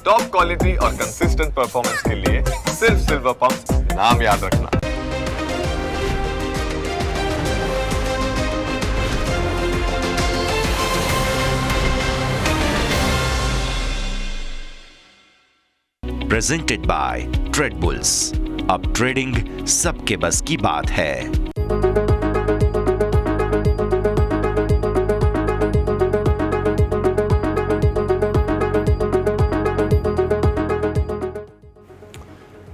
Top quality और consistent performance के लिए सिर्फ सिल्वर पंप नाम याद रखना। Presented by trade bulls. अब ट्रेडिंग सबके बस की बात है।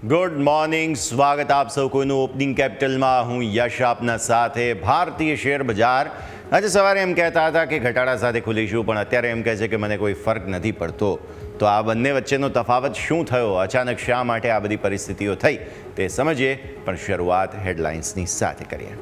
ગુડ મોર્નિંગ, સ્વાગત આપ સૌ કોઈનું ઓપનિંગ કેપિટલમાં. હું યશ આપના સાથે. ભારતીય શેર બજાર આજે સવારે એમ કહેતા હતા કે ઘટાડા સાથે ખુલીશું, પણ અત્યારે એમ કહે છે કે મને કોઈ ફરક નથી પડતો. તો આ બંને વચ્ચેનો તફાવત શું થયો, અચાનક શા માટે આ બધી પરિસ્થિતિઓ થઈ, તે સમજીએ. પણ શરૂઆત હેડલાઇન્સની સાથે કરીએ.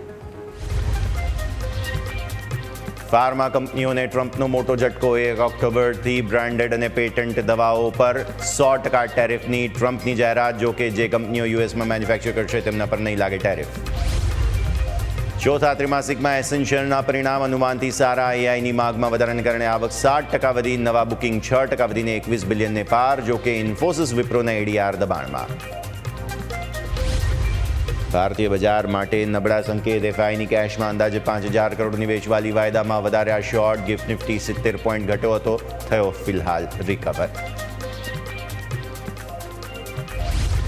ફાર્મા કંપનીઓને ટ્રમ્પનો મોટો ઝટકો. 1 ઓક્ટોબરથી બ્રાન્ડેડ અને પેટન્ટ દવાઓ પર 100% ટેરિફની ટ્રમ્પની જાહેરાત. જો કે જે કંપનીઓ યુએસમાં મેન્યુફેક્ચર કરશે તેમના પર નહીં લાગે ટેરિફ. ચોથા ત્રિમાસિકમાં એસેન્શિયલના પરિણામ અનુમાનથી સારા. એઆઈની માગમાં વધારાને કારણે આવક 7% વધી. નવા બુકિંગ 6% વધીને 21 બિલિયનને પાર. જો કે ઇન્ફોસિસ વિપ્રોના એડીઆર દબાણમાં. ભારતીય બજાર માટે નબળા સંકેત. એફઆઈની કેશમાં અંદાજે 5,000 કરોડની વેચવાલી. વાયદામાં વધારે શોર્ટ. ગિફ્ટ નિફ્ટી 70 પોઈન્ટ ઘટ્યો હતો, થયો ફિલહાલ રિકવર.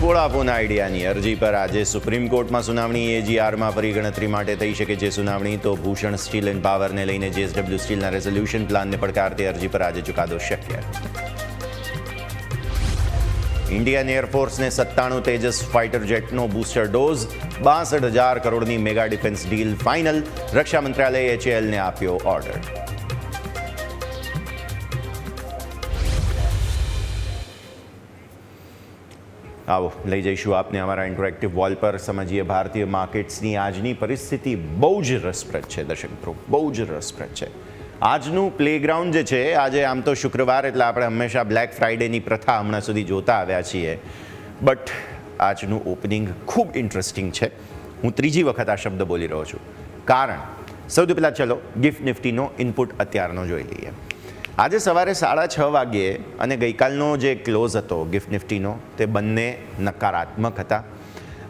વોડાફોન આઈડિયાની અરજી પર આજે સુપ્રીમ કોર્ટમાં સુનાવણી. એજીઆરમાં ફરી ગણતરી માટે થઈ શકે છે સુનાવણી. તો ભૂષણ સ્ટીલ એન્ડ પાવરને લઈને જેએસડબલ્યુ સ્ટીલના રેઝોલ્યુશન પ્લાનને પડકારતી અરજી પર આજે ચુકાદો શક્ય. ઇન્ડિયન એરફોર્સને 97 તેજસ ફાઇટર જેટનો બૂસ્ટર ડોઝ. 62,000 કરોડની મેગા ડિફેન્સ ડીલ ફાઇનલ. રક્ષા મંત્રાલયે એચએએલને આપ્યો ઓર્ડર. આવો લઈ જઈશું આપને અમારા ઇન્ટરેક્ટિવ વોલ પર. સમજીએ ભારતીય માર્કેટ્સની આજની પરિસ્થિતિ. બહુ જ રસપ્રદ છે દર્શક મિત્રો, બહુ જ રસપ્રદ છે. આજનું પ્લેગ્રાઉન્ડ જે છે, આજે આમ તો શુક્રવાર એટલે આપણે હંમેશા બ્લેક ફ્રાઇડેની પ્રથા હમણાં સુધી જોતા આવ્યા છીએ, બટ આજનું ઓપનિંગ ખૂબ ઇન્ટરેસ્ટિંગ છે. હું ત્રીજી વખત આ શબ્દ બોલી રહ્યો છું, કારણ સૌથી પહેલાં ચલો ગિફ્ટ નિફ્ટીનો ઇનપુટ અત્યારનો જોઈ લઈએ. આજે સવારે 6:30 વાગ્યે અને ગઈકાલનો જે ક્લોઝ હતો ગિફ્ટ નિફ્ટીનો, તે બંને નકારાત્મક હતા.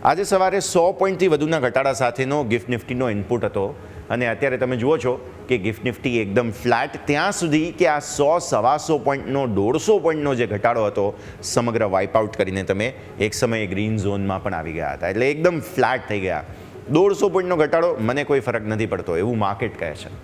આજે સવારે 100 પોઈન્ટથી વધુના ઘટાડા સાથેનો ગિફ્ટ નિફ્ટીનો ઇનપુટ હતો, અને અત્યારે તમે જુઓ છો કે ગિફ્ટ નિફ્ટી એકદમ ફ્લેટ. ત્યાં સુધી કે આ 100-125 પોઈન્ટનો 150 પોઈન્ટનો જે ઘટાડો હતો, સમગ્ર વાઇપઆઉટ કરીને તમે એક સમયે ગ્રીન ઝોનમાં પણ આવી ગયા હતા. એટલે એકદમ ફ્લેટ થઈ ગયા. 150 પોઈન્ટનો ઘટાડો, મને કોઈ ફરક નથી પડતો એવું માર્કેટ કહે છે.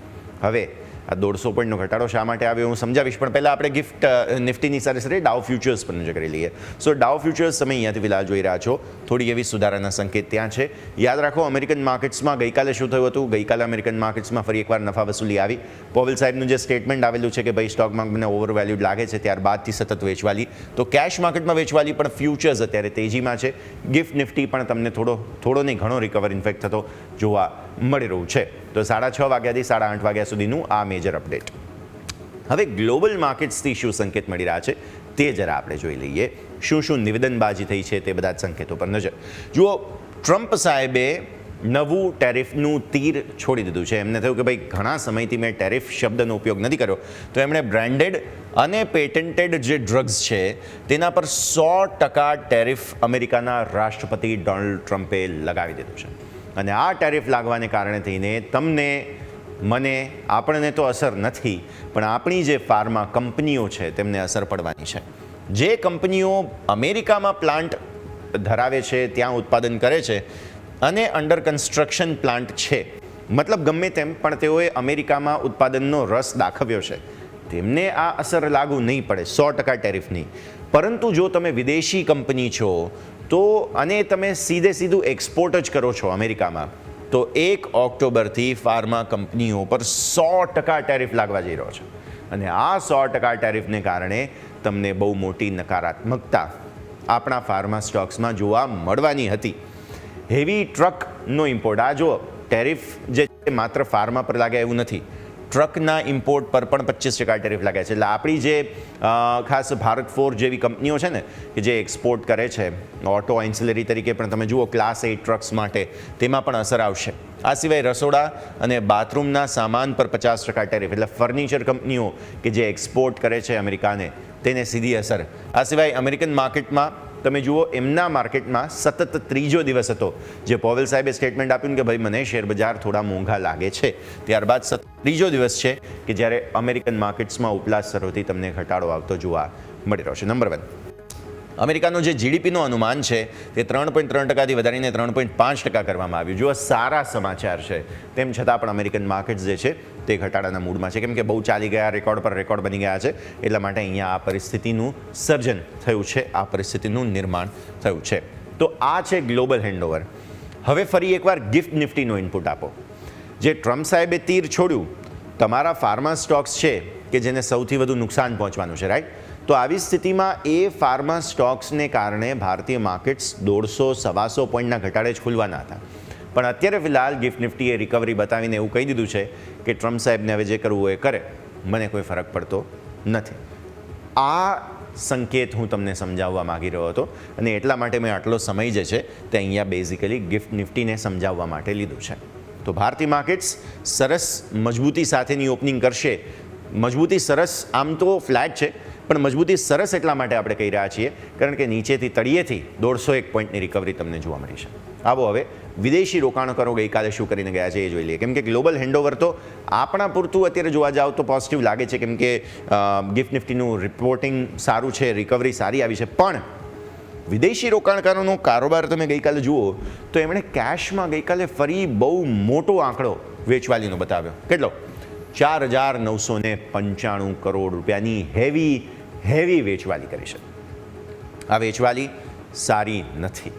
હવે આ 150 પોઈન્ટનો ઘટાડો શા માટે આવ્યો હું સમજાવીશ, પણ પહેલાં આપણે ગિફ્ટ નિફ્ટીની સાથે સાથે ડાઉ ફ્યુચર્સ પર નજર કરી લઈએ. સો ડાઉ ફ્યુચર્સ તમે અહીંયાથી ફિલહાલ જોઈ રહ્યા છો, થોડી એવી સુધારાના સંકેત ત્યાં છે. યાદ રાખો અમેરિકન માર્કેટ્સમાં ગઈકાલે શું થયું હતું. ગઈકાલે અમેરિકન માર્કેટ્સમાં ફરી એકવાર નફા વસૂલી આવી. પોવેલ સાહેબનું જે સ્ટેટમેન્ટ આવેલું છે કે ભાઈ સ્ટોક માર્કેટને ઓવરવેલ્યુડ લાગે છે, ત્યારબાદથી સતત વેચવાલી. તો કેશ માર્કેટમાં વેચવાલી, પણ ફ્યુચર્સ અત્યારે તેજીમાં છે. ગિફ્ટ નિફ્ટી પણ તમને થોડો નહીં ઘણો રિકવર ઇન્ફેક્ટ થતો જોવા મળી રહ્યું છે. તો 6:30 વાગ્યાથી 8:30 વાગ્યા સુધીનું આ મેજર અપડેટ. હવે ગ્લોબલ માર્કેટ્સથી શું સંકેત મળી રહ્યા છે તે જરા આપણે જોઈ લઈએ. શું નિવેદનબાજી થઈ છે તે બધા જ સંકેતો પર નજર. જુઓ, ટ્રમ્પ સાહેબે નવું ટેરિફનું તીર છોડી દીધું છે. એમને થયું કે ભાઈ ઘણા સમયથી મેં ટેરિફ શબ્દનો ઉપયોગ નથી કર્યો, તો એમણે બ્રાન્ડેડ અને પેટન્ટેડ જે ડ્રગ્સ છે તેના પર 100% ટેરિફ અમેરિકાના રાષ્ટ્રપતિ ડોનાલ્ડ ટ્રમ્પે લગાવી દીધું છે. અને આ ટેરિફ લાગવાને કારણે થઈને તમને, મને, આપણને તો અસર નથી, પણ આપણી જે ફાર્મા કંપનીઓ છે તેમને અસર પડવાની છે. જે કંપનીઓ અમેરિકામાં પ્લાન્ટ ધરાવે છે, ત્યાં ઉત્પાદન કરે છે અને અંડર કન્સ્ટ્રક્શન પ્લાન્ટ છે, મતલબ ગમે તેમ પણ તેઓએ અમેરિકામાં ઉત્પાદનનો રસ દાખવ્યો છે, તેમને આ અસર લાગુ નહીં પડે 100% ટેરિફની. પરંતુ જો તમે વિદેશી કંપની છો તો, અને તમે સીધું એક્સપોર્ટ જ કરો છો અમેરિકામાં, તો 1 ઓક્ટોબરથી ફાર્મા કંપનીઓ પર 100% ટેરિફ લાગવા જઈ રહ્યો છે. અને આ 100% ટેરિફને કારણે તમને બહુ મોટી નકારાત્મકતા આપણા ફાર્મા સ્ટોક્સમાં જોવા મળવાની હતી. હેવી ટ્રકનો ઇમ્પોર્ટ, આ જો ટેરિફ જે માત્ર ફાર્મા પર લાગે એવું નથી, ટ્રકના ઇમ્પોર્ટ પર પણ 25% ટેરિફ લાગ્યા છે. એટલે આપણી જે ખાસ ભારત ફોર્જ જેવી કંપનીઓ છે ને, કે જે એક્સપોર્ટ કરે છે ઓટો એન્સિલરી તરીકે, પણ તમે જુઓ ક્લાસ 8 ટ્રક્સ માટે તેમાં પણ અસર આવશે. આ સિવાય રસોડા અને બાથરૂમના સામાન પર 50% ટેરિફ. એટલે ફર્નિચર કંપનીઓ કે જે એક્સપોર્ટ કરે છે અમેરિકાને, તેને સીધી અસર. આ સિવાય અમેરિકન માર્કેટમાં તમે જુઓ, એમના માર્કેટમાં સતત ત્રીજો દિવસ હતો જે પોવેલ સાહેબે સ્ટેટમેન્ટ આપ્યું કે ભાઈ મને શેર બજાર થોડા મોંઘા લાગે છે. ત્યારબાદ ત્રીજો દિવસ છે કે જ્યારે અમેરિકન માર્કેટ્સમાં ઉપલા સ્તરોથી તમને ઘટાડો આવતો જોવા મળી રહ્યો છે. નંબર 1, અમેરિકાનો જે જીડીપીનું અનુમાન છે તે 3.3%થી વધારીને 3.5% કરવામાં આવ્યું. જો સારા સમાચાર છે, તેમ છતાં પણ અમેરિકન માર્કેટ્સ જે છે તે ઘટાડાના મૂડમાં છે, કેમ કે બહુ ચાલી ગયા, રેકોર્ડ પર રેકોર્ડ બની ગયા છે. એટલા માટે અહીંયા આ પરિસ્થિતિનું સર્જન થયું છે, આ પરિસ્થિતિનું નિર્માણ થયું છે. તો આ છે ગ્લોબલ હેન્ડઓવર. હવે ફરી એકવાર ગિફ્ટ નિફ્ટીનો ઇનપુટ આપો. જે ટ્રમ્પ સાહેબે તીર છોડ્યું, તમારા ફાર્મા સ્ટોક્સ છે કે જેને સૌથી વધુ નુકસાન પહોંચવાનું છે, રાઈટ? તો આવી સ્થિતિમાં એ ફાર્મા સ્ટોક્સને કારણે ભારતીય માર્કેટ્સ 150-125 પોઈન્ટના ઘટાડે જ ખુલવાના હતા. પણ અત્યારે ફિલહાલ ગિફ્ટ નિફ્ટીએ રિકવરી બતાવીને એવું કહી દીધું છે કે ટ્રમ્પ સાહેબને હવે જે કરવું એ કરે, મને કોઈ ફરક પડતો નથી. આ સંકેત હું તમને સમજાવવા માગી રહ્યો હતો અને એટલા માટે મેં આટલો સમય જે છે તે અહીંયા બેઝિકલી ગિફ્ટ નિફ્ટીને સમજાવવા માટે લીધું છે. તો ભારતીય માર્કેટ્સ સરસ મજબૂતી સાથેની ઓપનિંગ કરશે. મજબૂતી સરસ આમ તો ફ્લેટ છે, પણ મજબૂતી સરસ એટલા માટે આપણે કહી રહ્યા છીએ કારણ કે નીચેથી તળિયેથી 101 પોઈન્ટની રિકવરી તમને જોવા મળી છે. આવો હવે વિદેશી રોકાણકારો ગઈકાલે શું કરીને ગયા છે એ જોઈ લઈએ. કેમ કે ગ્લોબલ હેન્ડઓવર તો આપણા પૂરતું અત્યારે જોવા જાવ તો પોઝિટિવ લાગે છે, કેમ કે ગિફ્ટ નિફ્ટીનું રિપોર્ટિંગ સારું છે, રિકવરી સારી આવી છે. પણ વિદેશી રોકાણકારોનો કારોબાર તમે ગઈકાલે જુઓ તો એમણે કેશમાં ગઈકાલે ફરી બહુ મોટો આંકડો વેચવાલીનો બતાવ્યો. કેટલો? 4,995 કરોડ રૂપિયાની હેવી વેચવાલી કરી છે. આ વેચવાલી સારી નથી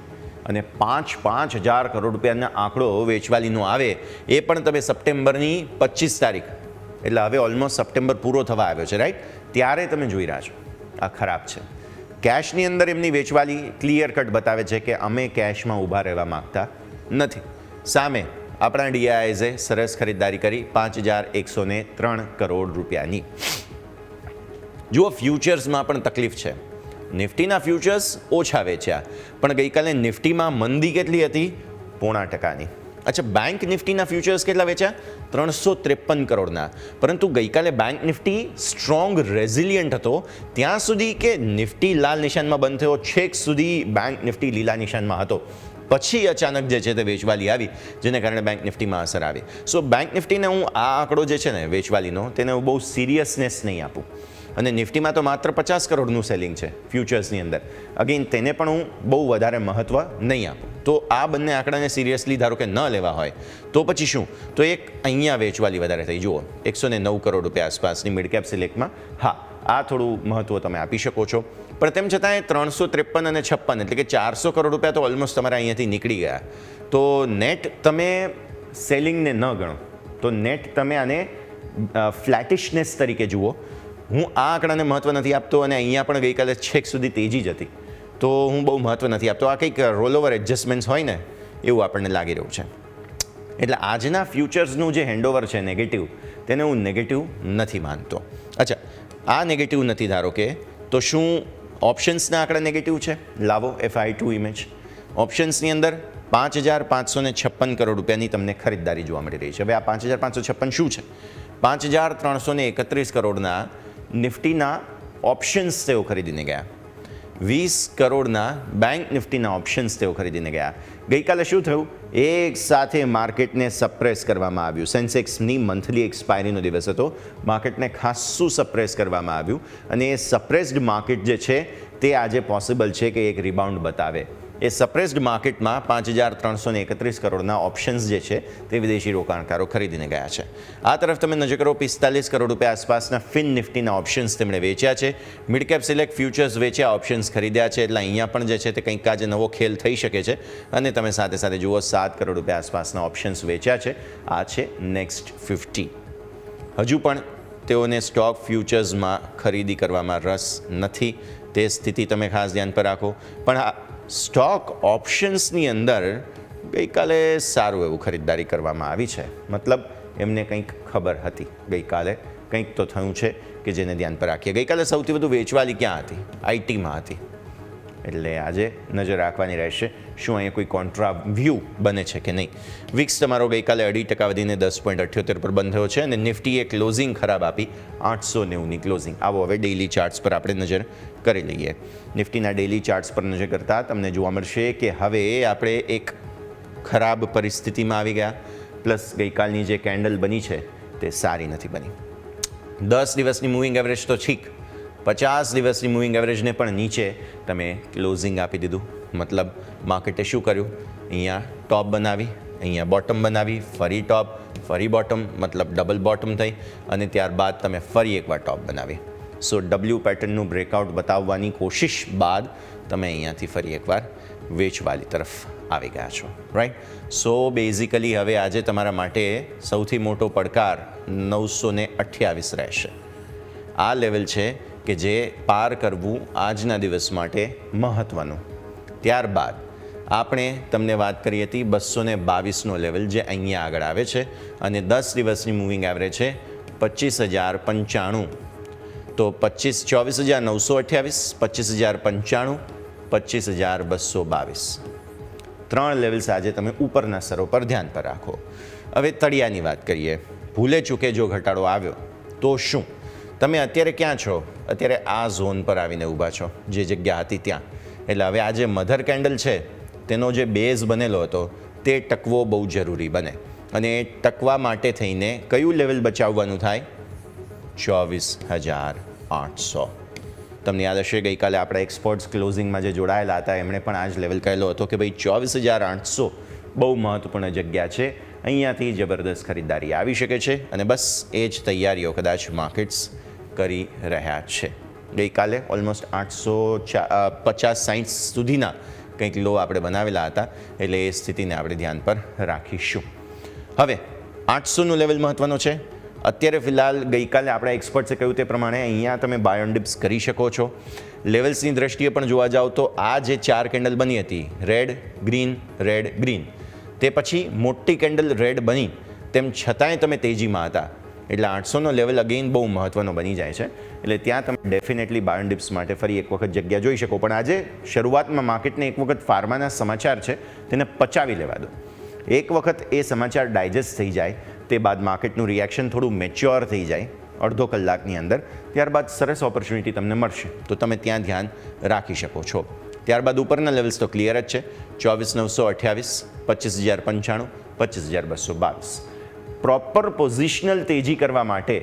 અને 5,000 કરોડ રૂપિયાના આંકડો વેચવાલીનો આવે એ પણ તમે સપ્ટેમ્બરની 25 તારીખ, એટલે હવે ઓલમોસ્ટ સપ્ટેમ્બર પૂરો થવા આવ્યો છે, રાઈટ? ત્યારે તમે જોઈ રહ્યા છો. આ ખરાબ છે. કેશની અંદર એમની વેચવાલી ક્લિયર કટ બતાવે છે કે અમે કેશમાં ઊભા રહેવા માગતા નથી. સામે આપણા ડીઆઈએસે સરસ ખરીદદારી કરી 5,103 કરોડ રૂપિયાની. જુઓ, ફ્યુચર્સમાં પણ તકલીફ છે. નિફ્ટીના ફ્યુચર્સ ઓછા વેચ્યા, પણ ગઈકાલે નિફ્ટીમાં મંદી કેટલી હતી? 0.5%. અચ્છા, બેંક નિફ્ટીના ફ્યુચર્સ કેટલા વેચ્યા? 353 કરોડના. પરંતુ ગઈકાલે બેંક નિફ્ટી સ્ટ્રોંગ રેઝિલિયન્ટ હતો ત્યાં સુધી કે નિફ્ટી લાલ નિશાનમાં બંધ થયો, છેક સુધી બેંક નિફ્ટી લીલા નિશાનમાં હતો. પછી અચાનક જે છે તે વેચવાલી આવી, જેને કારણે બેંક નિફ્ટીમાં અસર આવી. સો બેંક નિફ્ટીને હું આ આંકડો જે છે ને વેચવાલીનો, તેને હું બહુ સિરિયસનેસ નહીં આપું. અને નિફ્ટીમાં તો માત્ર 50 કરોડનું સેલિંગ છે ફ્યુચર્સની અંદર. અગેન તેને પણ હું બહુ વધારે મહત્ત્વ નહીં આપું. તો આ બંને આંકડાને સિરિયસલી ધારો કે ન લેવા હોય તો પછી શું? તો એક અહીંયા વેચવાલી વધારે થઈ. જુઓ, 109 કરોડ રૂપિયા આસપાસની મિડ કેપ સિલેક્ટમાં. હા, આ થોડું મહત્ત્વ તમે આપી શકો છો, પણ તેમ છતાં 353 અને 56 એટલે કે 400 કરોડ રૂપિયા તો ઓલમોસ્ટ તમારા અહીંયાથી નીકળી ગયા. તો નેટ તમે સેલિંગને ન ગણો, તો નેટ તમે આને ફ્લેટિશનેસ તરીકે જુઓ. હું આ આંકડાને મહત્ત્વ નથી આપતો અને અહીંયા પણ ગઈકાલે છેક સુધી તેજી જ હતી, તો હું બહુ મહત્ત્વ નથી આપતો. આ કંઈક રોલ ઓવર એડજસ્ટમેન્ટ્સ હોય ને એવું આપણને લાગી રહ્યું છે. એટલે આજના ફ્યુચર્સનું જે હેન્ડઓવર છે નેગેટિવ, તેને હું નેગેટિવ નથી માનતો. અચ્છા, આ નેગેટિવ નથી ધારો કે, તો શું ઓપ્શન્સના આંકડા નેગેટિવ છે? લાવો FI2 ઇમેજ. ઓપ્શન્સની અંદર 5,556 કરોડ રૂપિયાની તમને ખરીદદારી જોવા મળી રહી છે. હવે આ 5,556 શું છે? 5,331 કરોડના નિફ્ટીના ઓપ્શન્સ તેઓ ખરીદીને ગયા. 20 કરોડના બેંક નિફ્ટીના ઓપ્શન્સ તેઓ ખરીદીને ગયા. ગઈકાલે શું થયું? એક સાથે માર્કેટને સપ્રેસ કરવામાં આવ્યું. સેન્સેક્સની મંથલી એક્સપાયરીનો દિવસ હતો, માર્કેટને ખાસ્સું સપ્રેસ કરવામાં આવ્યું અને એ સપ્રેસ્ડ માર્કેટ જે છે તે આજે પોસિબલ છે કે એક રિબાઉન્ડ બતાવે. એ સપ્રેસ્ડ માર્કેટમાં 5,331 કરોડના ઓપ્શન્સ જે છે તે વિદેશી રોકાણકારો ખરીદીને ગયા છે. આ તરફ તમે નજર કરો, 45 કરોડ રૂપિયા આસપાસના ફિન નિફ્ટીના ઓપ્શન્સ તેમણે વેચ્યા છે. મિડ કેપ સિલેક્ટ ફ્યુચર્સ વેચ્યા, ઓપ્શન્સ ખરીદ્યા છે. એટલે અહીંયા પણ જે છે તે કંઈક આજે નવો ખેલ થઈ શકે છે. અને તમે સાથે સાથે જુઓ, 7 કરોડ રૂપિયા આસપાસના ઓપ્શન્સ વેચ્યા છે. આ છે નેક્સ્ટ 50. હજુ પણ તેઓને સ્ટોક ફ્યુચર્સમાં ખરીદી કરવામાં રસ નથી. તે સ્થિતિ તમે ખાસ ધ્યાન પર રાખો. પણ આ સ્ટોક ઓપ્શન્સની અંદર ગઈકાલે સારું એવું ખરીદદારી કરવામાં આવી છે. મતલબ એમને કંઈક ખબર હતી, ગઈકાલે કંઈક તો થયું છે કે જેને ધ્યાન પર રાખીએ. ગઈકાલે સૌથી વધુ વેચવાલી ક્યાં હતી? આઈટીમાં હતી. એટલે આજે નજર રાખવાની રહેશે શું અહીંયા કોઈ કોન્ટ્રા વ્યૂ બને છે કે નહીં. વિક્સ તમારો ગઈકાલે 2% વધીને 10.78 પર બંધ થયો છે અને નિફ્ટીએ ક્લોઝિંગ ખરાબ આપી 890ની ક્લોઝિંગ. આવો હવે ડેઇલી ચાર્ટ્સ પર આપણે નજર કરી લઈએ. નિફ્ટીના ડેઇલી ચાર્ટ્સ પર નજર કરતાં તમને જોવા મળશે કે હવે આપણે એક ખરાબ પરિસ્થિતિમાં આવી ગયા. પ્લસ ગઈકાલની જે કેન્ડલ બની છે તે સારી નથી બની. 10 દિવસની મૂવિંગ એવરેજ તો ઠીક, 50 દિવસની મૂવિંગ એવરેજને પણ નીચે તમે ક્લોઝિંગ આપી દીધું. મતલબ માર્કેટે શું કર્યું? અહીંયા ટોપ બનાવી, અહીંયા બોટમ બનાવી, ફરી ટોપ, ફરી બોટમ, મતલબ ડબલ બોટમ થઈ અને ત્યારબાદ તમે ફરી એકવાર ટોપ બનાવી. સો ડબલ્યુ પેટર્નનું બ્રેકઆઉટ બતાવવાની કોશિશ બાદ તમે અહીંયાથી ફરી એકવાર વેચવાલી તરફ આવી ગયા છો, રાઈટ. સો બેઝિકલી હવે આજે તમારા માટે સૌથી મોટો પડકાર 928 રહેશે. આ લેવલ છે કે જે પાર કરવું આજના દિવસ માટે મહત્ત્વનું. ત્યારબાદ આપણે તમને વાત કરી હતી 222નો લેવલ જે અહીંયા આગળ આવે છે અને 10 દિવસની મૂવિંગ એવરેજ છે 25,095. તો 24,928, 25,095, 25,222 3 લેવલ્સ આજે તમે ઉપરના સ્તરો પર ધ્યાન પર રાખો. હવે તળિયાની વાત કરીએ. ભૂલે ચૂકે જો ઘટાડો આવ્યો તો શું? તમે અત્યારે ક્યાં છો? અત્યારે આ ઝોન પર આવીને ઊભા છો જે જગ્યા હતી ત્યાં. એટલે હવે આ જે મધર કેન્ડલ છે તેનો જે બેઝ બનેલો હતો તે ટકવો બહુ જરૂરી બને અને એ ટકવા માટે થઈને કયું લેવલ બચાવવાનું થાય? 24,800. તમને યાદ હશે ગઈકાલે આપણા એક્સપર્ટ્સ ક્લોઝિંગમાં જે જોડાયેલા હતા એમણે પણ આ જ લેવલ કહેલો હતો કે ભાઈ 24,800 બહુ મહત્વપૂર્ણ જગ્યા છે. અહીંયાથી જબરદસ્ત ખરીદારી આવી શકે છે અને બસ એ જ તૈયારીઓ કદાચ માર્કેટ્સ કરી રહ્યા છે. ગઈકાલે ઓલમોસ્ટ 850-60 સુધીના કંઈક લો આપણે બનાવેલા હતા એટલે એ સ્થિતિને આપણે ધ્યાન પર રાખીશું. હવે 800નું લેવલ મહત્ત્વનો છે. અત્યારે ફિલહાલ ગઈકાલે આપણા એક્સપર્ટ્સે કહ્યું તે પ્રમાણે અહીંયા તમે બાય ઓન ડિપ્સ કરી શકો છો. લેવલ્સની દ્રષ્ટિએ પણ જોવા જાઓ તો આ જે 4 કેન્ડલ બની હતી રેડ ગ્રીન રેડ ગ્રીન, તે પછી મોટી કેન્ડલ રેડ બની તેમ છતાંય તમે તેજીમાં હતા. એટલે 800નો લેવલ અગેઇન બહુ મહત્ત્વનો બની જાય છે. એટલે ત્યાં તમે ડેફિનેટલી બાય ઓન ડિપ્સ માટે ફરી એક વખત જગ્યા જોઈ શકો. પણ આજે શરૂઆતમાં માર્કેટને એક વખત ફાર્માના સમાચાર છે તેને પચાવી લેવા દો. એક વખત એ સમાચાર ડાયજેસ્ટ થઈ જાય તે બાદ માર્કેટનું રિએક્શન થોડું મેચ્યોર થઈ જાય અડધો કલાકની અંદર, ત્યારબાદ સરસ ઓપોર્ચ્યુનિટી તમને મળશે તો તમે ત્યાં ધ્યાન રાખી શકો છો. ત્યારબાદ ઉપરના લેવલ્સ તો ક્લિયર જ છે. 24,928, 25,095, 25,222. પ્રોપર પોઝિશનલ તેજી કરવા માટે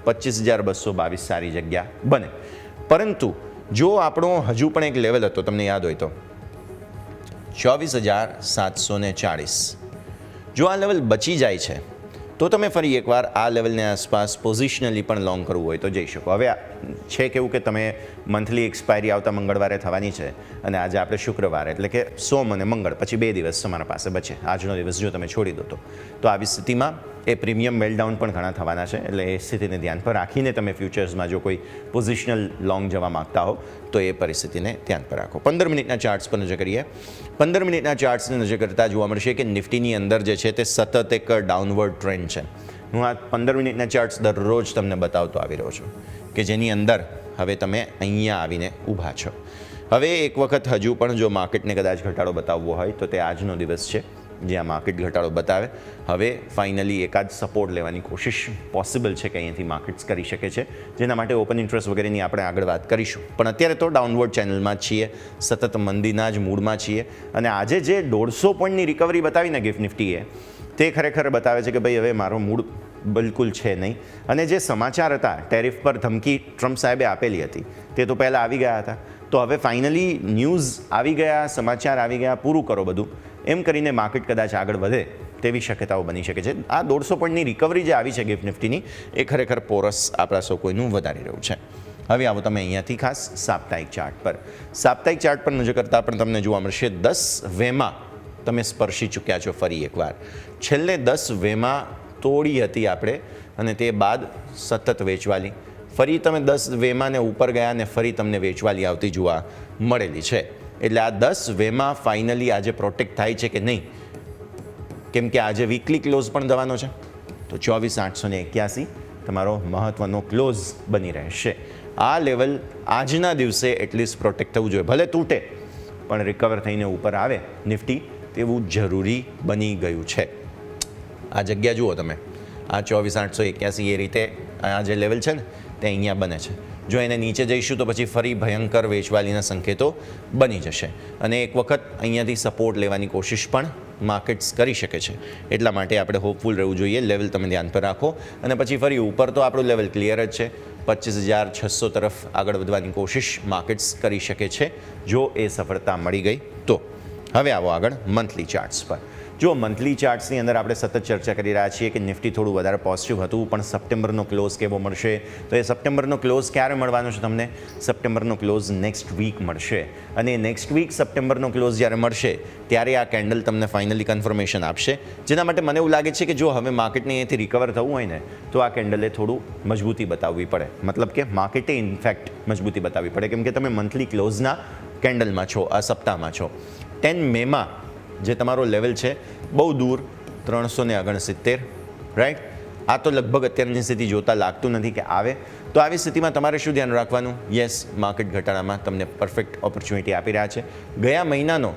25,222 સારી જગ્યા બને. પરંતુ જો આપણો હજુ પણ એક લેવલ હતો તમને યાદ હોય તો 24,740, જો આ લેવલ બચી જાય છે તો તમે ફરી એકવાર આ લેવલની આસપાસ પોઝિશનલી પણ લોંગ કરવું હોય તો જઈ શકો. હવે છે કેવું કે તમે મંથલી એક્સપાયરી આવતા મંગળવારે થવાની છે અને આજે આપણે શુક્રવાર એટલે કે સોમ અને મંગળ પછી 2 દિવસ તમારા પાસે બચે. આજનો દિવસ જો તમે છોડી દો તો આવી સ્થિતિમાં એ પ્રીમિયમ મેલડાઉન પણ ઘણા થવાના છે. એટલે એ સ્થિતિને ધ્યાન પર રાખીને તમે ફ્યુચર્સમાં જો કોઈ પોઝિશનલ લોંગ જવા માગતા હો તો એ પરિસ્થિતિને ધ્યાન પર રાખો. 15 મિનિટના ચાર્ટ્સ પર નજર કરીએ. 15 મિનિટના ચાર્ટ્સને નજર કરતાં જોવા મળશે કે નિફ્ટીની અંદર જે છે તે સતત એક ડાઉનવર્ડ ટ્રેન્ડ છે. હું આ 15 મિનિટના ચાર્ટ્સ દરરોજ તમને બતાવતો આવી રહ્યો છું કે જેની અંદર હવે તમે અહીંયા આવીને ઊભા છો. હવે એક વખત હજુ પણ જો માર્કેટને કદાચ ઘટાડો બતાવવો હોય તો તે આજનો દિવસ છે જ્યાં માર્કેટ ઘટાડો બતાવે. હવે ફાઇનલી એકાદ સપોર્ટ લેવાની કોશિશ પોસિબલ છે કે અહીંયાથી માર્કેટ્સ કરી શકે છે, જેના માટે ઓપન ઇન્ટરેસ્ટ વગેરેની આપણે આગળ વાત કરીશું. પણ અત્યારે તો ડાઉનવર્ડ ચેનલમાં જ છીએ, સતત મંદીના જ મૂડમાં છીએ અને આજે જે 150 પોઈન્ટની રિકવરી બતાવીને ગિફ્ટ નિફ્ટીએ તે ખરેખર બતાવે છે કે ભાઈ હવે મારો મૂડ બિલકુલ છે નહીં. અને જે સમાચાર હતા ટેરિફ પર ધમકી ટ્રમ્પ સાહેબે આપેલી હતી તે તો પહેલાં આવી ગયા હતા. તો હવે ફાઇનલી ન્યૂઝ આવી ગયા, સમાચાર આવી ગયા, પૂરું કરો બધું એમ કરીને માર્કેટ કદાચ આગળ વધે તેવી શક્યતાઓ બની શકે છે. આ 150 પોઈન્ટની રિકવરી જે આવી છે ગિફ્ટ નિફ્ટીની એ ખરેખર પોરસ આપણા સૌ કોઈનું વધારી રહ્યું છે. હવે આવો તમે અહીંયાથી ખાસ સાપ્તાહિક ચાર્ટ પર. સાપ્તાહિક ચાર્ટ પર નજર કરતાં પણ તમને જોવા મળશે 10 વેમાં તમે સ્પર્શી ચૂક્યા છો ફરી એકવાર. છેલ્લે 10 વેમાં તોડી હતી આપણે અને તે બાદ સતત વેચવાલી. ફરી તમે 10 વેમાં ને ઉપર ગયા ને ફરી તમને વેચવાલી આવતી જોવા મળેલી છે. એટલે આ 10 વેમાં ફાઇનલી આજે પ્રોટેક્ટ થાય છે કે નહીં, કેમ કે આજે વીકલી ક્લોઝ પણ થવાનો છે. તો 24,881 તમારો મહત્ત્વનો ક્લોઝ બની રહેશે. આ લેવલ આજના દિવસે એટલીસ્ટ પ્રોટેક્ટ થવું જોઈએ. ભલે તૂટે પણ રિકવર થઈને ઉપર આવે નિફ્ટી તેવું જરૂરી બની ગયું છે. આ જગ્યા જુઓ તમે, આ 24,881 એ રીતે આ જે લેવલ છે ને તે અહીંયા બને છે. જો એને નીચે જઈશું તો પછી ફરી ભયંકર વેચવાલીના સંકેતો બની જશે અને એક વખત અહીંયાથી સપોર્ટ લેવાની કોશિશ પણ માર્કેટ્સ કરી શકે છે. એટલા માટે આપણે હોપફુલ રહેવું જોઈએ. લેવલ તમે ધ્યાન પર રાખો અને પછી ફરી ઉપર તો આપણું લેવલ ક્લિયર જ છે. 25,600 તરફ આગળ વધવાની કોશિશ માર્કેટ્સ કરી શકે છે જો એ સફળતા મળી ગઈ તો. હવે આવો આગળ મંથલી ચાર્ટ્સ પર. જો મંથલી ચાર્ટ્સની અંદર આપણે સતત ચર્ચા કરી રહ્યા છીએ કે નિફ્ટી થોડું વધારે પોઝિટિવ હતું, પણ સપ્ટેમ્બરનો ક્લોઝ કેવો મળશે? તો એ સપ્ટેમ્બરનો ક્લોઝ ક્યારે મળવાનો છે તમને? સપ્ટેમ્બરનો ક્લોઝ નેક્સ્ટ વીક મળશે અને નેક્સ્ટ વીક સપ્ટેમ્બરનો ક્લોઝ જ્યારે મળશે ત્યારે આ કેન્ડલ તમને ફાઇનલી કન્ફર્મેશન આપશે. જેના માટે મને એવું લાગે છે કે જો હવે માર્કેટને અહીંથી રિકવર થવું હોય ને તો આ કેન્ડલે થોડું મજબૂતી બતાવવી પડે. મતલબ કે માર્કેટે ઇનફેક્ટ મજબૂતી બતાવવી પડે, કેમ કે તમે મંથલી ક્લોઝના કેન્ડલમાં છો, આ સપ્તાહમાં છો. 10 મેમાં જે તમારો લેવલ છે બહુ દૂર 369, રાઈટ? આ તો લગભગ અત્યારની સ્થિતિ જોતાં લાગતું નથી કે આવે. તો આવી સ્થિતિમાં તમારે શું ધ્યાન રાખવાનું? યસ, માર્કેટ ઘટાડામાં તમને પરફેક્ટ ઓપોર્ચ્યુનિટી આપી રહ્યા છે. ગયા મહિનાનો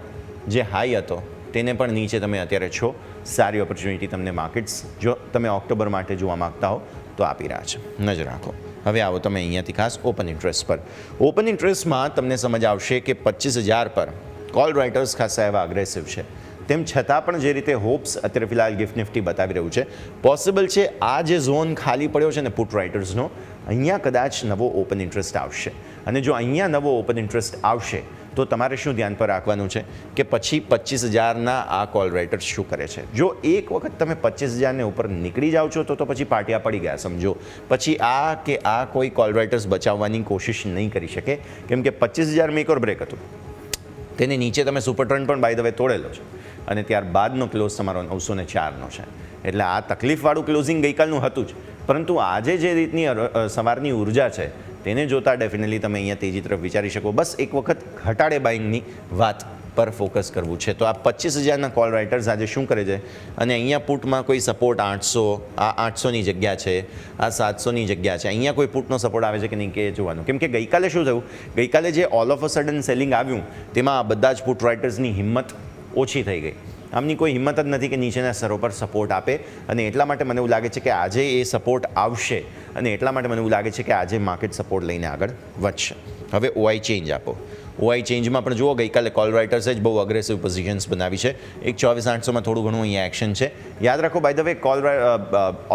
જે હાઈ હતો તેને પણ નીચે તમે અત્યારે છો. સારી ઓપોર્ચ્યુનિટી તમને માર્કેટ્સ જો તમે ઓક્ટોબર માટે જોવા માગતા હો તો આપી રહ્યા છે. નજર રાખો. હવે આવો તમે અહીંયાથી ખાસ ઓપન ઇન્ટરેસ્ટ પર. ઓપન ઇન્ટરેસ્ટમાં તમને સમજ આવશે કે 25,000 પર કોલ રાઇટર્સ ખાસા એવા અગ્રેસિવ છે. તેમ છતાં પણ જે રીતે હોપ્સ અત્યારે ફિલહાલ ગિફ્ટ નિફ્ટી બતાવી રહ્યું છે, પોસિબલ છે આ જે ઝોન ખાલી પડ્યો છે ને પુટ રાઇટર્સનો, અહીંયા કદાચ નવો ઓપન ઇન્ટરેસ્ટ આવશે. અને જો અહીંયા નવો ઓપન ઇન્ટરેસ્ટ આવશે તો તમારે શું ધ્યાન પર રાખવાનું છે કે પછી 25,000ના આ કોલ રાઇટર્સ શું કરે છે. જો એક વખત તમે 25,000ને ઉપર નીકળી જાઓ છો તો પછી પાટિયા પડી ગયા સમજો. પછી આ કે આ કોઈ કોલ રાઇટર્સ બચાવવાની કોશિશ નહીં કરી શકે, કેમ કે 25,000 મેક ઓર બ્રેક હતું. તેની નીચે તમે સુપર ટ્રેન્ડ પણ બાય ધ વે તોડેલો છે અને ત્યારબાદનો ક્લોઝ તમારો 904નો છે. એટલે આ તકલીફવાળું ક્લોઝિંગ ગઈકાલનું હતું જ, પરંતુ આજે જે રીતની સવારની ઉર્જા છે તેને જોતાં ડેફિનેટલી તમે અહીંયા તેજી તરફ વિચારી શકો. બસ એક વખત ઘટાડે બાઇંગની વાત પર ફોકસ કરવું છે. તો આ 25,000ના કોલ રાઇટર્સ આજે શું કરે છે અને અહીંયા પુટમાં કોઈ સપોર્ટ 800, આ 800ની જગ્યા છે, આ 700ની જગ્યા છે, અહીંયા કોઈ પુટનો સપોર્ટ આવે છે કે નહીં કે જોવાનું. કેમ કે ગઈકાલે શું થયું, ગઈકાલે જે all of a sudden selling આવ્યું તેમાં આ બધા જ પુટ રાઇટર્સની હિંમત ઓછી થઈ ગઈ. આમની કોઈ હિંમત જ નથી કે નીચેના સ્તરો પર સપોર્ટ આપે અને એટલા માટે મને એવું લાગે છે કે આજે એ સપોર્ટ આવશે અને એટલા માટે મને એવું લાગે છે કે આજે માર્કેટ સપોર્ટ લઈને આગળ વધશે. હવે ઓઆઈ ચેન્જ આપો. ઓઆઈ ચેન્જમાં પણ જુઓ ગઈકાલે કોલ રાઇટર્સે જ બહુ અગ્રેસિવ પોઝિશન્સ બનાવી છે. એક 24,800માં થોડું ઘણું અહીંયા એક્શન છે. યાદ રાખો by the way call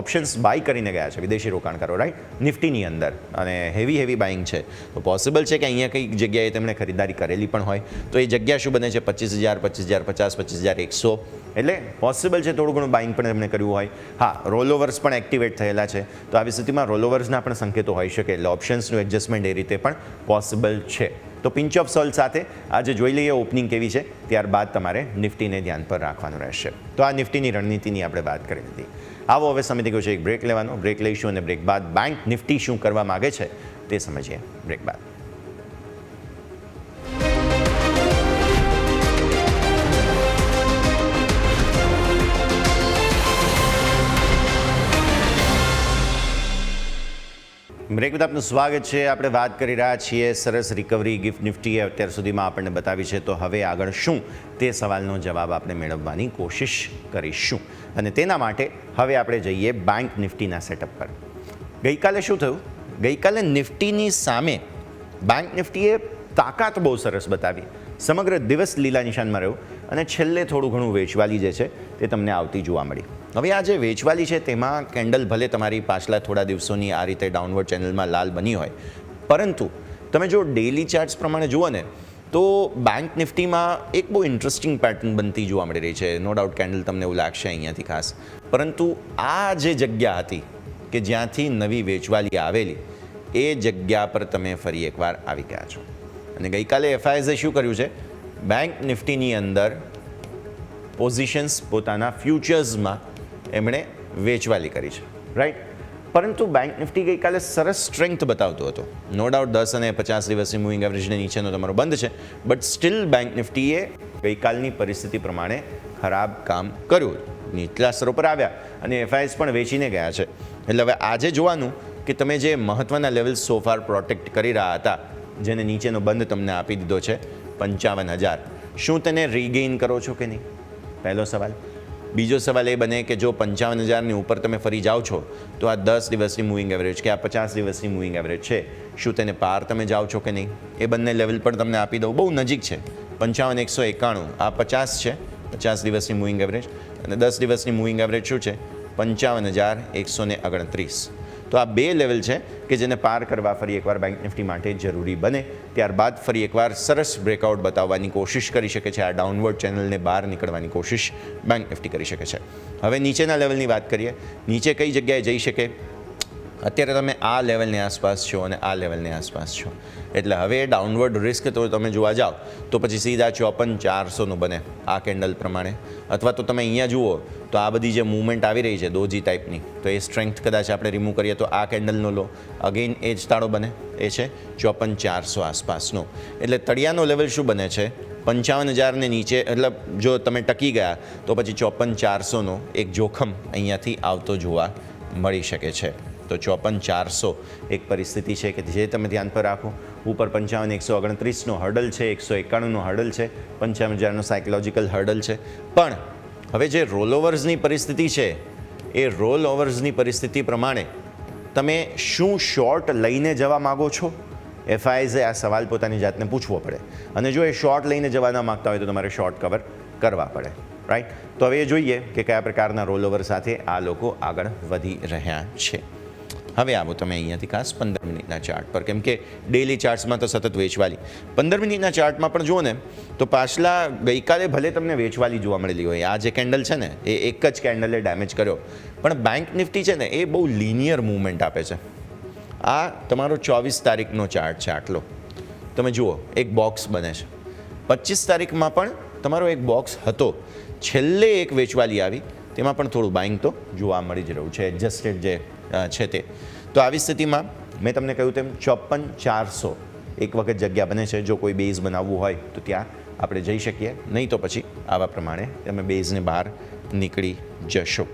options buy કરીને ગયા છે વિદેશી રોકાણકારો, રાઈટ, નિફ્ટીની અંદર, અને હેવી બાઇંગ છે. તો પોસિબલ છે કે અહીંયા કંઈક જગ્યાએ તેમણે ખરીદારી કરેલી પણ હોય. તો એ જગ્યા શું બને છે? 25,000, 25,050, 25,100. એટલે પોસિબલ છે થોડું ઘણું બાઇંગ પણ તેમણે કર્યું હોય. હા, રોલઓવર્સ પણ એક્ટિવેટ થયેલા છે. તો આવી સ્થિતિમાં રોલઓવર્સના પણ સંકેતો હોઈ શકે, એટલે ઓપ્શન્સનું એડજસ્ટમેન્ટ એ રીતે પણ પોસિબલ છે. તો પિંચ ઓફ સોલ્ટ સાથે આજે જોઈ લઈએ ઓપનિંગ કેવી છે, ત્યારબાદ તમારે નિફ્ટીને ધ્યાન પર રાખવાનું રહેશે. તો આ નિફ્ટીની રણનીતિની આપણે વાત કરી હતી. આવો હવે સમય થઈ ગયો છે એક બ્રેક લેવાનો. બ્રેક લઈશું અને બ્રેક બાદ બેંક નિફ્ટી શું કરવા માગે છે તે સમજીએ. બ્રેક બાદ બ્રેક બાદ આપનું સ્વાગત છે. આપણે વાત કરી રહ્યા છીએ સરસ રિકવરી ગિફ્ટ નિફ્ટીએ અત્યાર સુધીમાં આપણને બતાવી છે. તો હવે આગળ શું તે સવાલનો જવાબ આપણે મેળવવાની કોશિશ કરીશું અને તેના માટે હવે આપણે જઈએ બેંક નિફ્ટીના સેટઅપ પર. ગઈકાલે શું થયું? ગઈકાલે નિફ્ટીની સામે બેંક નિફ્ટીએ તાકાત બહુ સરસ બતાવી. સમગ્ર દિવસ લીલા નિશાનમાં રહ્યો અને છેલ્લે થોડું ઘણું વેચવાલી જે છે તે તમને આવતી જોવા મળી. હવે આ જે વેચવાલી છે તેમાં કેન્ડલ ભલે તમારી પાછલા થોડા દિવસોની આ રીતે ડાઉનવર્ડ ચેનલમાં લાલ બની હોય, પરંતુ તમે જો ડેઇલી ચાર્ટ્સ પ્રમાણે જુઓ ને તો બેંક નિફ્ટીમાં એક બહુ ઇન્ટરેસ્ટિંગ પેટર્ન બનતી જોવા મળી રહી છે. નો ડાઉટ કેન્ડલ તમને એવું લાગશે અહીંયાથી ખાસ, પરંતુ આ જે જગ્યા હતી કે જ્યાંથી નવી વેચવાલી આવેલી એ જગ્યા પર તમે ફરી એકવાર આવી ગયા છો. અને ગઈકાલે એફઆઈએસે શું કર્યું છે? બેંક નિફ્ટીની અંદર પોઝિશન્સ પોતાના ફ્યુચર્સમાં એમણે વેચવાલી કરી છે, રાઈટ. પરંતુ બેંક નિફ્ટી ગઈકાલે સરસ સ્ટ્રેન્થ બતાવતો હતો. નો ડાઉટ 10 અને 50 દિવસની મૂવિંગ એવરેજને નીચેનો તમારો બંધ છે, બટ સ્ટીલ બેંક નિફ્ટીએ ગઈકાલની પરિસ્થિતિ પ્રમાણે ખરાબ કામ કર્યું. નીચલા સ્તરો પર આવ્યા અને એફઆઈએસ પણ વેચીને ગયા છે. એટલે હવે આજે જોવાનું કે તમે જે મહત્ત્વના લેવલ્સ સોફાર પ્રોટેક્ટ કરી રહ્યા હતા, જેને નીચેનો બંધ તમને આપી દીધો છે 55,000, શું તેને રીગેઇન કરો છો કે નહીં? પહેલો સવાલ. બીજો સવાલ એ બને કે જો 55,000ની ઉપર તમે ફરી જાઓ છો તો આ 10 દિવસની મૂવિંગ એવરેજ કે આ 50 દિવસની મૂવિંગ એવરેજ છે, શું તેને પાર તમે જાઓ છો કે નહીં? એ બંને લેવલ પર તમને આપી દઉં, બહુ નજીક છે. 55,191 આ 50 છે, 50 દિવસની મૂવિંગ એવરેજ, અને 10 દિવસની મૂવિંગ એવરેજ શું છે? 55,129. તો આ બે લેવલ છે કે જેને પાર કરવા ફરી એકવાર બેંક નિફ્ટી માટે જરૂરી બને. ત્યારબાદ ફરી એકવાર સરસ બ્રેકઆઉટ બતાવવાની કોશિશ કરી શકે છે, આ ડાઉનવર્ડ ચેનલને બહાર નીકળવાની કોશિશ બેંક નિફ્ટી કરી શકે છે. હવે નીચેના લેવલની વાત કરીએ. નીચે કઈ જગ્યાએ જઈ શકે? અત્યારે તમે આ લેવલની આસપાસ છો અને આ લેવલની આસપાસ છો, એટલે હવે ડાઉનવર્ડ રિસ્ક તો તમે જોવા જાઓ તો પછી સીધા 54,400નું બને આ કેન્ડલ પ્રમાણે, અથવા તો તમે અહીંયા જુઓ તો આ બધી જે મૂવમેન્ટ આવી રહી છે ડોજી ટાઈપની, તો એ સ્ટ્રેન્થ કદાચ આપણે રિમૂવ કરીએ તો આ કેન્ડલનો લો અગેઇન એ જ તાળો બને, એ છે 54,400 આસપાસનો. એટલે તળિયાનો લેવલ શું બને છે? 55,000ને નીચે, એટલે જો તમે ટકી ગયા તો પછી 54,400નો એક જોખમ અહીંયાથી આવતો જોવા મળી શકે છે. તો 54,400 એક પરિસ્થિતિ છે કે જે તમે ધ્યાન પર રાખો. ઉપર 55,129નો હર્ડલ છે, 191નો હર્ડલ છે, 55,000નો સાયકોલોજીકલ હર્ડલ છે. પણ હવે જે રોલઓવર્સની પરિસ્થિતિ છે એ રોલઓવર્સની પરિસ્થિતિ પ્રમાણે તમે શું શોર્ટ લઈને જવા માગો છો? એફઆઈઝે આ સવાલ પોતાની જાતને પૂછવો પડે, અને જો એ શોર્ટ લઈને જવા ના માગતા હોય તો તમારે શોર્ટ કવર કરવા પડે, રાઈટ? તો હવે એ જોઈએ કે કયા પ્રકારના રોલઓવર સાથે આ લોકો આગળ વધી રહ્યા છે. હવે આવો તમે અહીંયાથી ખાસ 15 મિનિટના ચાર્ટ પર, કેમ કે ડેઇલી ચાર્ટ્સમાં તો સતત વેચવાલી. 15 મિનિટના ચાર્ટમાં પણ જુઓ ને તો પાછલા ગઈકાલે ભલે તમને વેચવાલી જોવા મળેલી હોય, આ જે કેન્ડલ છે ને એ એક જ કેન્ડલે ડેમેજ કર્યો, પણ બેંક નિફ્ટી છે ને એ બહુ લિનિયર મૂવમેન્ટ આપે છે. આ તમારો 24 તારીખનો ચાર્ટ છે, આટલો તમે જુઓ એક બોક્સ બને છે. 25 તારીખમાં પણ તમારો એક બોક્સ હતો, છેલ્લે એક વેચવાલી આવી, તેમાં પણ થોડું બાઇંગ તો જોવા મળી જ રહ્યું છે, એડજસ્ટેડ જે છે તે. તો આવી સ્થિતિમાં મેં તમને કહ્યું તેમ 54,400 એક વખત જગ્યા બને છે. જો કોઈ બેઝ બનાવવું હોય તો ત્યાં આપણે જઈ શકીએ, નહીં તો પછી આવા પ્રમાણે તમે બેઝને બહાર નીકળી જશો.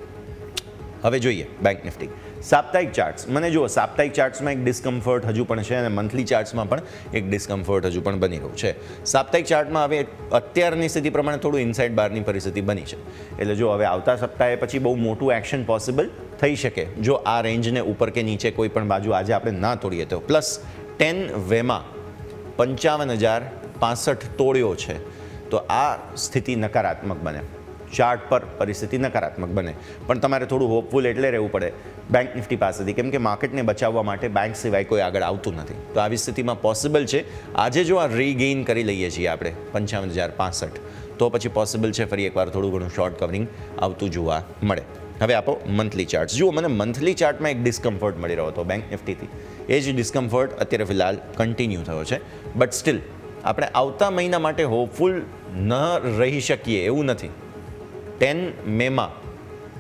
હવે જોઈએ બેંક નિફ્ટી સાપ્તાહિક ચાર્ટ્સ. મને જુઓ, સાપ્તાહિક ચાર્ટ્સમાં એક ડિસ્કમ્ફર્ટ હજુ પણ છે અને મંથલી ચાર્ટ્સમાં પણ એક ડિસ્કમ્ફર્ટ હજુ પણ બની રહ્યું છે. સાપ્તાહિક ચાર્ટમાં હવે અત્યારની સ્થિતિ પ્રમાણે થોડું ઇનસાઇડ બારની પરિસ્થિતિ બની છે, એટલે જો હવે આવતા સપ્તાહે પછી બહુ મોટું એક્શન પોસિબલ થઈ શકે જો આ રેન્જને ઉપર કે નીચે કોઈ પણ બાજુ આજે આપણે ના તોડીએ તો. પ્લસ 10 વેમાં 55,065 તોડ્યો છે, તો આ સ્થિતિ નકારાત્મક બને, ચાર્ટ પર પરિસ્થિતિ નકારાત્મક બને. પણ તમારે થોડું હોપફુલ એટલે રહેવું પડે બેંક નિફ્ટી પાસેથી, કેમ કે માર્કેટને બચાવવા માટે બેંક સિવાય કોઈ આગળ આવતું નથી. તો આવી સ્થિતિમાં પોસિબલ છે આજે જો આ રીગેઇન કરી લઈએ છીએ આપણે 55,065, તો પછી પોસિબલ છે ફરી એકવાર થોડું ઘણું શોર્ટ કવરિંગ આવતું જોવા મળે. હવે આપો મંથલી ચાર્ટ. જુઓ, મને મંથલી ચાર્ટમાં એક ડિસ્કમ્ફર્ટ મળી રહ્યો હતો બેંક નિફ્ટીથી, એ જ ડિસ્કમ્ફર્ટ અત્યારે ફિલહાલ કન્ટિન્યુ થયો છે. બટ સ્ટીલ આપણે આવતા મહિના માટે હોપફુલ ન રહી શકીએ એવું નથી. 10 મેમાં,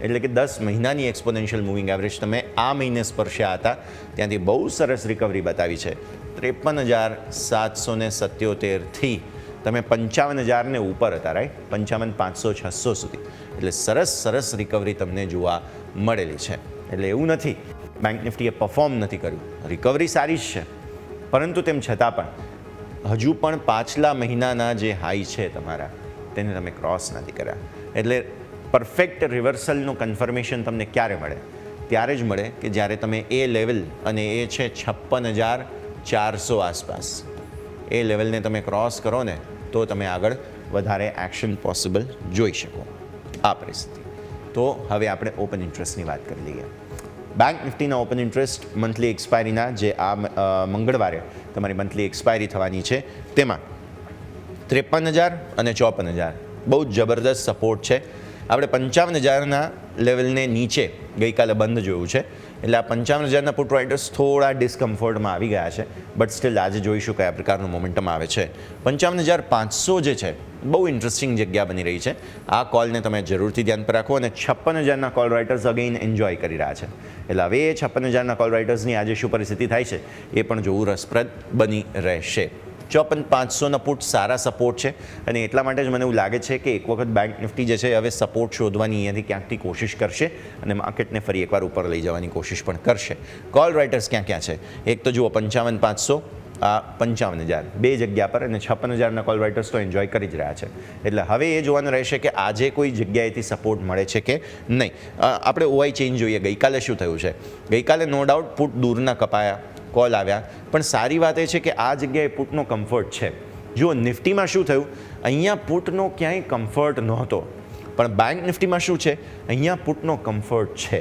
એટલે કે 10 મહિનાની એક્સપોનેન્શિયલ મૂવિંગ એવરેજ તમે આ મહિને સ્પર્શ્યા હતા, ત્યાંથી બહુ સરસ રિકવરી બતાવી છે. 53,777થી તમે 55,000ને ઉપર હતા, રાઈટ? 55,500-600 સુધી, એટલે સરસ રિકવરી તમને જોવા મળેલી છે. એટલે એવું નથી બેંક નિફ્ટીએ પરફોર્મ નથી કર્યું, રિકવરી સારી જ છે, પરંતુ તેમ છતાં પણ હજુ પણ પાછલા મહિનાના જે હાઈ છે તમારા, તેને તમે ક્રોસ નથી કર્યા. એટલે પરફેક્ટ રિવર્સલનું કન્ફર્મેશન તમને ક્યારે મળે? ત્યારે જ મળે કે જ્યારે તમે એ લેવલ, અને એ છે 56,400 આસપાસ, એ લેવલને તમે ક્રોસ કરો ને તો તમે આગળ વધારે એક્શન પોસિબલ જોઈ શકો આ પરિસ્થિતિ. તો હવે આપણે ઓપન ઇન્ટરેસ્ટની વાત કરી લઈએ. બેંક નિફ્ટીના ઓપન ઇન્ટરેસ્ટ મંથલી એક્સપાયરીના જે આ મંગળવારે તમારી મંથલી એક્સપાયરી થવાની છે, તેમાં 53,000 અને 54,000 બહુ જ જબરદસ્ત સપોર્ટ છે. આપણે 55,000ના લેવલને નીચે ગઈકાલે બંધ જોયું છે, એટલે આ 55,000ના પુટ રાઇટર્સ થોડા ડિસ્કમ્ફર્ટમાં આવી ગયા છે. બટ સ્ટીલ આજે જોઈશું કયા પ્રકારનું મોમેન્ટમ આવે છે. 55,500 જે છે બહુ ઇન્ટરેસ્ટિંગ જગ્યા બની રહી છે. આ કોલને તમે જરૂરથી ધ્યાન પર રાખો, અને 56,000ના કોલ રાઇટર્સ અગેઇન એન્જોય કરી રહ્યા છે. એટલે હવે એ 56,000ના કોલ રાઇટર્સની આજે શું પરિસ્થિતિ થાય છે એ પણ જોવું રસપ્રદ બની રહેશે. 54,500ના પુટ સારા સપોર્ટ છે અને એટલા માટે જ મને એવું લાગે છે કે એક વખત બેંક નિફ્ટી જે છે હવે સપોર્ટ શોધવાની અહીંયાથી ક્યાંકથી કોશિશ કરશે અને માર્કેટને ફરી એકવાર ઉપર લઈ જવાની કોશિશ પણ કરશે. કોલ રાઇટર્સ ક્યાં ક્યાં છે? એક તો જુઓ 55,500, આ 55,000, બે જગ્યા પર, અને 56,000ના કોલ રાઇટર્સ તો એન્જોય કરી જ રહ્યા છે. એટલે હવે એ જોવાનું રહેશે કે આજે કોઈ જગ્યાએથી સપોર્ટ મળે છે કે નહીં. આપણે ઓઆઈ ચેન્જ જોઈએ. ગઈકાલે શું થયું છે? ગઈકાલે નો ડાઉટ પુટ દૂરના કપાયા, કોલ આવ્યા, પણ સારી વાત એ છે કે આ જગ્યાએ પુટનો કમ્ફર્ટ છે. જુઓ નિફ્ટીમાં શું થયું, અહીંયા પુટનો ક્યાંય કમ્ફર્ટ નહોતો, પણ બેંક નિફ્ટીમાં શું છે, અહીંયા પુટનો કમ્ફર્ટ છે.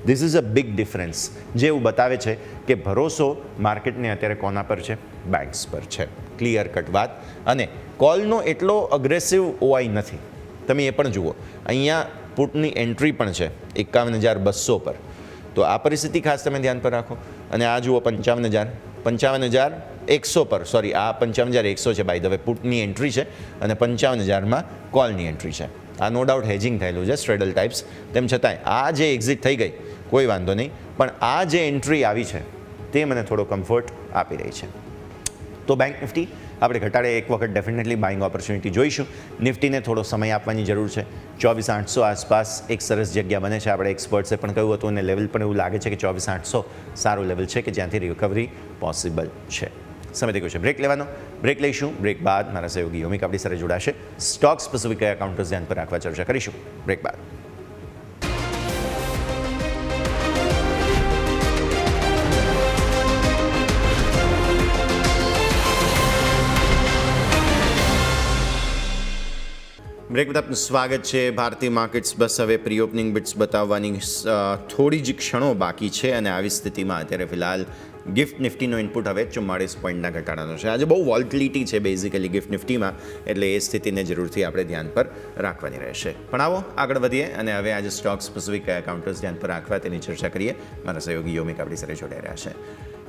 This is a big difference, જે એવું બતાવે છે કે ભરોસો માર્કેટને અત્યારે કોના પર છે? બેંક્સ પર છે. ક્લિયર કટ વાત. અને કોલનો એટલો અગ્રેસિવ ઓઆઈ નથી. તમે એ પણ જુઓ, અહીંયા પુટની એન્ટ્રી પણ છે 51,200 પર. તો આ પરિસ્થિતિ ખાસ તમે ધ્યાન પર રાખો. અને આ જુઓ 55,100 પર, સોરી આ 55,100 છે બાય ધ વે પુટની એન્ટ્રી છે, અને 55,000માં કોલની એન્ટ્રી છે. આ નો ડાઉટ હેજિંગ થયેલું છે સ્ટ્રેડલ ટાઈપ્સ. તેમ છતાંય આ જે એક્ઝિટ થઈ ગઈ કોઈ વાંધો નહીં, પણ આ જે એન્ટ્રી આવી છે તે મને થોડો કમ્ફર્ટ આપી રહી છે. તો બેંક નિફ્ટી આપણે ઘટાડે એક વખત ડેફિનેટલી બાઇંગ ઓપોર્ચ્યુનિટી જોઈશું. નિફ્ટીને થોડો સમય આપવાની જરૂર છે. 24,800 આસપાસ એક સરસ જગ્યા બને છે. આપણે એક્સપર્ટ્સે પણ કહ્યું હતું અને લેવલ પણ એવું લાગે છે કે 24,800 સારું લેવલ છે કે જ્યાંથી રિકવરી પોસિબલ છે. સમય થઈ ગયો છે બ્રેક લેવાનો. બ્રેક લઈશું. બ્રેક બાદ મારા સહયોગી યોમિક આપણી સાથે જોડાશે. સ્ટોક સ્પેસિફિક કયા કાઉન્ટર્સ ધ્યાન પર રાખવા ચર્ચા કરીશું બ્રેક બાદ. બ્રેક બાદ આપનું સ્વાગત છે. ભારતીય માર્કેટ્સ બસ હવે પ્રી ઓપનિંગ બિટ્સ બતાવવાની થોડી જ ક્ષણો બાકી છે અને આવી સ્થિતિમાં અત્યારે ફિલહાલ ગિફ્ટ નિફ્ટીનો ઇનપુટ હવે 44 પોઈન્ટના ઘટાડાનો છે. આજે બહુ વોલ્ટિલિટી છે બેઝિકલી ગિફ્ટ નિફ્ટીમાં, એટલે એ સ્થિતિને જરૂરથી આપણે ધ્યાન પર રાખવાની રહેશે. પણ આવો આગળ વધીએ અને હવે આજે સ્ટોક સ્પેસિફિક કયા કાઉન્ટર્સ ધ્યાન પર રાખવા તેની ચર્ચા કરીએ. મારા સહયોગી યોમિક આપણી સાથે જોડાઈ રહ્યા છે.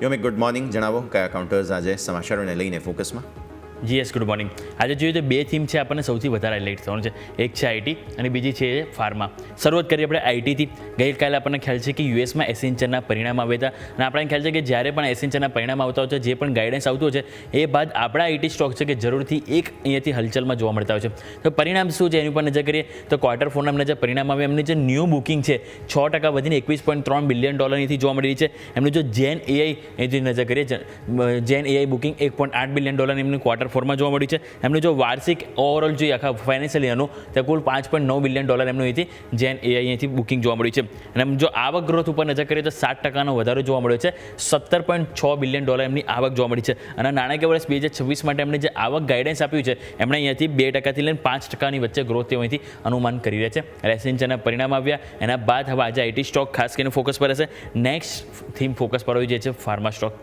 યોમિક, ગુડ મોર્નિંગ. જણાવો કયા કાઉન્ટર્સ આજે સમાચારોને લઈને ફોકસમાં? Yes, good morning. આજે જોઈએ તો બે થીમ છે આપણને સૌથી વધારે હાઇલાઇટ થવાનું છે. એક છે આઈટી અને બીજી છે ફાર્મા. શરૂઆત કરીએ આપણે આઈટીથી. ગઈકાલે આપણને ખ્યાલ છે કે યુએસમાં એસેન્ચરના પરિણામ આવ્યા હતા અને આપણને ખ્યાલ છે કે જ્યારે પણ એસેન્ચરના પરિણામ આવતા હોય છે, જે પણ ગાઈડન્સ આવતું હોય છે, એ બાદ આપણા આઈટી સ્ટોક છે કે જરૂરથી એક અહીંયાથી હલચલમાં જોવા મળતા હોય છે. તો પરિણામ શું છે એની ઉપર નજર કરીએ તો ક્વાર્ટર ફોરના અમને જે પરિણામ આવે એમની જે ન્યૂ બુકિંગ છે 6% વધીને $21.3 બિલિયન જોવા મળી રહી છે. એમનું જો જેન એઆઈ એની નજર કરીએ, જેન એઆઈ બુકિંગ $1.8 બિલિયન એમની ક્વાર્ટર ફોરમાં જોવા મળ્યું છે. એમનું જો વાર્ષિક ઓવરઓલ જોઈએ આખા ફાઇનાન્શિયલ યરનું તો કુલ $5.9 બિલિયન એમનું અહીંથી જેન એઆઈ અહીંથી બુકિંગ જોવા મળ્યું છે. અને જો આવક ગ્રોથ ઉપર નજર કરીએ તો 7%નો વધારો જોવા મળ્યો છે. $17.6 બિલિયન એમની આવક જોવા મળી છે. અને નાણાકીય વર્ષ 2026 માટે એમણે જે આવક ગાઈડન્સ આપ્યું છે એમણે અહીંયાથી 2%થી લઈને 5%ની વચ્ચે ગ્રોથ તેઓ અહીંથી અનુમાન કરી રહ્યા છે. એસેન્ચરના પરિણામ આવ્યા એના બાદ હવે આજે આઈટી સ્ટોક ખાસ કરીને ફોકસ પર હશે. નેક્સ્ટ થીમ ફોકસ પર આવી જાય છે ફાર્મા સ્ટોક.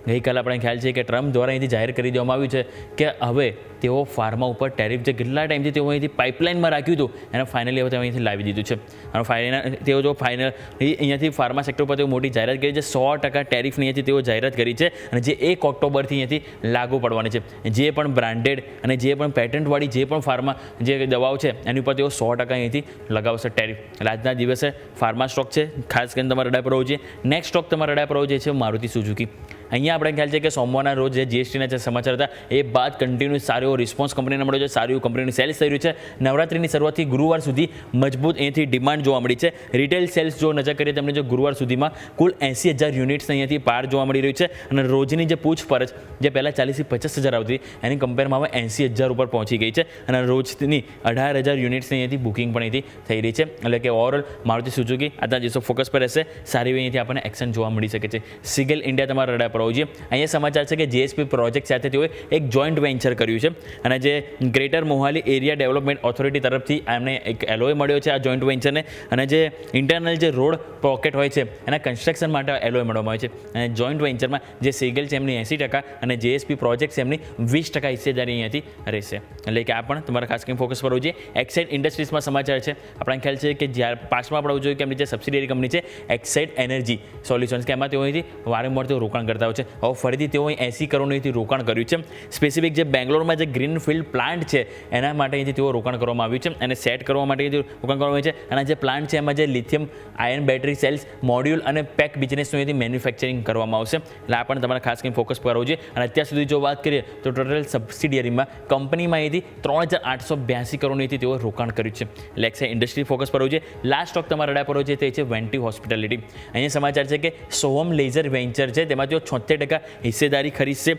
ગઈકાલે આપણે ખ્યાલ છે કે ટ્રમ્પ દ્વારા અહીંથી જાહેર કરી દેવામાં આવ્યું છે કે હવે તેઓ ફાર્મા ઉપર ટેરિફ જે કેટલા ટાઈમથી તેઓ અહીંથી પાઇપલાઇનમાં રાખ્યું હતું એને ફાઇનલી હવે તેઓ અહીંથી લાવી દીધું છે. અને તેઓ જો અહીંયાથી ફાર્મા સેક્ટર પર તેઓ મોટી જાહેરાત કરી છે. 100% ટેરિફની અહીંયાથી તેઓ જાહેરાત કરી છે અને જે 1 ઓક્ટોબરથી અહીંયાથી લાગુ પડવાની છે. જે પણ બ્રાન્ડેડ અને જે પણ પેટન્ટવાળી જે પણ ફાર્મા જે દવાઓ છે એની ઉપર તેઓ 100% અહીંયાથી લગાવશે ટેરિફ. આજના દિવસે ફાર્મા સ્ટોક છે ખાસ કરીને તમારા રડાર પર હોવું જોઈએ. નેક્સ્ટ સ્ટોક તમારા રડાર પર હોવું જોઈએ છે મારુતિ સુઝુકી. અહીંયા આપણે ખ્યાલ છે કે સોમવારના રોજ જે જીએસટીના જે સમાચાર હતા એ બાદ કન્ટિન્યુ સારો એવો રિસ્પોન્સ કંપનીને મળ્યો છે. સારું એવું કંપનીનું સેલ્સ થઈ રહ્યું છે. નવરાત્રિની શરૂઆતથી ગુરુવાર સુધી મજબૂત અહીંયાથી ડિમાન્ડ જોવા મળી છે. રિટેલ સેલ્સ જો નજર કરીએ તેમને જો ગુરુવાર સુધીમાં કુલ 80,000 યુનિટ્સ અહીંયાથી પાર જોવા મળી રહ્યું છે. અને રોજની જે પૂછપરછ જે પહેલાં 40,000 થી 50,000 આવતી એની કમ્પેરમાં હવે 80,000 ઉપર પહોંચી ગઈ છે. અને રોજની 18,000 યુનિટ્સ અહીંયાથી બુકિંગ પણ અહીંથી થઈ રહી છે. એટલે કે ઓવરઓલ મારુતિ સુઝુકી આજના દિવસો ફોકસ પર રહેશે. સારી અહીંયાથી આપણને એક્શન જોવા મળી શકે છે. સિગલ ઇન્ડિયા તમારા રડાર પર હોવું જોઈએ. અહીંયા સમાચાર છે કે જીએસપી પ્રોજેક્ટ સાથે તેઓએ એક જોઈન્ટ વેન્ચર કર્યું છે અને જે greater Mohali area development authority તરફથી એમને એક એલઓએ મળ્યો છે આ જોઈન્ટ વેન્ચરને. અને જે ઇન્ટરનલ જે રોડ પોકેટ હોય છે એના કન્સ્ટ્રક્શન માટે એલઓએ મળવામાં આવે છે. અને જોઈન્ટ વેન્ચરમાં જે સિગલ છે એમની 80% અને જેએસપી પ્રોજેક્ટ છે એમની 20% હિસ્સેદારી અહીંયાથી રહેશે. એટલે કે આ પણ તમારા ખાસ કરીને ફોકસ પર હોવું જોઈએ. એક્સાઇડ ઇન્ડસ્ટ્રીઝમાં સમાચાર છે. આપણને ખ્યાલ છે કે જ્યારે પાસમાં આપણે જોઈએ કે એમની જે સબસિડિયરી કંપની છે એક્સાઇડ એનર્જી સોલ્યુશન્સ કે એમાં તેઓ અહીંથી વારંવાર તેઓ રોકાણ કરતા બતાવ્યો છે. હવે ફરીથી તેઓએ 80 કરોડનું અહીંથી રોકાણ કર્યું છે. સ્પેસિફિક જે બેંગ્લોરમાં જે ગ્રીનફિલ્ડ પ્લાન્ટ છે એના માટે અહીંથી તેઓ રોકાણ કરવામાં આવ્યું છે અને સેટ કરવા માટે અહીંથી રોકાણ કરવામાં આવ્યું છે. અને જે પ્લાન્ટ છે એમાં જે lithium ion battery cells module અને પેક બિઝનેસનું અહીંથી મેન્યુફેક્ચરિંગ કરવામાં આવશે. એટલે આ પણ તમારે ખાસ કરીને ફોકસ કરવું જોઈએ. અને અત્યાર સુધી જો વાત કરીએ તો ટોટલ સબસિડિયરીમાં કંપનીમાં અહીંથી 3882 કરોડનું અહીંથી તેઓ રોકાણ કર્યું છે. એટલે એક્સે ઇન્ડસ્ટ્રી ફોકસ કરવું જોઈએ. લાસ્ટ સ્ટોક તમારા રડા પર હોય છે તે છે વેન્ટી હોસ્પિટાલિટી. અહીંયા સમાચાર છે કે સોહમ લેઝર વેન્ચર છે તેમાં તેઓ 76% હિસ્સેદારી ખરીદશે.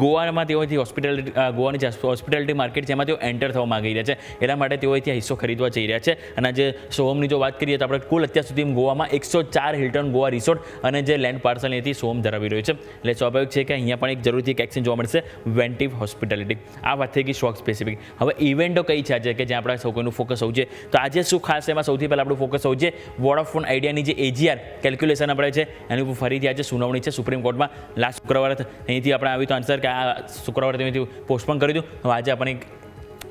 ગોવામાં તેઓથી ગોવાની જે હોસ્પિટાલિટી માર્કેટ છે એમાં તેઓ એન્ટર થવા માંગી રહ્યા છે. એના માટે તેઓ ત્યાં હિસ્સો ખરીદવા જઈ રહ્યા છે. અને જે સોહમની જો વાત કરીએ તો આપણે કુલ અત્યાર સુધી ગોવામાં 104 હિલ્ટન ગોવા રિસોર્ટ અને જે લેન્ડ પાર્સલ અહીંથી સોહમ ધરાવી રહ્યો છે. એટલે સ્વાભાવિક છે કે અહીંયા પણ એક જરૂરથી એક એક્શન જોવા મળશે વેન્ટી હોસ્પિટાલિટી. આ વાત થઈ ગઈ સ્ટોક સ્પેસિફિક. હવે ઇવેન્ટો કઈ છે આજે કે જ્યાં આપણે સૌ કોઈનું ફોકસ હોવું છે. તો આજે શું ખાસ એમાં સૌથી પહેલાં આપણું ફોકસ હોવું છે વોડાફોન આઈડિયાની જે AGR કેલ્ક્યુલેશન આપણે છે એની ઉપર ફરીથી આજે સુનાવણી છે સુપ્રીમ કોર્ટમાં. લાસ્ટ શુક્રવારે અહીંથી આપણે આવ્યું તો આન્સર કે આ શુક્રવારે તેમાંથી પોસ્ટપોન કર્યું હતું. હવે આજે આપણે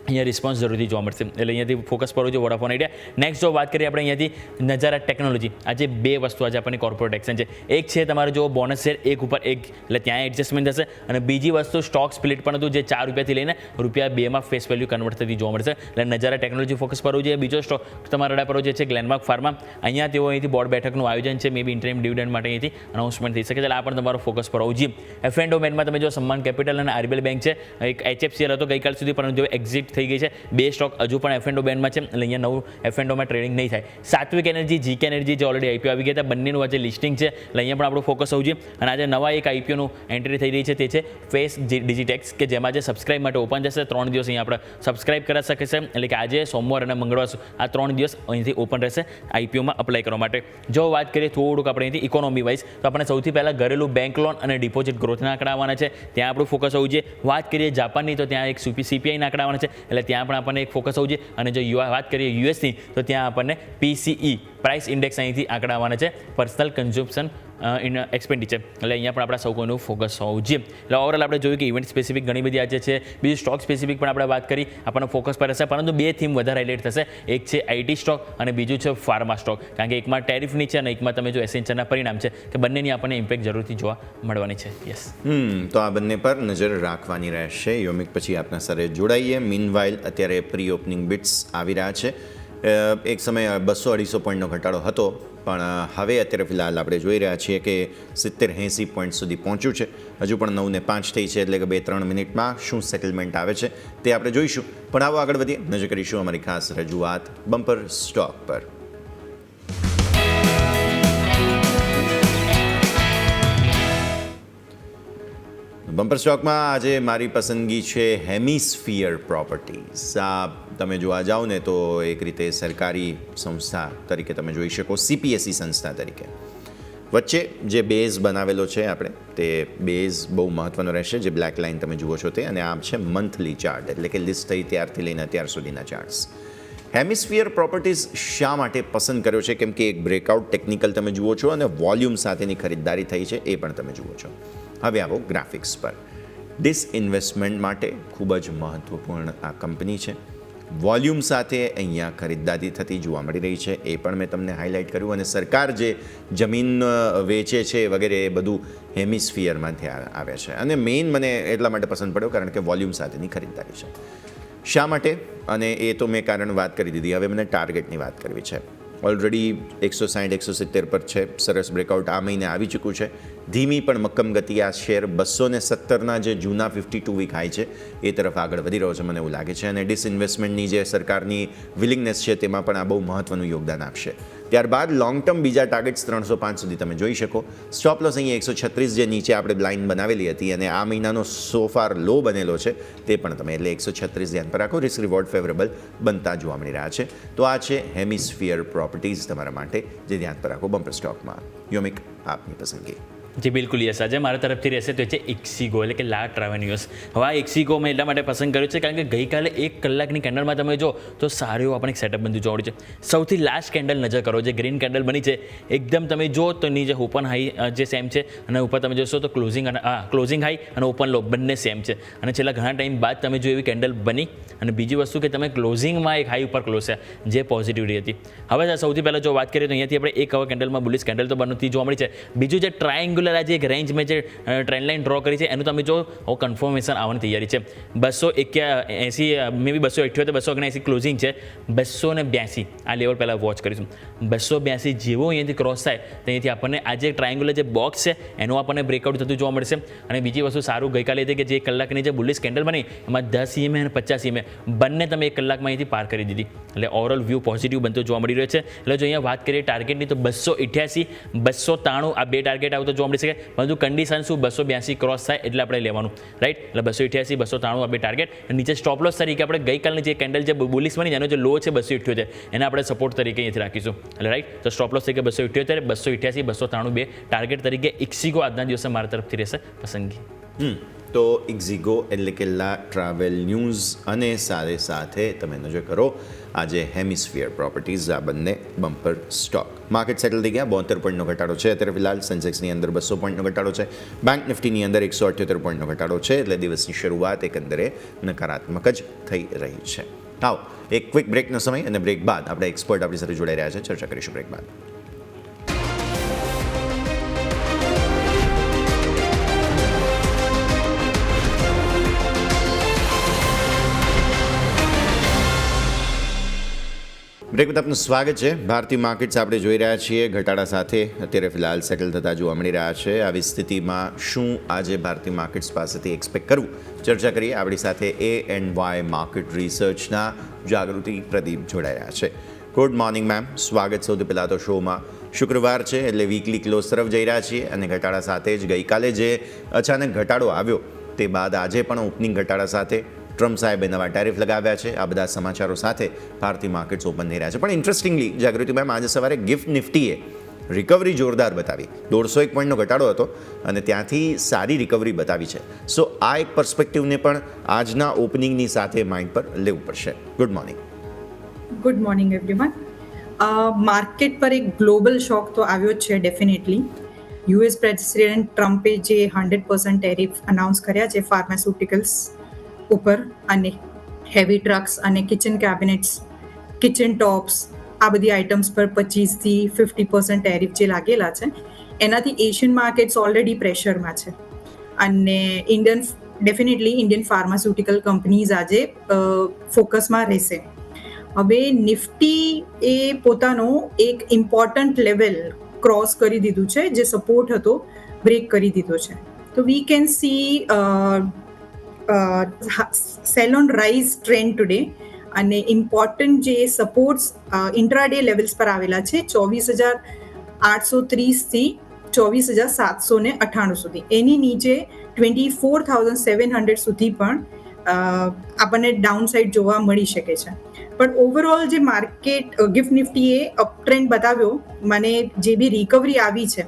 અહીંયા રિસ્પોન્સ જરૂરથી જોવા મળશે. એટલે અહીંયાથી ફોકસ કરવું છે વોડાફોન આઈડિયા. નેક્સ્ટ જો વાત કરીએ આપણે અહીંયાથી નજારા ટેકનોલોજી. આજે બે વસ્તુ આજે આપણને કોર્પોરેટ એક્શન છે. એક છે તમારે જો બોનસ શેર એક ઉપર એક એટલે ત્યાં એડજસ્ટમેન્ટ થશે. અને બીજી વસ્તુ સ્ટોક સ્પ્લિટ પણ હતું જે ₹4 લઈને ₹2 ફેસ વેલ્યુ કન્વર્ટ થતી જોવા મળશે. એટલે નજારા ટેકનોલોજી ફોકસ કરવું છે. બીજો સ્ટોક તમારા રડા પર જે છે ગ્લેનમાર્ક ફાર્મા. અહીંયા તેઓ અહીંથી બોર્ડ બેઠકનું આયોજન છે. મે બી ઇન્ટરિમ ડિવિડન્ડ માટે અહીંથી અનાઉન્સમેન્ટ થઈ શકે છે. એટલે આ પણ તમારો ફોકસ પર હોવું જોઈએ. F&O બેન્કમાં તમે જો સમ્માન કેપિટલ અને RBL બેંક છે. એક HFCL હતો ગઈકાલ સુધી પરંતુ જો એક્ઝિટ થઈ ગઈ છે. બે સ્ટોક હજુ પણ F&O બેન્ડમાં છે. એટલે અહીંયા નવું F&Oમાં ટ્રેડિંગ નહીં થાય. સાત્વિક એનર્જી GK એનર્જી જે ઓલરેડી IPO આવી ગયા હતા બંનેનું આજે લિસ્ટિંગ છે. એટલે અહીંયા પણ આપણું ફોકસ હોવું જોઈએ. અને આજે નવા એક IPOનું એન્ટ્રી થઈ રહી છે તે છે ફેસ ડિજિટેક્સ કે જેમાં જે સબસ્ક્રાઇબ માટે ઓપન જશે 3 દિવસ અહીંયા આપણે સબસ્ક્રાઇબ કરી શકે છે. એટલે કે આજે સોમવાર અને મંગળવાર આ 3 દિવસ અહીંથી ઓપન રહેશે IPOમાં અપ્લાય કરવા માટે. જો વાત કરીએ થોડુંક આપણે અહીંથી ઇકોનોમી વાઇઝ તો આપણે સૌથી પહેલાં ઘરેલું બેંક લોન અને ડિપોઝિટ ગ્રોથના આંકડા આવવાના છે. ત્યાં આપણું ફોકસ હોવું જોઈએ. વાત કરીએ જાપાનની તો ત્યાં એક CPI ના આંકડા આવવાના છે. એટલે ત્યાં પણ આપણને એક ફોકસ હોવું જોઈએ. અને જો વાત કરીએ USની તો ત્યાં આપણને PCE પ્રાઇસ ઇન્ડેક્સ અહીંથી આંકડા આવવાના છે પર્સનલ કન્ઝ્યુમ્પશન ઇન એક્સપેન્ડિચર. એટલે અહીંયા પણ આપણા સૌ કોઈનું ફોકસ હોવું જોઈએ. એટલે ઓવરઓલ આપણે જોયું કે ઇવેન્ટ સ્પેસિફિક ઘણી બધી આજે છે. બીજું સ્ટોક સ્પેસિફિક પણ આપણે વાત કરી આપણને ફોકસ પર રહેશે. પરંતુ બે થીમ વધારે હાઇલાઇટ થશે. એક છે IT સ્ટોક અને બીજું છે ફાર્મા સ્ટોક. કારણ કે એકમાં ટેરિફની છે અને એકમાં તમે જો એસેન્ચરના પરિણામ છે કે બંનેની આપણને ઇમ્પેક્ટ જરૂરથી જોવા મળવાની છે. યસ તો આ બંને પર નજર રાખવાની રહેશે. યોમિક પછી આપના સાથે જોડાઈએ. મીનવાઇલ અત્યારે પ્રી ઓપનિંગ બિટ્સ આવી રહ્યા છે. એક સમયે 200-250 પોઈન્ટનો ઘટાડો હતો પણ હવે અત્યારે ફિલહાલ આપણે જોઈ રહ્યા છીએ કે 70-80 પોઈન્ટ સુધી પહોંચ્યું છે. હજુ પણ 9:05 થઈ છે. એટલે કે 2-3 મિનિટમાં શું સેટલમેન્ટ આવે છે તે આપણે જોઈશું. પણ આવો આગળ વધીએ. નજર કરીશું અમારી ખાસ રજૂઆત બમ્પર સ્ટોક પર. બમ્પર સ્ટોકમાં આજે મારી પસંદગી છે હેમિસ્ફિયર પ્રોપર્ટીઝ. આ તમે જોવા જાઓ ને તો એક રીતે સરકારી સંસ્થા તરીકે તમે જોઈ શકો CPSE સંસ્થા તરીકે. વચ્ચે જે બેઝ બનાવેલો છે આપણે તે બેઝ બહુ મહત્ત્વનો રહેશે. જે બ્લેક લાઇન તમે જુઓ છો તે અને આ છે મંથલી ચાર્ટ એટલે કે લિસ્ટ થઈ ત્યારથી લઈને અત્યાર સુધીના ચાર્ટ્સ. હેમિસ્ફિયર પ્રોપર્ટીઝ શા માટે પસંદ કર્યો છે? કેમ કે એક બ્રેકઆઉટ ટેકનિકલ તમે જુઓ છો અને વોલ્યુમ સાથેની ખરીદદારી થઈ છે એ પણ તમે જુઓ છો. હવે આવો ગ્રાફિક્સ પર. ડિસઇન્વેસ્ટમેન્ટ માટે ખૂબ જ મહત્ત્વપૂર્ણ આ કંપની છે. વોલ્યુમ સાથે અહીંયા ખરીદદારી થતી જોવા મળી રહી છે એ પણ મેં તમને હાઇલાઇટ કર્યું. અને સરકાર જે જમીન વેચે છે વગેરે એ બધું હેમિસ્ફિયરમાંથી આવે છે. અને મેઇન મને એટલા માટે પસંદ પડ્યો કારણ કે વોલ્યુમ સાથેની ખરીદદારી છે. શા માટે? અને એ તો મેં કારણ વાત કરી દીધી. હવે મને ટાર્ગેટની વાત કરવી છે. ઓલરેડી 160-170 પર છે. સરસ બ્રેકઆઉટ આ મહિને આવી ચૂક્યું છે. ધીમી પણ મક્કમ ગતિ આ શેર 217ના જે જૂના 52 વીક હાઈ છે એ તરફ આગળ વધી રહ્યો છે મને એવું લાગે છે. અને ડિસઇન્વેસ્ટમેન્ટની જે સરકારની વિલિંગનેસ છે તેમાં પણ આ બહુ મહત્ત્વનું યોગદાન આપશે. ત્યારબાદ લોંગ ટર્મ બીજા ટાર્ગેટ્સ 305 સુધી તમે જોઈ શકો. સ્ટોપ લોસ અહીંયા 136 જે નીચે આપણે લાઇન બનાવેલી હતી અને આ મહિનાનો સોફાર લો બનેલો છે તે પણ તમે એટલે 136 ધ્યાન પર રાખો. રિસ્ક રિવોર્ડ ફેવરેબલ બનતા જોવા મળી રહ્યા છે. તો આ છે હેમિસ્ફિયર પ્રોપર્ટીઝ તમારા માટે જે ધ્યાન પર રાખો બમ્પર સ્ટોકમાં. યોમિક આપની પસંદગી. જી બિલકુલ યસ. આજે મારા તરફથી રહેશે તો એ છે એક્સિગો એટલે કે લાર્જ રેવન્યુઅસ. હવે આ એક્સિગો મેં એટલા માટે પસંદ કર્યું છે કારણ કે ગઈકાલે 1 કલાકની કેન્ડલમાં તમે જો તો સારું એવું આપણે એક સેટઅપ બંધું જોવા મળ્યું છે. સૌથી લાસ્ટ કેન્ડલ નજર કરો જે ગ્રીન કેન્ડલ બની છે એકદમ તમે જો તો નીચે ઓપન હાઈ જે સેમ છે અને ઉપર તમે જોશો તો ક્લોઝિંગ હાઈ અને ઓપન લો બંને સેમ છે. અને છેલ્લા ઘણા ટાઈમ બાદ તમે જો એવી કેન્ડલ બની અને બીજી વસ્તુ કે તમે ક્લોઝિંગમાં એક હાઈ ઉપર ક્લોઝ છે જે પોઝિટિવ રહી હતી. હવે સૌથી પહેલાં જો વાત કરીએ તો અહીંયાથી આપણે એક હવે કેન્ડલમાં બુલિશ કેન્ડલ તો બનતી જોવા મળી છે. બીજું જે ટ્રાયંગ્યુલર આજે એક રેન્જ મેં જે ટ્રેન્ડ લાઇન ડ્રો કરી છે એનું તમે જો કન્ફર્મેશન આવવાની તૈયારી છે. 280 મે બી 278 279 ક્લોઝિંગ છે. 282 આ લેવલ પહેલાં વોચ કરીશું. 282 જેવો અહીંયાથી ક્રોસ થાય તો અહીંયાથી આપણને આજે ટ્રાયંગ્યુલર જે બોક્સ છે એનું આપણને બ્રેકઆઉટ થતું જોવા મળશે. અને બીજી વસ્તુ સારું ગઈકાલે હતી કે જે કલાકની જે બુલિશ કેન્ડલ બની એમાં 10 EMA અને 50 EMA બંને તમે એક કલાકમાં અહીંથી પાર કરી દીધી. એટલે ઓવરઓલ વ્યૂ પોઝિટિવ બનતો જોવા મળી રહ્યો છે. એટલે જો અહીંયા વાત કરીએ ટાર્ગેટની તો 288 293 આ બે ટાર્ગેટ આવતો જોવા મળી શકે. પરંતુ કન્ડિશન શું 282 ક્રોસ થાય એટલે આપણે લેવાનું, રાઈટ. એટલે 288 293 આ બે ટાર્ગેટ. નીચે સ્ટોપ લોસ તરીકે આપણે ગઈકાલની જે કેન્ડલ જે બુલિશ બની એનો જે લો છે 278 એને આપણે સપોર્ટ તરીકે અહીંથી રાખીશું. એટલે રાઈટ તો સ્ટોપ લોસ તરીકે 278 288 293 બે ટાર્ગેટ તરીકે ઇક્સિગો આજના દિવસે મારા તરફથી રહેશે પસંદગી. તો ઇક્ઝિગો એટલે કે ટ્રાવેલ ન્યૂઝ અને સાથે તમે નજર કરો આજે હેમિસ્ફિયર પ્રોપર્ટીઝ આ બંને બમ્પર સ્ટોક. માર્કેટ સેટલ થઈ ગયા. 72 પોઈન્ટનો ઘટાડો છે અત્યારે ફિલહાલ. સેન્સેક્સની અંદર 200 પોઈન્ટનો ઘટાડો છે. બેંક નિફ્ટીની અંદર 178 પોઈન્ટનો ઘટાડો છે. એટલે દિવસની શરૂઆત એકંદરે નકારાત્મક જ થઈ રહી છે. આવો એક ક્વિક બ્રેકનો સમય અને બ્રેક બાદ આપણે એક્સપર્ટ આપણી સાથે જોડાઈ રહ્યા છે. ચર્ચા કરીશું બ્રેક બાદ. બ્રેક બાદ આપનું સ્વાગત છે. ભારતીય માર્કેટ્સ આપણે જોઈ રહ્યા છીએ ઘટાડા સાથે અત્યારે ફિલહાલ સેટલ થતા જોવા મળી રહ્યા છે. આવી સ્થિતિમાં શું આજે ભારતીય માર્કેટ્સ પાસેથી એક્સપેક્ટ કરવું ચર્ચા કરીએ. આપણી સાથે A&Y માર્કેટ રિસર્ચના જાગૃતિ પ્રદીપ જોડાઈ રહ્યા છે. ગુડ મોર્નિંગ મેમ, સ્વાગત સૌથી પહેલાં તો શોમાં. શુક્રવાર છે એટલે વીકલી ક્લોઝ તરફ જઈ રહ્યા છીએ અને ઘટાડા સાથે જ ગઈકાલે જે અચાનક ઘટાડો આવ્યો તે બાદ આજે પણ ઓપનિંગ ઘટાડા સાથે ટ્રમ્પ સાહેબે નવા ટેરિફ લગાવ્યા છે. આ બધા સમાચારો સાથે ભારતીય માર્કેટ્સ ઓપન થઈ રહ્યા છે. પણ ઇન્ટરેસ્ટિંગલી જાગૃતિ મેમ આજે સવારે ગિફ્ટ નિફ્ટીએ રિકવરી જોરદાર બતાવી. 151 પોઈન્ટનો ઘટાડો હતો અને ત્યાંથી સારી રિકવરી બતાવી છે. સો આ એક પર્સપેક્ટિવને પણ આજના ઓપનિંગની સાથે માઇન્ડ પર લેવું પડશે. Good morning. Good morning everyone. Market પર એક ગ્લોબલ શોક તો આવ્યો જ છે ડેફિનેટલી. યુએસ પ્રેસિડેન્ટ ટ્રમ્પે જે 100% ટેરિફ અનાઉન્સ કર્યા છે ફાર્માસ્યુટિકલ્સ ઉપર અને હેવી ટ્રક્સ અને કિચન કેબિનેટ્સ, કિચન ટોપ્સ આ બધી આઇટમ્સ પર 25થી 50% ટેરિફ જે લાગેલા છે એનાથી એશિયન માર્કેટ્સ ઓલરેડી પ્રેશરમાં છે. અને ઇન્ડિયન ફાર્માસ્યુટિકલ કંપનીઝ આજે ફોકસમાં રહેશે. હવે નિફ્ટી એ પોતાનો એક ઇમ્પોર્ટન્ટ લેવલ ક્રોસ કરી દીધું છે જે સપોર્ટ હતો બ્રેક કરી દીધો છે. તો we can see cell on rise trend today અને ઇમ્પોર્ટન્ટ જે સપોર્ટ્સ ઇન્ટ્રાડે લેવલ્સ પર આવેલા છે 24,830થી 24,798 સુધી. એની નીચે 24,700 સુધી પણ આપણને ડાઉન સાઇડ જોવા મળી શકે છે. પણ ઓવરઓલ જે માર્કેટ ગિફ્ટ નિફ્ટીએ અપ ટ્રેન્ડ બતાવ્યો, મને જે બી રિકવરી આવી છે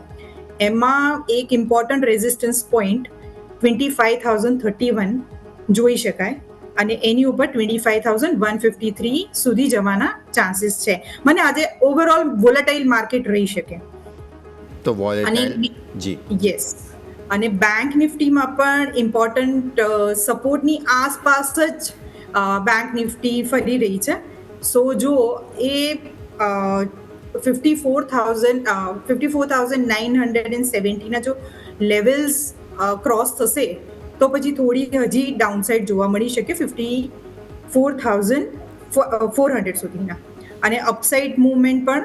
એમાં એક ઇમ્પોર્ટન્ટ રેઝિસ્ટન્સ પોઈન્ટ 25,031 જોઈ શકાય અને એની ઉપર 25,153 સુધી જવાના ચાન્સીસ છે. મને આજે ઓવરઓલ વોલેટાઇલ માર્કેટ રહી શકે. તો વોલેટાઇલ જી યસ. અને બેંક નિફ્ટીમાં પણ ઇમ્પોર્ટન્ટ સપોર્ટની આસપાસ જ બેંક નિફ્ટી ફરી રહી છે. સો જો એ 54,970ના જો લેવલ્સ ક્રોસ થશે તો પછી થોડી હજી ડાઉનસાઇડ જોવા મળી શકે 54,400 સુધીના. અને અપસાઇડ મૂવમેન્ટ પણ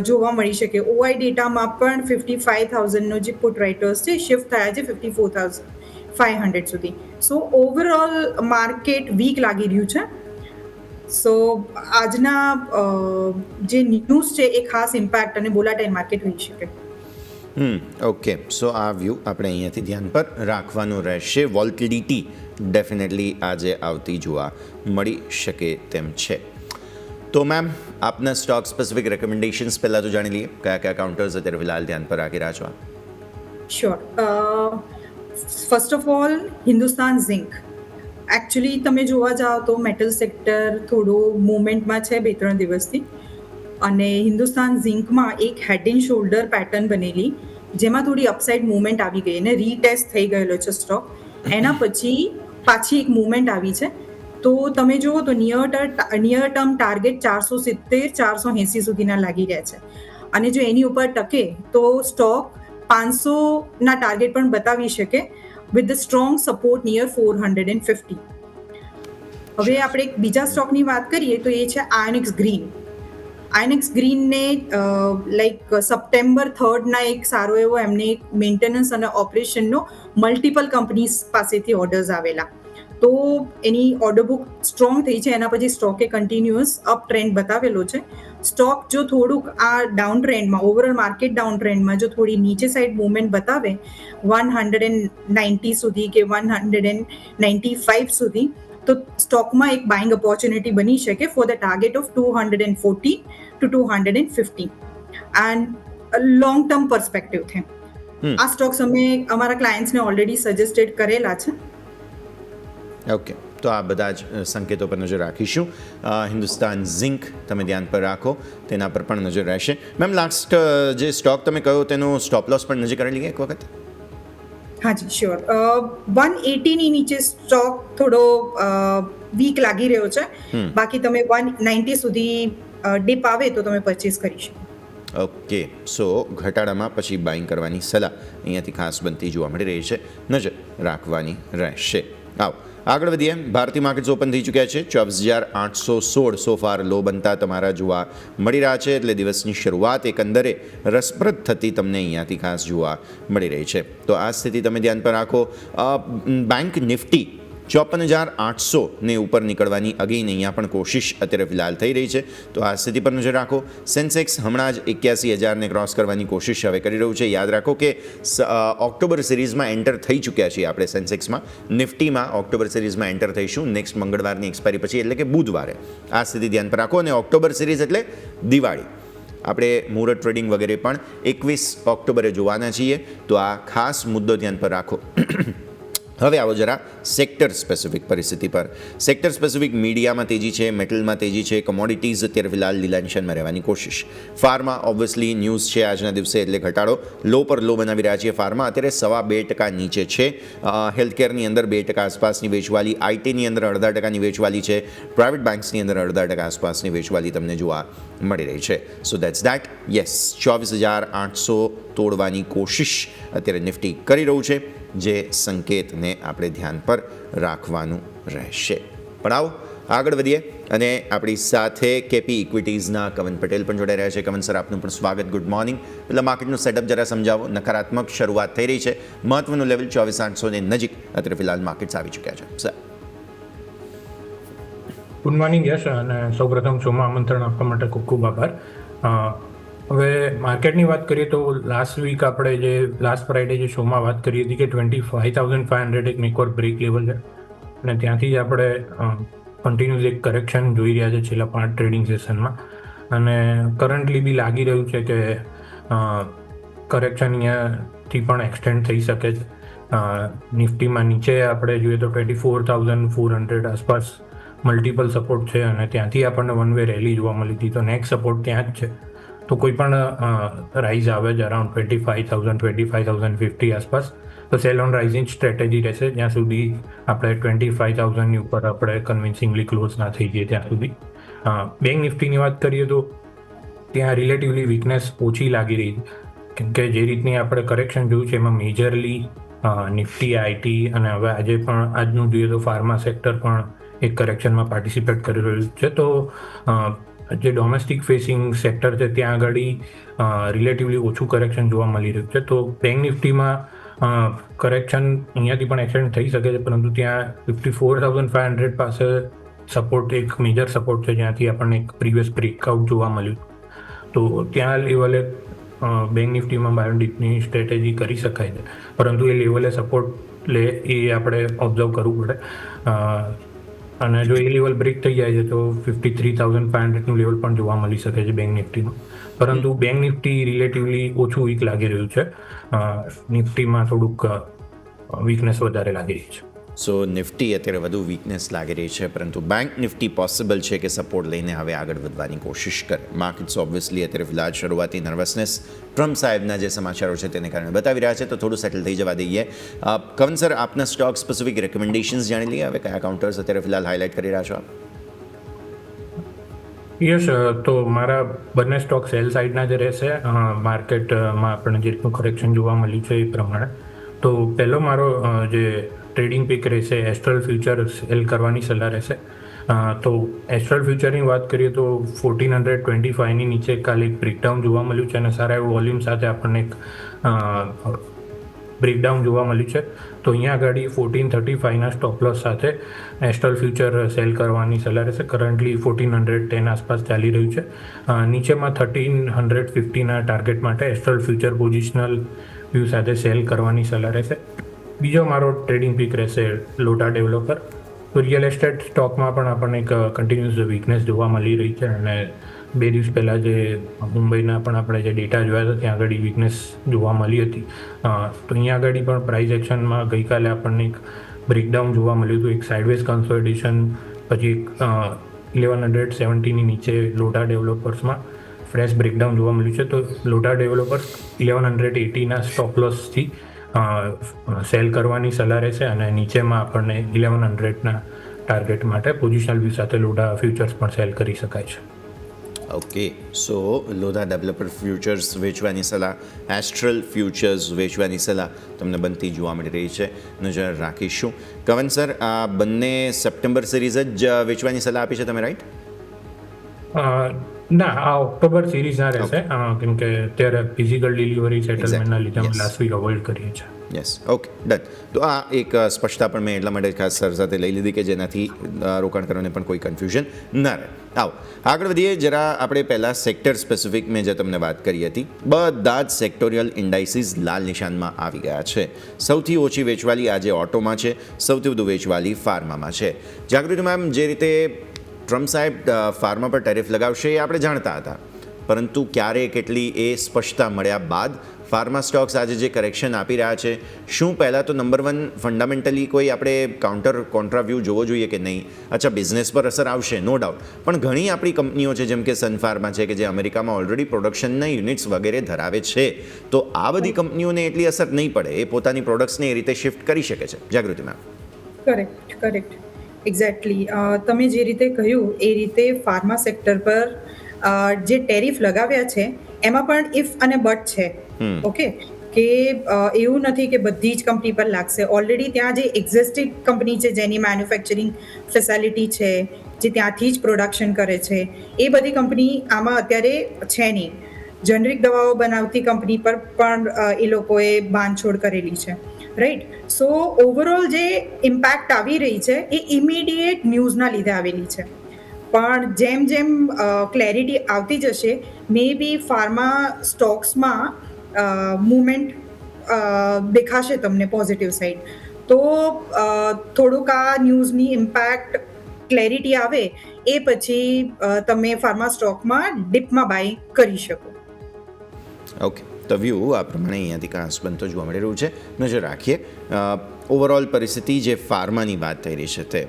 જોવા મળી શકે. ઓઆઈ ડેટામાં પણ 55,000નો જે પુટ રાઇટર્સ છે શિફ્ટ થયા છે 54,500 સુધી. સો ઓવરઓલ માર્કેટ વીક લાગી રહ્યું છે. સો આજના જે ન્યૂઝ છે એ ખાસ ઇમ્પેક્ટ અને વોલાટાઇલ માર્કેટ રહી શકે. ઓકે. સો આ વ્યૂ આપણે અહીંયાથી ધ્યાન પર રાખવાનું રહેશે. વોલ્ટિલિટી ડેફિનેટલી આજે આવતી જોવા મળી શકે તેમ છે. તો મેમ આપના સ્ટોક સ્પેસિફિક રેકમેન્ડેશન્સ પહેલાં તો જાણી લઈએ. કયા કયા કાઉન્ટર્સ અત્યારે ફિલહાલ ધ્યાન પર રાખી રહ્યા છો આપ? Sure. First of all Hindustan zinc. Actually તમે જોવા જાઓ તો મેટલ સેક્ટર થોડું મૂવમેન્ટમાં છે 2-3 દિવસથી. અને હિન્દુસ્તાન ઝિંકમાં એક હેડ એન્ડ શોલ્ડર પેટર્ન બનેલી જેમાં થોડી અપસાઇડ મૂવમેન્ટ આવી ગઈ અને રીટેસ્ટ થઈ ગયેલો છે સ્ટોક. એના પછી પાછી એક મૂવમેન્ટ આવી છે તો તમે જુઓ તો નિયર ટર્મ ટાર્ગેટ 470-480 સુધીના લાગી રહ્યા છે, અને જો એની ઉપર ટકે તો સ્ટોક 500ના ટાર્ગેટ પણ બતાવી શકે with the strong support near 450. હવે આપણે એક બીજા સ્ટોકની વાત કરીએ તો એ છે આયોનિક્સ ગ્રીન. આયોનિક્સ ગ્રીનને લાઈક સપ્ટેમ્બર 3ના એક સારો એવો એમને એક મેન્ટેનન્સ અને ઓપરેશનનો મલ્ટિપલ કંપનીઝ પાસેથી ઓર્ડર્સ આવેલા, તો એની ઓર્ડર બુક સ્ટ્રોંગ થઈ છે. એના પછી સ્ટોકે કન્ટિન્યુઅસ અપ ટ્રેન્ડ બતાવેલો છે. સ્ટોક જો થોડુંક આ ડાઉન ટ્રેન્ડમાં, ઓવરઓલ માર્કેટ ડાઉન ટ્રેન્ડમાં જો થોડી નીચે સાઈડ મૂવમેન્ટ બતાવે 190 સુધી કે 195 સુધી, તો સ્ટોકમાં એક બાઇંગ ઓપોર્ચ્યુનિટી બની શકે for the target of 240-250 and long term પર્સપેક્ટિવથી. આ સ્ટોક્સ અમે અમારા ક્લાયન્ટ્સને ઓલરેડી સજેસ્ટેડ કરેલા છે. ઓકે, તો આ બધા જ સંકેતો પર નજર રાખીશું. હિન્દુસ્તાન ઝિંક તમે ધ્યાન પર રાખો, તેના પર પણ નજર રહેશે. મેમ, લાસ્ટ જે સ્ટોક તમે કહ્યો તેનો સ્ટોપ લોસ પણ નજર કરી લઈએ એક વખત. હાજી, શ્યોર. 180ની નીચે સ્ટોક થોડો વીક લાગી રહ્યો છે, બાકી તમે 190 સુધી ડીપ આવે તો તમે પરચેસ કરી શકો. ઓકે, સો ઘટાડામાં પછી બાઇંગ કરવાની સલાહ અહીંયાથી ખાસ બનતી જોવા મળી રહી છે, નજર રાખવાની રહેશે. આવો આગળ વધીએ. ભારતીય માર્કેટ્સ ઓપન થઈ ચૂક્યા છે. 24,816 સો ફાર લો બનતા તમારા જોવા મળી રહ્યા છે, એટલે દિવસની શરૂઆત એકંદરે રસપ્રદ થતી તમને અહીંયાથી ખાસ જોવા મળી રહી છે. તો આ સ્થિતિ તમે ધ્યાન પર રાખો. બેંક નિફ્ટી 54,800 ઉપર નીકળવાની અગેન અહીંયા પણ કોશિશ અત્યારે ફિલહાલ થઈ રહી છે, તો આ સ્થિતિ પર નજર રાખો. સેન્સેક્સ હમણાં જ 81,000ને ક્રોસ કરવાની કોશિશ હવે કરી રહ્યું છે. યાદ રાખો કે ઓક્ટોબર સિરીઝમાં એન્ટર થઈ ચૂક્યા છીએ આપણે સેન્સેક્સમાં. નિફ્ટીમાં ઓક્ટોબર સિરીઝમાં એન્ટર થઈશું નેક્સ્ટ મંગળવારની એક્સપાયરી પછી, એટલે કે બુધવારે. આ સ્થિતિ ધ્યાન પર રાખો. અને ઓક્ટોબર સિરીઝ એટલે દિવાળી. આપણે મુહૂર્ત ટ્રેડિંગ વગેરે પણ 21 ઓક્ટોબરે જોવાના છીએ, તો આ ખાસ મુદ્દો ધ્યાન પર રાખો. હવે આવો જરા સેક્ટર સ્પેસિફિક પરિસ્થિતિ પર. સેક્ટર સ્પેસિફિક મીડિયામાં તેજી છે, મેટલમાં તેજી છે, કોમોડિટીઝ અત્યારે ફિલહાલ લીલા નિશાનમાં રહેવાની કોશિશ. ફાર્મા ઓબ્વિયસલી ન્યૂઝ છે આજના દિવસે, એટલે ઘટાડો. લો પર લો બનાવી રહ્યા છીએ. ફાર્મા અત્યારે 2.5% નીચે છે. હેલ્થકેરની અંદર 2% આસપાસની વેચવાલી, આઈટીની અંદર 0.5%ની વેચવાલી છે, પ્રાઇવેટ બેન્ક્સની અંદર 0.5% આસપાસની વેચવાલી તમને જોવા મળી રહી છે. સો દેટ્સ દેટ. યસ, 24,800 તોડવાની કોશિશ અત્યારે નિફ્ટી કરી રહ્યું છે, જે સંકેતને આપણે ધ્યાન પર રાખવાનું રહેશે. પણ આવો આગળ વધીએ, અને આપણી સાથે કેપી ઇક્વિટીઝના કવન પટેલ પણ જોડાઈ રહ્યા છે. કવન સર, આપનું પણ સ્વાગત. Good morning. એટલે માર્કેટનું સેટઅપ જરા સમજાવો. નકારાત્મક શરૂઆત થઈ રહી છે, મહત્વનું લેવલ 24,800 નજીક અત્યારે ફિલહાલ માર્કેટ્સ આવી ચૂક્યા છે. Sir, good morning. યસ, અને સૌપ્રથમ શોમાં આમંત્રણ આપવા માટે ખૂબ ખૂબ આભાર. હવે માર્કેટની વાત કરીએ તો લાસ્ટ વીક આપણે જે લાસ્ટ ફ્રાઈડે જે શોમાં વાત કરી હતી કે 25,500 એક મેકઓર બ્રેક લેવલ છે, અને ત્યાંથી જ આપણે કન્ટિન્યુઅસ એક કરેક્શન જોઈ રહ્યા છે છેલ્લા 5 ટ્રેડિંગ સેશનમાં. અને કરન્ટલી બી લાગી રહ્યું છે કે કરેક્શન અહીંયાથી પણ એક્સટેન્ડ થઈ શકે છે. નિફ્ટીમાં નીચે આપણે જોઈએ તો 24,400 આસપાસ મલ્ટિપલ સપોર્ટ છે, અને ત્યાંથી આપણને વન વે રેલી જોવા મળી હતી. તો નેક્સ્ટ સપોર્ટ ત્યાં જ છે. તો કોઈ પણ રાઇઝ આવે છે અરાઉન્ડ 25,000-25,050 આસપાસ, તો સેલ ઓન રાઇઝિંગ સ્ટ્રેટેજી રહેશે જ્યાં સુધી આપણે 25,000ની ઉપર આપણે કન્વિન્સિંગલી ક્લોઝ ના થઈ જઈએ ત્યાં સુધી. બેંક નિફ્ટીની વાત કરીએ તો ત્યાં રિલેટિવલી વીકનેસ ઓછી લાગી રહી છે, કેમ કે જે રીતની આપણે કરેક્શન જોયું છે એમાં મેજરલી નિફ્ટી, આઈટી અને હવે આજે પણ આજનું જોઈએ તો ફાર્મા સેક્ટર પણ એક કરેક્શનમાં પાર્ટિસિપેટ કરી રહ્યું છે. તો જે ડોમેસ્ટિક ફેસિંગ સેક્ટર છે ત્યાં આગળ રિલેટિવલી ઓછું કરેક્શન જોવા મળી રહ્યું છે. તો બેંક નિફ્ટીમાં કરેક્શન અહીંયાથી પણ એક્સટેન્ડ થઈ શકે છે, પરંતુ ત્યાં 54,500 પાસે સપોર્ટ એક મેજર સપોર્ટ છે, જ્યાંથી આપણને એક પ્રીવિયસ બ્રેકઆઉટ જોવા મળ્યું. તો ત્યાં લેવલે બેંક નિફ્ટીમાં બાય ઓન ડીપની સ્ટ્રેટેજી કરી શકાય છે, પરંતુ એ લેવલે સપોર્ટ લે એ આપણે ઓબ્ઝર્વ કરવું પડે. અને જો એ લેવલ બ્રેક થઈ જાય છે તો 53,500નું લેવલ પણ જોવા મળી શકે છે બેંક નિફ્ટીમાં. પરંતુ બેંક નિફ્ટી રિલેટિવલી ઓછું વીક લાગી રહ્યું છે. નિફ્ટીમાં થોડુંક વીકનેસ વધારે લાગી રહી છે. સો નિફ્ટી અત્યારે વધુ વીકનેસ લાગી રહી છે, પરંતુ બેંક નિફ્ટી પોસિબલ છે કે સપોર્ટ લઈને હવે આગળ વધવાની કોશિશ કરે. માર્કેટ્સ ઓબ્વિયસલી અત્યારે ફિલહાલ શરૂઆતી નર્વસનેસ ટ્રમ્પ સાહેબના જે સમાચારો છે તેને કારણે બતાવી રહ્યા છે, તો થોડું સેટલ થઈ જવા દઈએ. કવન સર, આપના સ્ટોક સ્પેસિફિક રેકમેન્ડેશન્સ જાણી લઈએ. હવે કયા કાઉન્ટર્સ અત્યારે ફિલહાલ હાઇલાઇટ કરી રહ્યા છો આપ? યસ, તો મારા બંને સ્ટોક સેલ સાઇડના જ રહેશે. માર્કેટમાં આપણને જે રીતનું કરેક્શન જોવા મળ્યું છે એ પ્રમાણે. તો પહેલો મારો જે ટ્રેડિંગ પિક રહેશે એસ્ટ્રલ ફ્યુચર સેલ કરવાની સલાહ રહેશે. તો એસ્ટ્રલ ફ્યુચરની વાત કરીએ તો 1425ની નીચે કાલે એક બ્રેકડાઉન જોવા મળ્યું છે અને સારા એવું વોલ્યુમ સાથે આપણને એક બ્રેકડાઉન જોવા મળ્યું છે. તો અહીંયા આગળ 1435ના સ્ટોપ લોસ સાથે એસ્ટ્રલ ફ્યુચર સેલ કરવાની સલાહ રહેશે. કરન્ટલી 1410 આસપાસ ચાલી રહ્યું છે. નીચેમાં 1350ના ટાર્ગેટ માટે એસ્ટ્રલ ફ્યુચર પોઝિશનલ વ્યૂ સાથે સેલ કરવાની સલાહ રહેશે. બીજો મારો ટ્રેડિંગ પીક રહેશે લોટા ડેવલપર. તો રિયલ એસ્ટેટ સ્ટોકમાં પણ આપણને એક કન્ટિન્યુઅસ વીકનેસ જોવા મળી રહી છે અને 2 દિવસ પહેલાં જે મુંબઈના પણ આપણે જે ડેટા જોયા હતા ત્યાં આગળ વીકનેસ જોવા મળી હતી. તો અહીંયા આગળ પણ પ્રાઇસ એક્શનમાં ગઈકાલે આપણને એક બ્રેકડાઉન જોવા મળ્યું હતું, એક સાઇડવેઝ કન્સોલિડેશન, પછી એક 1170ની નીચે લોટા ડેવલપર્સમાં ફ્રેશ બ્રેકડાઉન જોવા મળ્યું છે. તો લોટા ડેવલપર્સ 1180ના સ્ટોપ લોસથી સેલ કરવાની સલાહ રહેશે અને નીચેમાં આપણને 1100ના ટાર્ગેટ માટે પોઝિશનલ વ્યૂ સાથે લોટા ફ્યુચર્સ પણ સેલ કરી શકાય છે. ઓકે, સો લોધા ડેવલપર ફ્યુચર્સ વેચવાની સલાહ, એસ્ટ્રલ ફ્યુચર્સ વેચવાની સલાહ તમને બનતી જોવા મળી રહી છે, નજર રાખીશું. કવન સર, આ બંને સપ્ટેમ્બર સિરીઝ જ વેચવાની સલાહ આપી છે તમે, રાઈટ? ના, આ ઓક્ટોબર સિરીઝના રહેશે કેમ કે અત્યારે ફિઝિકલ ડિલિવરી સેટલમેન્ટના લીધે અમે લાસ્ટ વીક અવોઇડ કરીએ છીએ. Yes, okay, done. તો આ એક સ્પષ્ટતા પણ મેં એટલા માટે ખાસ સર સાથે લઈ લીધી કે જેનાથી રોકાણકારોને પણ કોઈ કન્ફ્યુઝન ના રહે. આવો આગળ વધીએ જરા. આપણે પહેલાં સેક્ટર સ્પેસિફિક મેં જે તમને વાત કરી હતી, બધા જ સેક્ટોરિયલ ઇન્ડાઇસીસ લાલ નિશાનમાં આવી ગયા છે. સૌથી ઓછી વેચવાલી આજે ઓટોમાં છે, સૌથી વધુ વેચવાલી ફાર્મામાં છે. જાગૃતિ મેમ, જે રીતે ટ્રમ્પ સાહેબ ફાર્મા પર ટેરિફ લગાવશે એ આપણે જાણતા હતા, પરંતુ ક્યારે કેટલી એ સ્પષ્ટતા મળ્યા બાદ ફાર્મા સ્ટોક્સ આજે જે કરેક્શન આપી રહ્યા છે, શું પહેલાં તો નંબર 1 ફંડામેન્ટલી કોઈ આપણે કાઉન્ટર કોન્ટ્રા વ્યૂ જોવો જોઈએ કે નહીં? અચ્છા, બિઝનેસ પર અસર આવશે, નો ડાઉટ, પણ ઘણી આપણી કંપનીઓ છે જેમ કે સન ફાર્મા છે કે જે અમેરિકામાં ઓલરેડી પ્રોડક્શનના યુનિટ્સ વગેરે ધરાવે છે, તો આ બધી કંપનીઓને એટલી અસર નહીં પડે, એ પોતાની પ્રોડક્ટ્સને એ રીતે શિફ્ટ કરી શકે છે. જાગૃતિ મેમ. Correct exactly. તમે જે રીતે કહ્યું એ રીતે ફાર્મા સેક્ટર પર જે ટેરિફ લગાવ્યા છે એમાં પણ ઇફ અને બટ છે. ઓકે, કે એવું નથી કે બધી જ કંપની પર લાગશે. ઓલરેડી ત્યાં જે એક્ઝિસ્ટિંગ કંપની છે જેની મેન્યુફેક્ચરિંગ ફેસિલિટી છે, જે ત્યાંથી જ પ્રોડક્શન કરે છે, એ બધી કંપની આમાં અત્યારે છે નહીં. જનરિક દવાઓ બનાવતી કંપની પર પણ એ લોકોએ બાંધછોડ કરેલી છે, રાઈટ? સો ઓવરઓલ જે ઇમ્પેક્ટ આવી રહી છે એ ઇમિડિયેટ ન્યૂઝના લીધે આવેલી છે, પણ જેમ જેમ ક્લેરિટી આવતી જશે મે બી ફાર્મા સ્ટોક્સમાં મૂવમેન્ટ દેખાશે તમને પોઝિટિવ સાઈડ. તો થોડુંક આ ન્યૂઝની ઇમ્પેક્ટ ક્લેરિટી આવે એ પછી તમે ફાર્મા સ્ટોકમાં ડીપમાં બાય કરી શકો. ઓકે, તો વ્યૂ આ પ્રમાણે અહીંયાથી ખાસ બનતો જોવા મળી રહ્યું છે. નજર રાખીએ ઓવરઓલ પરિસ્થિતિ જે ફાર્માની વાત થઈ રહી છે તે.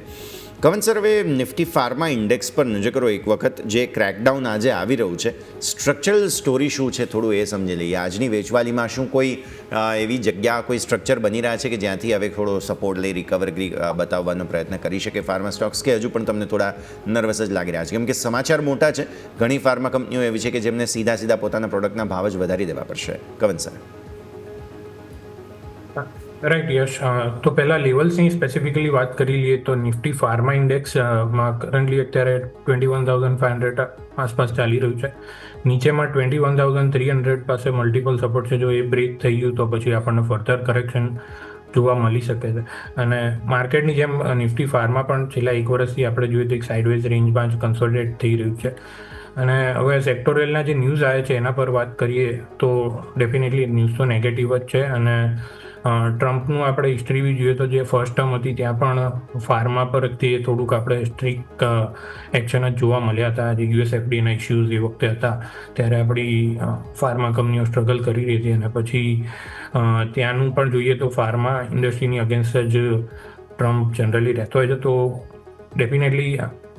કવન સર, હવે નિફ્ટી ફાર્મા ઇન્ડેક્સ પર નજર કરો એક વખત. જે ક્રેકડાઉન આજે આવી રહ્યું છે, સ્ટ્રક્ચરલ સ્ટોરી શું છે થોડું એ સમજી લઈએ. આજની વેચવાલીમાં શું કોઈ એવી જગ્યા, કોઈ સ્ટ્રક્ચર બની રહ્યા છે કે જ્યાંથી હવે થોડો સપોર્ટ લઈ રિકવરી બતાવવાનો પ્રયત્ન કરી શકે ફાર્મા સ્ટોક્સ, કે હજુ પણ તમને થોડા નર્વસ જ લાગી રહ્યા છે? કેમ કે સમાચાર મોટા છે, ઘણી ફાર્મા કંપનીઓ એવી છે કે જેમને સીધા પોતાના પ્રોડક્ટના ભાવ જ વધારી દેવા પડશે. કવન સર. રાઈટ, યશ. તો પહેલાં લેવલ્સની સ્પેસિફિકલી વાત કરી લઈએ તો નિફ્ટી ફાર્મા ઇન્ડેક્સમાં કરન્ટલી અત્યારે 21,500 આસપાસ ચાલી રહ્યું છે. નીચેમાં 21,300 પાસે મલ્ટિપલ સપોર્ટ છે. જો એ બ્રેક થઈ ગયું તો પછી આપણને ફર્ધર કરેક્શન જોવા મળી શકે છે. અને માર્કેટની જેમ નિફ્ટી ફાર્મા પણ છેલ્લા 1 વર્ષથી આપણે જોઈએ તો એક સાઇડવેઝ રેન્જમાં જ કન્સોલિડેટ થઈ રહ્યું છે. અને હવે સેક્ટોરિયલના જે ન્યૂઝ આવે છે એના પર વાત કરીએ તો ડેફિનેટલી ન્યૂઝ તો નેગેટિવ જ છે. અને ટ્રમ્પનું આપણે હિસ્ટ્રી બી જોઈએ તો જે ફર્સ્ટ ટર્મ હતી ત્યાં પણ ફાર્મા પર તે થોડુંક આપણે સ્ટ્રિક્ટ એક્શન જ જોવા મળ્યા હતા. જે યુએસએફડીના ઇસ્યુઝ એ વખતે હતા ત્યારે આપણી ફાર્મા કંપનીઓ સ્ટ્રગલ કરી રહી હતી અને પછી ત્યાંનું પણ જોઈએ તો ફાર્મા ઇન્ડસ્ટ્રીની અગેન્સ્ટ જ ટ્રમ્પ જનરલી રહેતો હોય છે, તો ડેફિનેટલી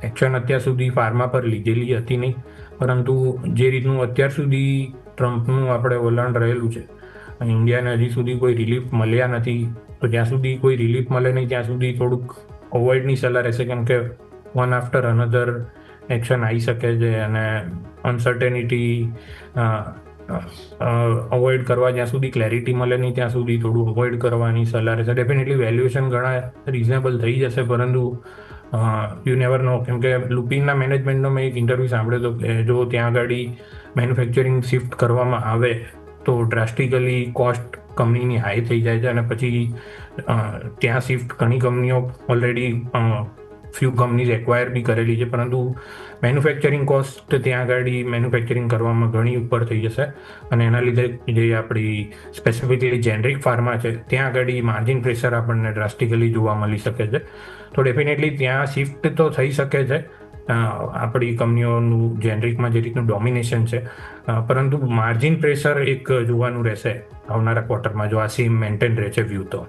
એક્શન અત્યાર સુધી ફાર્મા પર લીધેલી હતી નહીં, પરંતુ જે રીતનું અત્યાર સુધી ટ્રમ્પનું આપણે વલણ રહેલું છે, ઇન્ડિયાને હજી સુધી કોઈ રિલીફ મળ્યા નથી, તો જ્યાં સુધી કોઈ રિલીફ મળે નહીં ત્યાં સુધી થોડુંક અવોઇડની સલાહ રહેશે, કેમ કે વન આફ્ટર અનધર એક્શન આવી શકે છે અને અનસર્ટેનિટી અવોઇડ કરવા જ્યાં સુધી ક્લેરિટી મળે નહીં ત્યાં સુધી થોડું અવોઇડ કરવાની સલાહ રહેશે. ડેફિનેટલી વેલ્યુએશન ઘણા રિઝનેબલ થઈ જશે, પરંતુ યુ નેવર નો, કેમ કે લુપિનના મેનેજમેન્ટનો મેં એક ઇન્ટરવ્યૂ સાંભળ્યો હતો કે જો ત્યાં આગળ મેન્યુફેક્ચરિંગ શિફ્ટ કરવામાં આવે તો ડ્રાસ્ટિકલી કોસ્ટ કંપનીની હાઈ થઈ જાય છે અને પછી ત્યાં શિફ્ટ ઘણી કંપનીઓ ઓલરેડી ફ્યુ કંપનીઝ એક્વાયર બી કરેલી છે, પરંતુ મેન્યુફેક્ચરિંગ કોસ્ટ ત્યાં આગળ મેન્યુફેક્ચરિંગ કરવામાં ઘણી ઉપર થઈ જશે અને એના લીધે જે આપણી સ્પેસિફિકલી જેનરિક ફાર્મા છે ત્યાં આગળ માર્જિન પ્રેશર આપણને ડ્રાસ્ટિકલી જોવા મળી શકે છે. તો ડેફિનેટલી ત્યાં શિફ્ટ તો થઈ શકે છે આપણી કંપનીઓનું જેનરિકમાં જે રીતનું ડોમિનેશન છે, પરંતુ માર્જિન પ્રેશર એક જોવાનું રહેશે આવનારા ક્વાર્ટરમાં જો આ સેમ મેન્ટેન રહે છે વ્યૂ તો.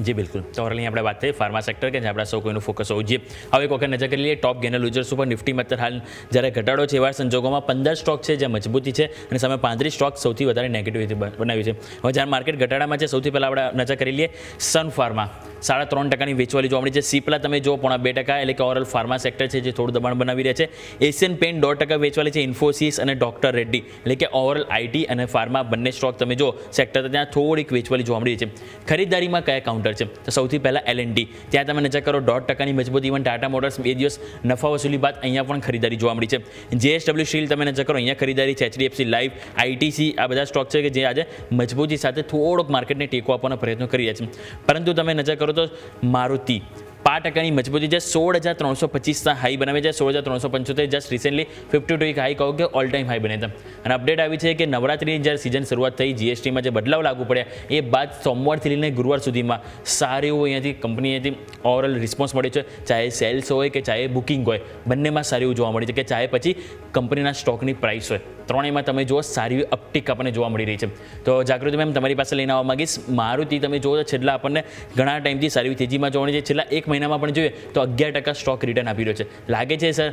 જી બિલકુલ. તો ઓવરઓલ આપણે વાત કરીએ ફાર્મા સેક્ટર કે જે આપણા સૌ કોઈનું ફોકસ હોવું જોઈએ. હવે એક વખત નજર કરી લઈએ ટોપ ગેનર લૂઝર્સ ઉપર. નિફ્ટીમાં અત્યારે હાલ જ્યારે ઘટાડો છે એવા સંજોગોમાં 15 સ્ટોક છે જ્યાં મજબૂતી છે અને સામે 35 સ્ટોક સૌથી વધારે નેગેટિવિટી બનાવી છે. હવે જ્યારે માર્કેટ ઘટાડામાં છે સૌથી પહેલાં આપણે નજર કરી લઈએ સન ફાર્મા 3.5% વેચવાલી જોવા મળી છે. સિપ્લા તમે જો 0.2%, એટલે કે ઓવરઓલ ફાર્મા સેક્ટર છે જે થોડું દબાણ બનાવી રહ્યા છે. એશિયન પેન્ટ 1% વેચવાલી છે. ઇન્ફોસિસ અને ડોક્ટર રેડ્ડી, એટલે કે ઓવરઓલ આઈટી અને ફાર્મા બંને સ્ટોક તમે જો સેક્ટર ત્યાં થોડીક વેચવાલી જોવા મળી છે. ખરીદારીમાં કયા કાઉન્ટર છે? તો સૌથી પહેલાં L&T, ત્યાં તમે નજર કરો 1.5% મજબૂત. ઇવન ટાટા મોટર્સ 2 દિવસ નફા વસૂલી બાદ અહીંયા પણ ખરીદારી જોવા મળી છે. JSW સ્ટીલ તમે નજર કરો અહીંયા ખરીદારી છે. HDFC લાઈફ, ITC આ બધા સ્ટોક છે કે જે આજે મજબૂતી સાથે થોડોક માર્કેટને ટેકો આપવાના પ્રયત્નો કરી રહ્યા છે. પરંતુ તમે નજર કરો તો મારુતિ 5%ની મજબૂતી છે. 16,325 હાઈ બનાવે છે. 16,375 જસ્ટ રિસેન્ટલી 52 વીક હાઈ કહો કે ઓલ ટાઈમ હાઈ બને હતા. અને અપડેટ આવી છે કે નવરાત્રિની જ્યારે સિઝન શરૂઆત થઈ, GSTમાં જે બદલાવ લાગુ પડ્યા એ બાદ સોમવારથી લઈને ગુરુવાર સુધીમાં સારું એવું અહીંયાથી કંપનીએથી ઓવરઓલ રિસ્પોન્સ મળ્યો છે. ચાહે સેલ્સ હોય કે ચાહે બુકિંગ હોય, બંનેમાં સારું એવું જોવા મળ્યું છે, કે ચાહે પછી કંપનીના સ્ટોકની પ્રાઇસ હોય, ત્રણેયમાં તમે જુઓ સારી અપટીક આપણને જોવા મળી રહી છે. તો જાગૃતિ મેમ તમારી પાસે લઈને આવવા માંગીશ. મારુતિ તમે જુઓ તો છેલ્લા આપણને ઘણા ટાઈમથી સારી તેજીમાં જોવા મળી છે. છેલ્લા એક મહિનામાં પણ જોઈએ તો 11% સ્ટોક રિટર્ન આપી રહ્યો છે. લાગે છે સર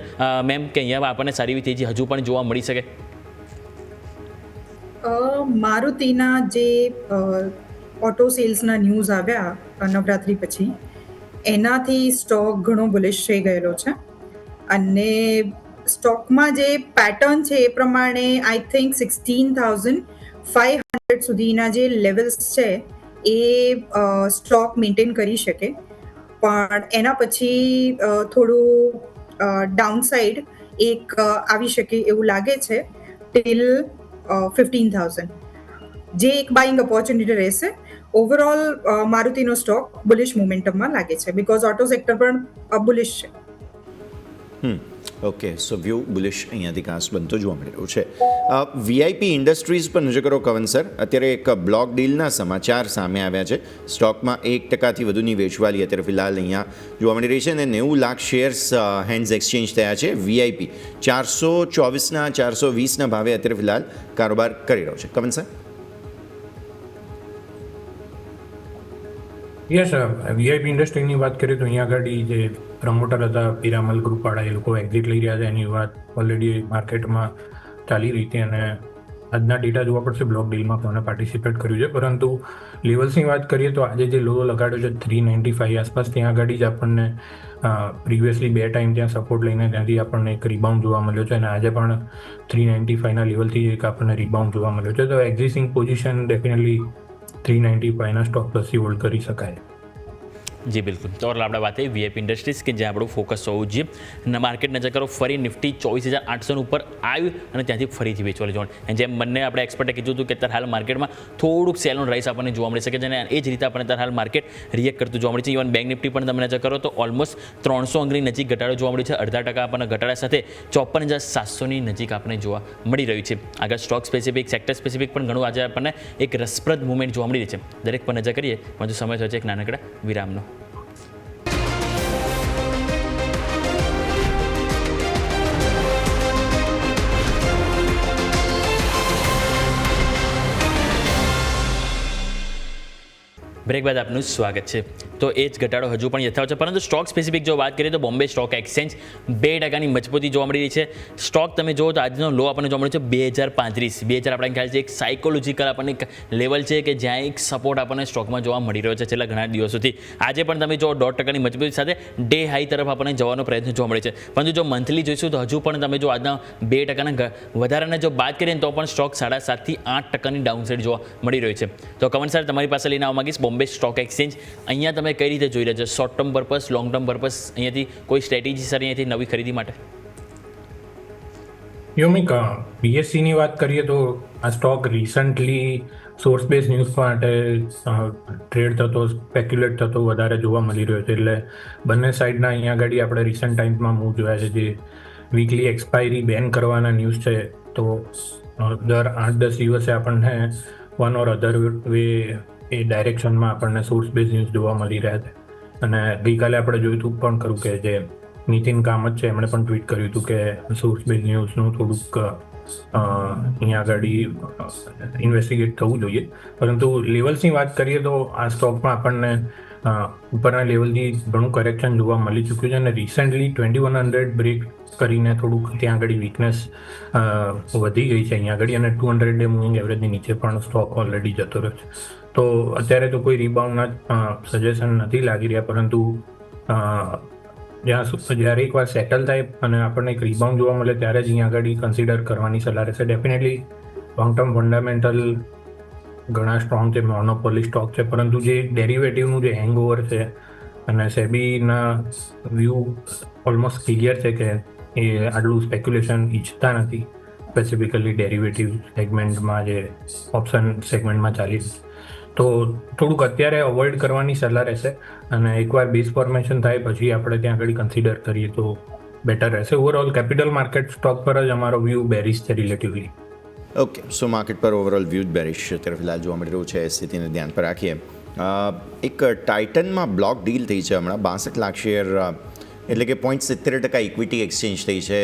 મેમ કે અહીંયા આપણને સારી એવી તેજી હજુ પણ જોવા મળી શકે? મારુતિના જે ઓટો સેલ્સના ન્યૂઝ આવ્યા નવરાત્રી પછી, એનાથી સ્ટોક ઘણો બુલિશ થઈ ગયેલો છે અને સ્ટોકમાં જે પેટર્ન છે એ પ્રમાણે આઈ થિંક 16,500 સુધીના જે લેવલ્સ છે એ સ્ટોક મેન્ટેન કરી શકે, પણ એના પછી થોડું ડાઉનસાઇડ એક આવી શકે એવું લાગે છે ટિલ 15,000, જે એક બાઇંગ ઓપોર્ચ્યુનિટી રહેશે. ઓવરઓલ મારુતિનો સ્ટોક બુલિશ મોમેન્ટમમાં લાગે છે બીકોઝ ઓટો સેક્ટર પણ બુલિશ છે. ઓકે, સો વ્યૂ બુલિશ અહીંયાથી ખાસ બનતો જોવા મળી રહ્યું છે. VIP ઇન્ડસ્ટ્રીઝ પર નજર કરો કવન સર. અત્યારે એક બ્લોક ડીલના સમાચાર સામે આવ્યા છે. સ્ટોકમાં 1%થી વધુની વેચવાલી અત્યારે ફિલહાલ અહીંયા જોવા મળી રહી છે અને 90 લાખ શેર્સ હેન્ડ્સ એક્સચેન્જ થયા છે. VIP 424ના 420ના ભાવે અત્યારે ફિલહાલ કારોબાર કરી રહ્યો છે. કવન સર. યસ, VIP ઇન્ડસ્ટ્રીની વાત કરીએ તો અહીંયા આગળ જે પ્રમોટર હતા પિરામલ ગ્રુપવાળા, એ લોકો એક્ઝિટ લઈ રહ્યા છે એની વાત ઓલરેડી માર્કેટમાં ચાલી રહી હતી અને આજના ડેટા જોવા પડશે બ્લોક ડીલમાં કોને પાર્ટિસિપેટ કર્યું છે. પરંતુ લેવલ્સની વાત કરીએ તો આજે જે લો લગાડ્યો છે 395 આસપાસ, ત્યાં આગળ જ આપણને પ્રિવિયસલી 2 ટાઈમ ત્યાં સપોર્ટ લઈને ત્યાંથી આપણને એક રિબાઉન્ડ જોવા મળ્યો છે અને આજે પણ 395ના લેવલથી એક આપણને રિબાઉન્ડ જોવા મળ્યો છે. તો એક્ઝિસ્ટિંગ પોઝિશન ડેફિનેટલી 395ના સ્ટોક પ્લસથી હોલ્ડ કરી શકાય. જી બિલકુલ. તો આપણે વાત કરીએ VIP ઇન્ડસ્ટ્રીઝ કે જ્યાં આપણું ફોકસ હોવું જોઈએ. અને માર્કેટ નજર કરો, ફરી નિફ્ટી 24,800 ઉપર આવ્યું અને ત્યાંથી ફરીથી વેચવાલી જોવા. અને જેમ બંને આપણે એક્સપર્ટે કીધું હતું કે અત્યારે હાલ માર્કેટમાં થોડુંક સેલ ઓન રાઇસ આપણને જોવા મળી શકે છે અને એ જ રીતે આપણને અત્યારે હાલ માર્કેટ રિએક્ટ કરતું જોવા મળે છે. ઇવન બેંક નિફ્ટી પણ તમે નજર કરો તો ઓલમોસ્ટ 300 અંકની નજીક ઘટાડો જોવા મળ્યો છે. 0.5% આપણને ઘટાડા સાથે 54,700ની નજીક આપણને જોવા મળી રહ્યું છે. આગળ સ્ટોક સ્પેસિફિક, સેક્ટર સ્પેસિફિક પણ ઘણું આજે આપણને એક રસપ્રદ મુવમેન્ટ જોવા મળી રહી છે. દરેક પર નજર કરીએ પણ સમય થયો છે એક નાનકડા વિરામનો. બ્રેક બાદ આપનું સ્વાગત છે. તો એ જ ઘટાડો હજુ પણ યથાવત છે. પરંતુ સ્ટોક સ્પેસિફિક જો વાત કરીએ તો બોમ્બે સ્ટોક એક્સચેન્જ 2% મજબૂતી જોવા મળી રહી છે. સ્ટોક તમે જુઓ તો આજનો લો આપણને જોવા મળ્યો છે 2035. આપણે ખ્યાલ છે એક સાયકોલોજીકલ આપણને એક લેવલ છે કે જ્યાં એક સપોર્ટ આપણને સ્ટોકમાં જોવા મળી રહ્યો છે છેલ્લા ઘણા દિવસોથી. આજે પણ તમે જો 1.5% મજબૂતી સાથે ડે હાઈ તરફ આપણને જવાનો પ્રયત્ન જોવા મળે છે. પરંતુ જો મંથલી જોઈશું તો હજુ પણ તમે જો આજના 2% વધારાને જો બાદ કરીએ તો પણ સ્ટોક 7.5 થી 8% ડાઉનસાઇડ જોવા મળી રહ્યો છે. તો કમન સર તમારી પાસે લઈને આવવા માંગીશ બોમ્બે સ્ટોક એક્સચેન્જ. અહીંયા તમે કઈ રીતે જોઈ રહ્યા છો? Short term purpose, long term purpose, અહીંયાથી કોઈ સ્ટ્રેટેજી સર અહીંયાથી નવી ખરીદી માટે? યોમિક, બીએસસીની વાત કરીએ તો આ stock recently source base news માટે ટ્રેડ થતો, સ્પેક્યુલેટ થતો વધારે જોવા મળી રહ્યો છે. એટલે બંને સાઈડના અહીંયા આગળ આપણે રિસન્ટ ટાઈમમાં મૂવ જોયા છે. જે વીકલી એક્સપાયરી બેન કરવાના ન્યૂઝ છે તો દર 8-10 દિવસે આપણને વન ઓર અધર વે એ ડાયરેક્શનમાં આપણને સોર્સ બેઝ ન્યૂઝ જોવા મળી રહ્યા છે. અને ગઈકાલે આપણે જોયું હતું પણ ખરું કે જે નીતિન કામત છે એમણે પણ ટ્વીટ કર્યું હતું કે સોર્સ બેઝ ન્યૂઝનું થોડુંક અહીંયા આગળ ઇન્વેસ્ટિગેટ થવું જોઈએ. પરંતુ લેવલ્સની વાત કરીએ તો આ સ્ટોકમાં આપણને ઉપરના લેવલથી ઘણું કરેક્શન જોવા મળી ચૂક્યું છે. અને રિસન્ટલી 2100 બ્રેક કરીને થોડુંક ત્યાં આગળ વીકનેસ વધી ગઈ છે અહીંયા આગળ. અને 200 ડે મૂવિંગ એવરેજની નીચે પણ સ્ટોક ઓલરેડી જતો રહ્યો છે. તો અત્યારે તો કોઈ રિબાઉન્ડના સજેશન નથી લાગી રહ્યા. પરંતુ જ્યારે એકવાર સેટલ થાય અને આપણને એક રિબાઉન્ડ જોવા મળે ત્યારે જ અહીંયા આગળ કન્સિડર કરવાની સલાહ રહેશે. ડેફિનેટલી લોંગ ટર્મ ફંડામેન્ટલ ઘણા સ્ટ્રોંગ છે, મોનોપોલી સ્ટોક છે. પરંતુ જે ડેરિવેટિવનું જે હેંગઓવર છે અને સેબીના વ્યૂ ઓલમોસ્ટ ક્લિયર છે કે એ આટલું સ્પેક્યુલેશન ઈચ્છતા નથી, સ્પેસિફિકલી ડેરિવેટિવ સેગમેન્ટમાં જે ઓપ્શન સેગમેન્ટમાં ચાલી છે. તો થોડુંક અત્યારે અવોઇડ કરવાની સલાહ રહેશે. અને એકવાર બેઝ ફોર્મેશન થાય પછી આપણે ત્યાં આગળ કન્સિડર કરીએ તો બેટર રહેશે. ઓવરઓલ કેપિટલ માર્કેટ સ્ટોક પર જ અમારો વ્યૂ બેરિશ છે રિલેટિવલી. ઓકે, સો માર્કેટ પર ઓવરઓલ વ્યૂ બેરિશ અત્યારે ફિલહાલ જોવા મળી રહ્યું છે. સ્થિતિને ધ્યાન પર રાખીએ. એક ટાઇટનમાં બ્લોક ડીલ થઈ છે હમણાં 62 લાખ શેર, એટલે કે 0.70% ઇક્વિટી એક્સચેન્જ થઈ છે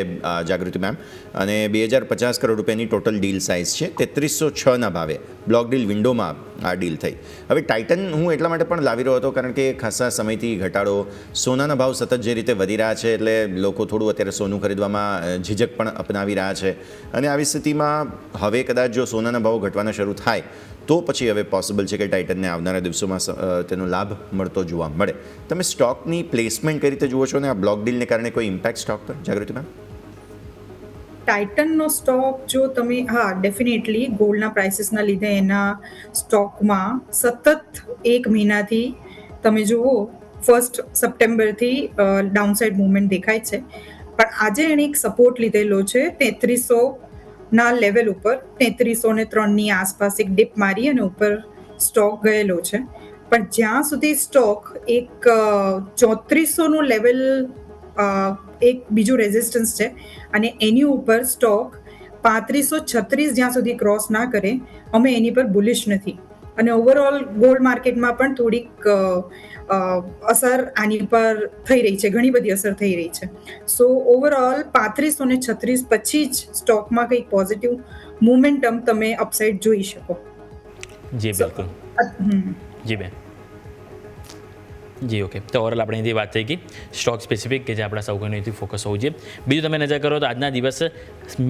જાગૃતિ મેમ. અને 2050 કરોડ રૂપિયાની ટોટલ ડીલ સાઇઝ છે. 3306ના ભાવે બ્લોક ડીલ વિન્ડોમાં આ ડીલ થઈ. હવે ટાઇટન હું એટલા માટે પણ લાવી રહ્યો હતો કારણ કે ખાસા સમયથી ઘટાડો, સોનાના ભાવ સતત જે રીતે વધી રહ્યા છે એટલે લોકો થોડું અત્યારે સોનું ખરીદવામાં ઝીઝક પણ અપનાવી રહ્યા છે. અને આવી સ્થિતિમાં હવે કદાચ જો સોનાના ભાવ ઘટવાના શરૂ થાય તો પછી હવે પોસિબલ છે કે ટાઇટનને આવનારા દિવસોમાં તેનો લાભ મળતો જોવા મળે. તમે સ્ટોકની પ્લેસમેન્ટ કઈ રીતે જુઓ છો ને આ બ્લોક ડીલને કારણે કોઈ ઇમ્પેક્ટ સ્ટોક પર? જાગૃતિ મેમ, ટાઇટનનો સ્ટોક જો તમે ડેફિનેટલી ગોલ્ડના પ્રાઇસીસના લીધે એના સ્ટોકમાં સતત 1 મહિનાથી તમે જુઓ 1 સપ્ટેમ્બરથી ડાઉનસાઇડ મૂવમેન્ટ દેખાય છે. પણ આજે એણે એક સપોર્ટ લીધેલો છે 3300ના લેવલ ઉપર. 3303ની આસપાસ એક ડિપ મારી અને ઉપર સ્ટોક ગયેલો છે. પણ જ્યાં સુધી સ્ટોક એક 3400નું લેવલ એક બીજું રેઝિસ્ટન્સ છે અને એની ઉપર સ્ટોક 3536 જ્યાં સુધી ક્રોસ ના કરે અમે એની પર બુલિશ નથી. અને ઓવરઓલ ગોલ્ડ માર્કેટમાં પણ થોડીક અસર આની પર થઈ રહી છે, ઘણી બધી અસર થઈ રહી છે. સો ઓવરઓલ 3536 પછી જ સ્ટોકમાં કંઈક પોઝિટિવ મોમેન્ટમ તમે અપસાઇડ જોઈ શકો. જી બિલકુલ. જી બેન, જી ઓકે. તો ઓવરઓલ આપણે અહીંથી વાત થઈ ગઈ સ્ટોક સ્પેસિફિક કે જે આપણા સૌ કોઈથી ફોકસ હોવું જોઈએ. બીજું તમે નજર કરો તો આજના દિવસે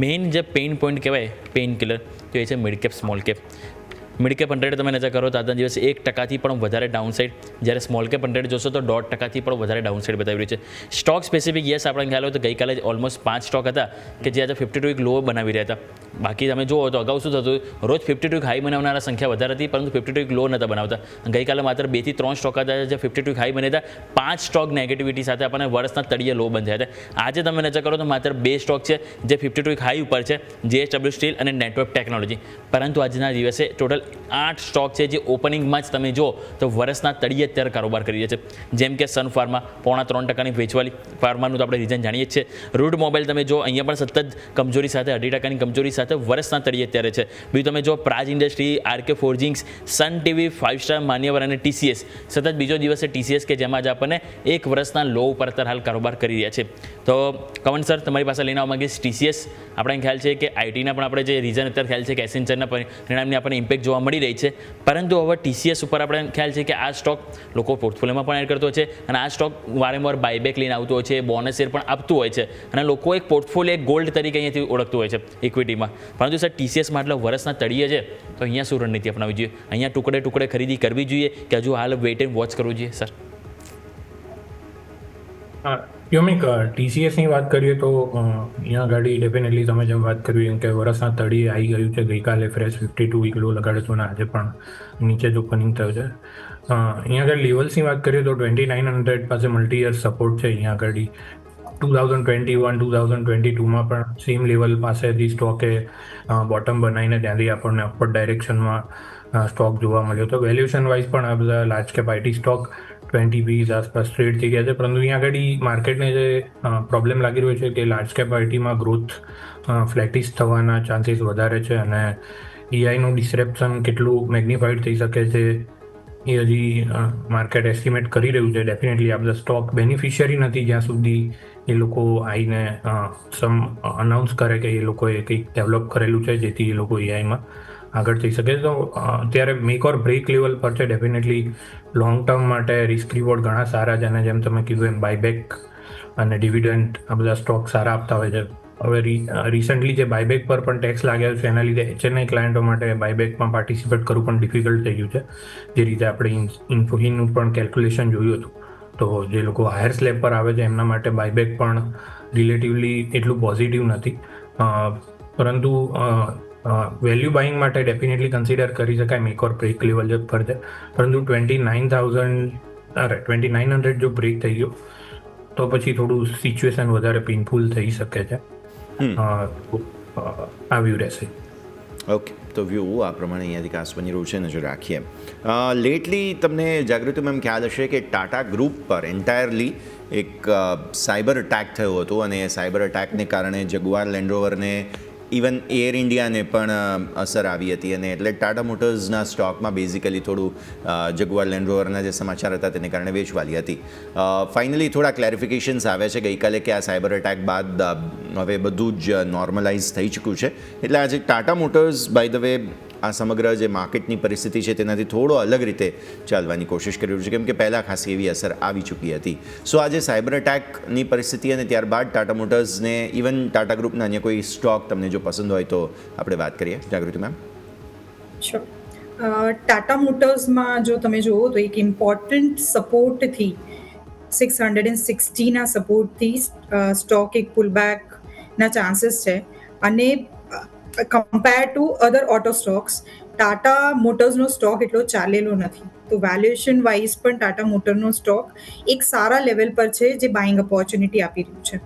મેઇન જે પેઇન પોઈન્ટ કહેવાય, પેઇન કિલર, તો એ છે mid cap small cap. Mid cap 100 તમે નજર કરો તો આજના દિવસે 1%થી પણ વધારે ડાઉનસાઇડ, જ્યારે સ્મોલ કેપ 100 જોશો તો 1.5%થી પણ વધારે ડાઉનસાઇડ બતાવી રહ્યું છે. સ્ટોક સ્પેસિફિક યસ આપણે ખ્યાલ હોય તો ગઈકાલે ઓલમોસ્ટ 5 સ્ટોક હતા કે જે આજે 52 વીક લો બનાવી રહ્યા હતા. બાકી તમે જુઓ તો અગાઉ શું થતું, રોજ 52 વીક હાઈ બનાવનારા સંખ્યા વધારે હતી પરંતુ 52 વીક લો નહોતા બનાવતા. ગઈકાલે માત્ર 2 થી 3 સ્ટોક હતા જે 52 વીક હાઈ બન્યા હતા. 5 સ્ટોક નેગેટિવિટી સાથે આપણને વર્ષના તળિયે લો બંધ થયા હતા. આજે તમે નજર કરો તો માત્ર 2 સ્ટોક છે જે 52 વીક હાઈ ઉપર છે, JSW સ્ટીલ અને નેટવર્ક ટેકનોલોજી. પરંતુ આજના દિવસે ટોટલ 8 સ્ટોક છે જે ઓપનિંગમાં જ તમે જો તો વર્ષના તળિયે અત્યારે કારોબાર કરી રહ્યા છે. જેમ કે સન ફાર્મા 0.3%ની વેચવાલી, ફાર્માનું તો આપણે રીઝન જાણીએ જ છીએ. રૂડ મોબાઈલ તમે જો અહીંયા પણ સતત કમજોરી સાથે 2.5%ની કમજોરી સાથે વર્ષના તળિયે અત્યારે છે. બીજું તમે જો પ્રાજ ઇન્ડસ્ટ્રી, RK ફોર્જિંગ્સ, સન ટીવી, 5 સ્ટાર, માન્યવર અને TCS સતત બીજો દિવસે TCS કે જેમાં જ આપણને 1 વર્ષના લો ઉપર અત્યારે હાલ કારોબાર કરી રહ્યા છે. તો કમન સર તમારી પાસે લઈને આવવા માંગીશ TCS. આપણે ખ્યાલ છે કે આઈટીના પણ આપણે જે રીઝન અત્યારે ખ્યાલ છે કે એસેન્ચરના પરિણામની આપણને ઇમ્પેક્ટ જોવા જોવા મળી રહી છે. પરંતુ હવે TCS ઉપર આપણે ખ્યાલ છે કે આ સ્ટોક લોકો પોર્ટફોલિયોમાં પણ એડ કરતો હોય છે અને આ સ્ટોક વારંવાર બાયબેક લઈને આવતો હોય છે, બોનસ શેર પણ આપતું હોય છે અને લોકો એક પોર્ટફોલિયો એક ગોલ્ડ તરીકે અહીંયાથી ઓળખતું હોય છે ઇક્વિટીમાં. પરંતુ સર TCSમાં આટલા વર્ષના તળિયે છે તો અહીંયા શું રણનીતિ અપનાવવી જોઈએ? અહીંયા ટુકડે ટુકડે ખરીદી કરવી જોઈએ કે હજુ હાલ વેઇટ એન્ડ વોચ કરવું જોઈએ સર? યોમિક, TCSની વાત કરીએ તો અહીંયા ગાડી ડેફિનેટલી તમે જેમ વાત કરી એમ કે વર્ષના તળિયે આવી ગયું છે. ગઈકાલે ફ્રેશ 52 વીક લો લગાડ્યો હતો અને આજે પણ નીચે જ ઓપનિંગ થયો છે. અહીંયા આગળ લેવલ્સની વાત કરીએ તો 2900 પાસે મલ્ટી યર સપોર્ટ છે. અહીંયા આગળ 2021 2022માં પણ સેમ લેવલ પાસેથી સ્ટોકે બોટમ બનાવીને ત્યાંથી આપણને અપવર્ડ ડાયરેક્શનમાં સ્ટોક જોવા મળ્યો હતો. વેલ્યુએશન વાઇઝ પણ આ બધા large cap IT stock 20 piece આસપાસ ટ્રેડ થઈ ગયા છે. પરંતુ અહીંયા આગળ માર્કેટને જે પ્રોબ્લેમ લાગી રહ્યો છે કે લાર્જ કેપ આઈટીમાં ગ્રોથ ફ્લેટિશ થવાના ચાન્સીસ વધારે છે અને EIનું ડિસ્ક્રિપ્શન કેટલું મેગ્નિફાઈડ થઈ શકે છે એ હજી માર્કેટ એસ્ટિમેટ કરી રહ્યું છે. ડેફિનેટલી આ બધા સ્ટોક બેનિફિશિયરી નથી જ્યાં સુધી એ લોકો આવીને અનાઉન્સ કરે કે એ લોકોએ કંઈક ડેવલપ કરેલું છે જેથી એ લોકો EIમાં આગળ થઈ શકે. તો અત્યારે મેક ઓર બ્રેક લેવલ પર છે. ડેફિનેટલી લોંગ ટર્મ માટે રિસ્ક રિવોર્ડ ઘણા સારા છે અને જેમ તમે કીધું એમ બાયબેક અને ડિવિડન્ડ આ બધા સ્ટોક સારા આપતા હોય છે. હવે રિસન્ટલી જે બાયબેક પર પણ ટેક્સ લાગ્યો છે એના લીધે HNI ક્લાયન્ટો માટે બાયબેકમાં પાર્ટિસિપેટ કરવું પણ ડિફિકલ્ટ થઈ ગયું છે. જે રીતે આપણે ઇન્ફોહિનનું પણ કેલ્ક્યુલેશન જોયું હતું તો જે લોકો હાયર સ્લેબ પર આવે છે એમના માટે બાયબેક પણ રિલેટિવલી એટલું પોઝિટિવ નથી. પરંતુ વેલ્યુ બાઇંગ માટે ડેફિનેટલી કન્સિડર કરી શકાય મેક ઓર બ્રેક લેવલ પર છે. પરંતુ 2900 જો બ્રેક થઈ ગયો તો પછી થોડું સિચ્યુએશન વધારે પેઇનફુલ થઈ શકે છે. આ વ્યૂ રહેશે. ઓકે, તો વ્યૂ આ પ્રમાણે અહીંયાથી કાસ બની રહ્યું છે, નજર રાખીએ. લેટલી તમને જાગૃતિ મેમ ખ્યાલ હશે કે ટાટા ગ્રુપ પર એન્ટાયરલી એક સાયબર અટેક થયો હતો અને એ સાયબર અટેકને કારણે જગુઆર લેન્ડ રોવરને ઇવન એર ઇન્ડિયાને પણ અસર આવી હતી અને એટલે ટાટા મોટર્સના સ્ટોકમાં બેઝિકલી થોડું જગુઆર લેન્ડ રોવરના જે સમાચાર હતા તેને કારણે વેચવાલી હતી. ફાઇનલી થોડા ક્લેરિફિકેશન્સ આવે છે ગઈકાલે કે આ સાયબર અટેક બાદ હવે બધું જ નોર્મલાઇઝ થઈ ચૂક્યું છે. એટલે આજે Tata motors by the way આ સમગ્ર જે માર્કેટની પરિસ્થિતિ છે તેનાથી થોડો અલગ રીતે ચાલવાની કોશિશ કરી રહ્યું છે કેમ કે પહેલાં ખાસી એવી અસર આવી ચૂકી હતી. સો આજે સાયબર અટેકની પરિસ્થિતિ અને ત્યારબાદ ટાટા મોટર્સને ઇવન ટાટા ગ્રુપના અન્ય કોઈ સ્ટોક તમને જો પસંદ હોય તો આપણે વાત કરીએ. જાગૃતિ મેમ. ટાટા મોટર્સમાં જો તમે જુઓ તો એક ઇમ્પોર્ટન્ટ સપોર્ટથી 660ના સપોર્ટથી સ્ટોક એક પુલબેકના ચાન્સીસ છે અને compare to other auto stocks Tata મોટર્સનો સ્ટોક એટલો ચાલેલો નથી. તો વેલ્યુએશન વાઇઝ પણ ટાટા મોટરનો સ્ટોક એક સારા લેવલ પર છે જે બાઇંગ ઓપોર્ચ્યુનિટી આપી રહ્યું છે.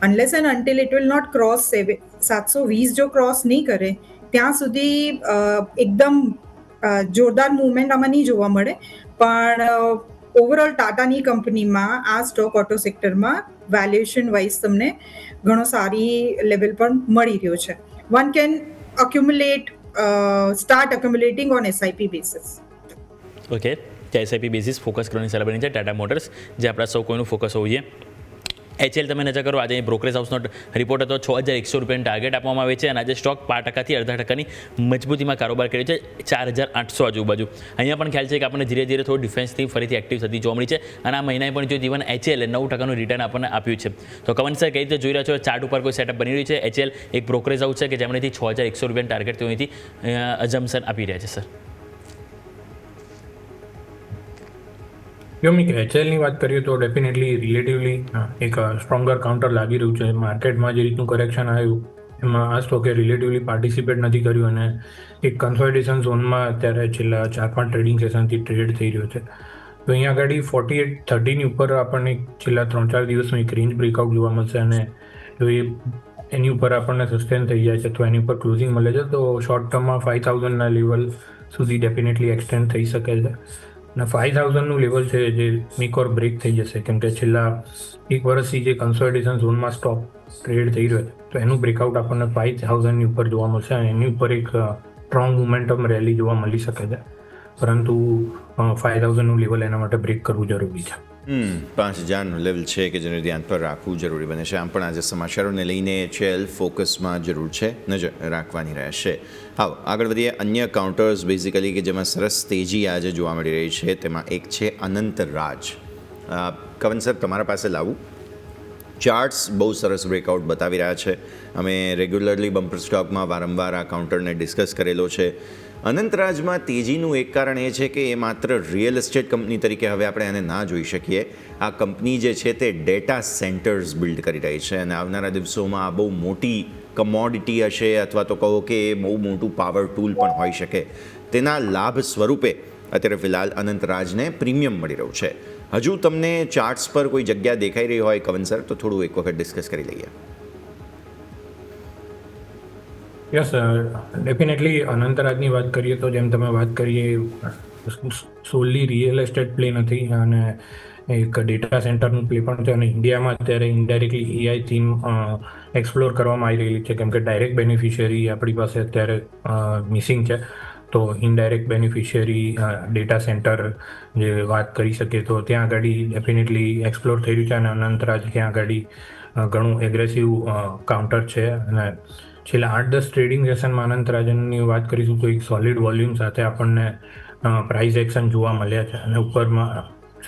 Unless and until it will not cross 720 જો ક્રોસ નહીં કરે ત્યાં સુધી એકદમ જોરદાર મૂવમેન્ટ આમાં નહીં જોવા મળે. પણ ઓવરઓલ ટાટાની કંપનીમાં આ સ્ટોક ઓટો સેક્ટરમાં વેલ્યુએશન વાઇઝ તમને ઘણો સારી લેવલ પર મળી રહ્યો છે. One can start accumulating on SIP basis. Okay, SIP basis focus કરવાની સલાહ બની છે ટાટા મોટર્સ, જે આપણા સૌ કોઈનું ફોકસ હોવું જોઈએ. HL તમે નજર કરો, આજે બ્રોકરેજ હાઉસનો રિપોર્ટ હતો, 6100 રૂપિયાનું ટાર્ગેટ આપવામાં આવે છે અને આજે સ્ટોક 5%થી 0.5%ની મજબૂતીમાં કારોબાર કર્યો છે, 4800 આજુબાજુ. અહીંયા પણ ખ્યાલ છે કે આપણને ધીરે ધીરે થોડું ડિફેન્સથી ફરીથી એક્ટિવ થતી જોવા મળી છે અને આ મહિનાએ પણ જો ઇવન HL 9%નું રિટર્ન આપણને આપ્યું છે. તો કમન સર કઈ રીતે જોઈ રહ્યા છો? ચાર્ટ ઉપર કોઈ સેટઅપ બની રહ્યું છે? HL એક બ્રોકરેજ હાઉસ છે કે જેમનેથી 6100 રૂપિયાનું ટાર્ગેટ તેઓ અહીંથી અઝમ્પશન આપી રહ્યા છે સર. યોમિક, HLની વાત કરીએ તો ડેફિનેટલી રિલેટિવલી એક સ્ટ્રોંગર કાઉન્ટર લાગી રહ્યું છે. માર્કેટમાં જે રીતનું કરેક્શન આવ્યું એમાં આ સ્ટોકે રિલેટિવલી પાર્ટિસિપેટ નથી કર્યું અને એક કન્સોલિડેશન ઝોનમાં અત્યારે છેલ્લા 4-5 ટ્રેડિંગ સેશનથી ટ્રેડ થઈ રહ્યો છે. તો અહીંયા આગળ 4830ની ઉપર આપણને છેલ્લા 3-4 દિવસનું એક રેન્જ બ્રેકઆઉટ જોવા મળશે અને જો એની ઉપર આપણને સસ્ટેન થઈ જાય છે તો એની ઉપર ક્લોઝિંગ મળે છે તો શોર્ટ ટર્મમાં 5000ના લેવલ સુધી ડેફિનેટલી એક્સટેન્ડ થઈ શકે છે. અને 5000નું લેવલ છે જે મેક ઓર બ્રેક થઈ જશે કેમ કે છેલ્લા એક વર્ષથી જે કન્સોલિડેશન ઝોનમાં સ્ટોક ટ્રેડ થઈ રહ્યો છે તો એનું બ્રેકઆઉટ આપણને 5000ની ઉપર જોવા મળશે અને એની ઉપર એક સ્ટ્રોંગ મોમેન્ટમ રેલી જોવા મળી શકે છે. પરંતુ 5000નું લેવલ એના માટે બ્રેક કરવું જરૂરી છે. $5,000નું લેવલ છે કે જેને ધ્યાન પર રાખવું જરૂરી બને છે. આમ પણ આજે સમાચારોને લઈને HL ફોકસમાં જરૂર છે, નજર રાખવાની રહેશે. હા, આગળ વધીએ. અન્ય કાઉન્ટર્સ બેઝિકલી કે જેમાં સરસ તેજી આજે જોવા મળી રહી છે તેમાં એક છે અનંત રાજ. કવન સર, તમારા પાસે લાવું. ચાર્ટ્સ બહુ સરસ બ્રેકઆઉટ બતાવી રહ્યા છે. અમે રેગ્યુલરલી બમ્પર સ્ટોકમાં વારંવાર આ કાઉન્ટરને ડિસ્કસ કરેલો છે. અનંતરાજમાં તેજીનું એક કારણ એ છે કે એ માત્ર રિયલ એસ્ટેટ કંપની તરીકે હવે આપણે એને ના જોઈ શકીએ. આ કંપની જે છે તે ડેટા સેન્ટર્સ બિલ્ડ કરી રહી છે અને આવનારા દિવસોમાં આ બહુ મોટી કમોડિટી હશે, અથવા તો કહો કે એ બહુ મોટું પાવર ટૂલ પણ હોઈ શકે. તેના લાભ સ્વરૂપે અત્યારે ફિલહાલ અનંતરાજને પ્રીમિયમ મળી રહ્યું છે. હજુ તમને ચાર્ટ્સ પર કોઈ જગ્યા દેખાઈ રહી હોય કવન સર, તો થોડું એક વખત ડિસ્કસ કરી લઈએ. યસ, ડેફિનેટલી અનંતરાજની વાત કરીએ તો જેમ તમે વાત કરીએ, સોલી રિયલ એસ્ટેટ પ્લે નથી અને એક ડેટા સેન્ટરનું પ્લે પણ છે. અને ઇન્ડિયામાં અત્યારે ઇનડાયરેક્ટલી AI થીમ એક્સપ્લોર કરવામાં આવી રહેલી છે, કેમ કે ડાયરેક્ટ બેનિફિશિયરી આપણી પાસે અત્યારે મિસિંગ છે. તો ઇનડાયરેક્ટ બેનિફિશિયરી ડેટા સેન્ટર જે વાત કરી શકીએ તો ત્યાં આગળ ડેફિનેટલી એક્સપ્લોર થઈ રહ્યું છે અને અનંતરાજ ત્યાં આગળ ઘણું એગ્રેસિવ કાઉન્ટર છે. અને છેલ્લા 8-10 ટ્રેડિંગ સેશનમાં અનંતરાજની વાત કરીશું તો એક સોલિડ વોલ્યુમ સાથે આપણને પ્રાઇસ એક્શન જોવા મળ્યા છે. અને ઉપરમાં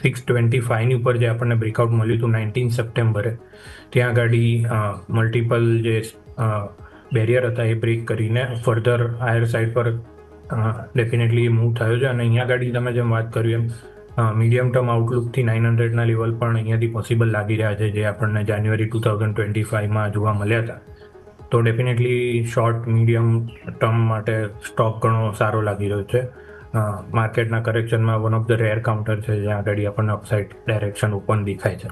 625ની ઉપર જે આપણને બ્રેકઆઉટ મળ્યું હતું 19 સપ્ટેમ્બરે, ત્યાં આગળ મલ્ટિપલ જે બેરિયર હતા એ બ્રેક કરીને ફર્ધર હાયર સાઇડ પર ડેફિનેટલી મૂવ થયો છે. અને અહીંયા આગળ તમે જેમ વાત કર્યું એમ મીડિયમ ટર્મ આઉટલુકથી 900ના લેવલ પણ અહીંયાથી પોસિબલ લાગી રહ્યા છે, જે આપણને જાન્યુઆરી 2025માં જોવા મળ્યા હતા. તો ડેફિનેટલી શોર્ટ મીડિયમ ટર્મ માટે સ્ટોક ઘણો સારો લાગી રહ્યો છે. માર્કેટના કરેક્શનમાં one of the rare counter છે જ્યાં આગળ આપણને અપસાઇડ ડાયરેક્શન ઓપન દેખાય છે.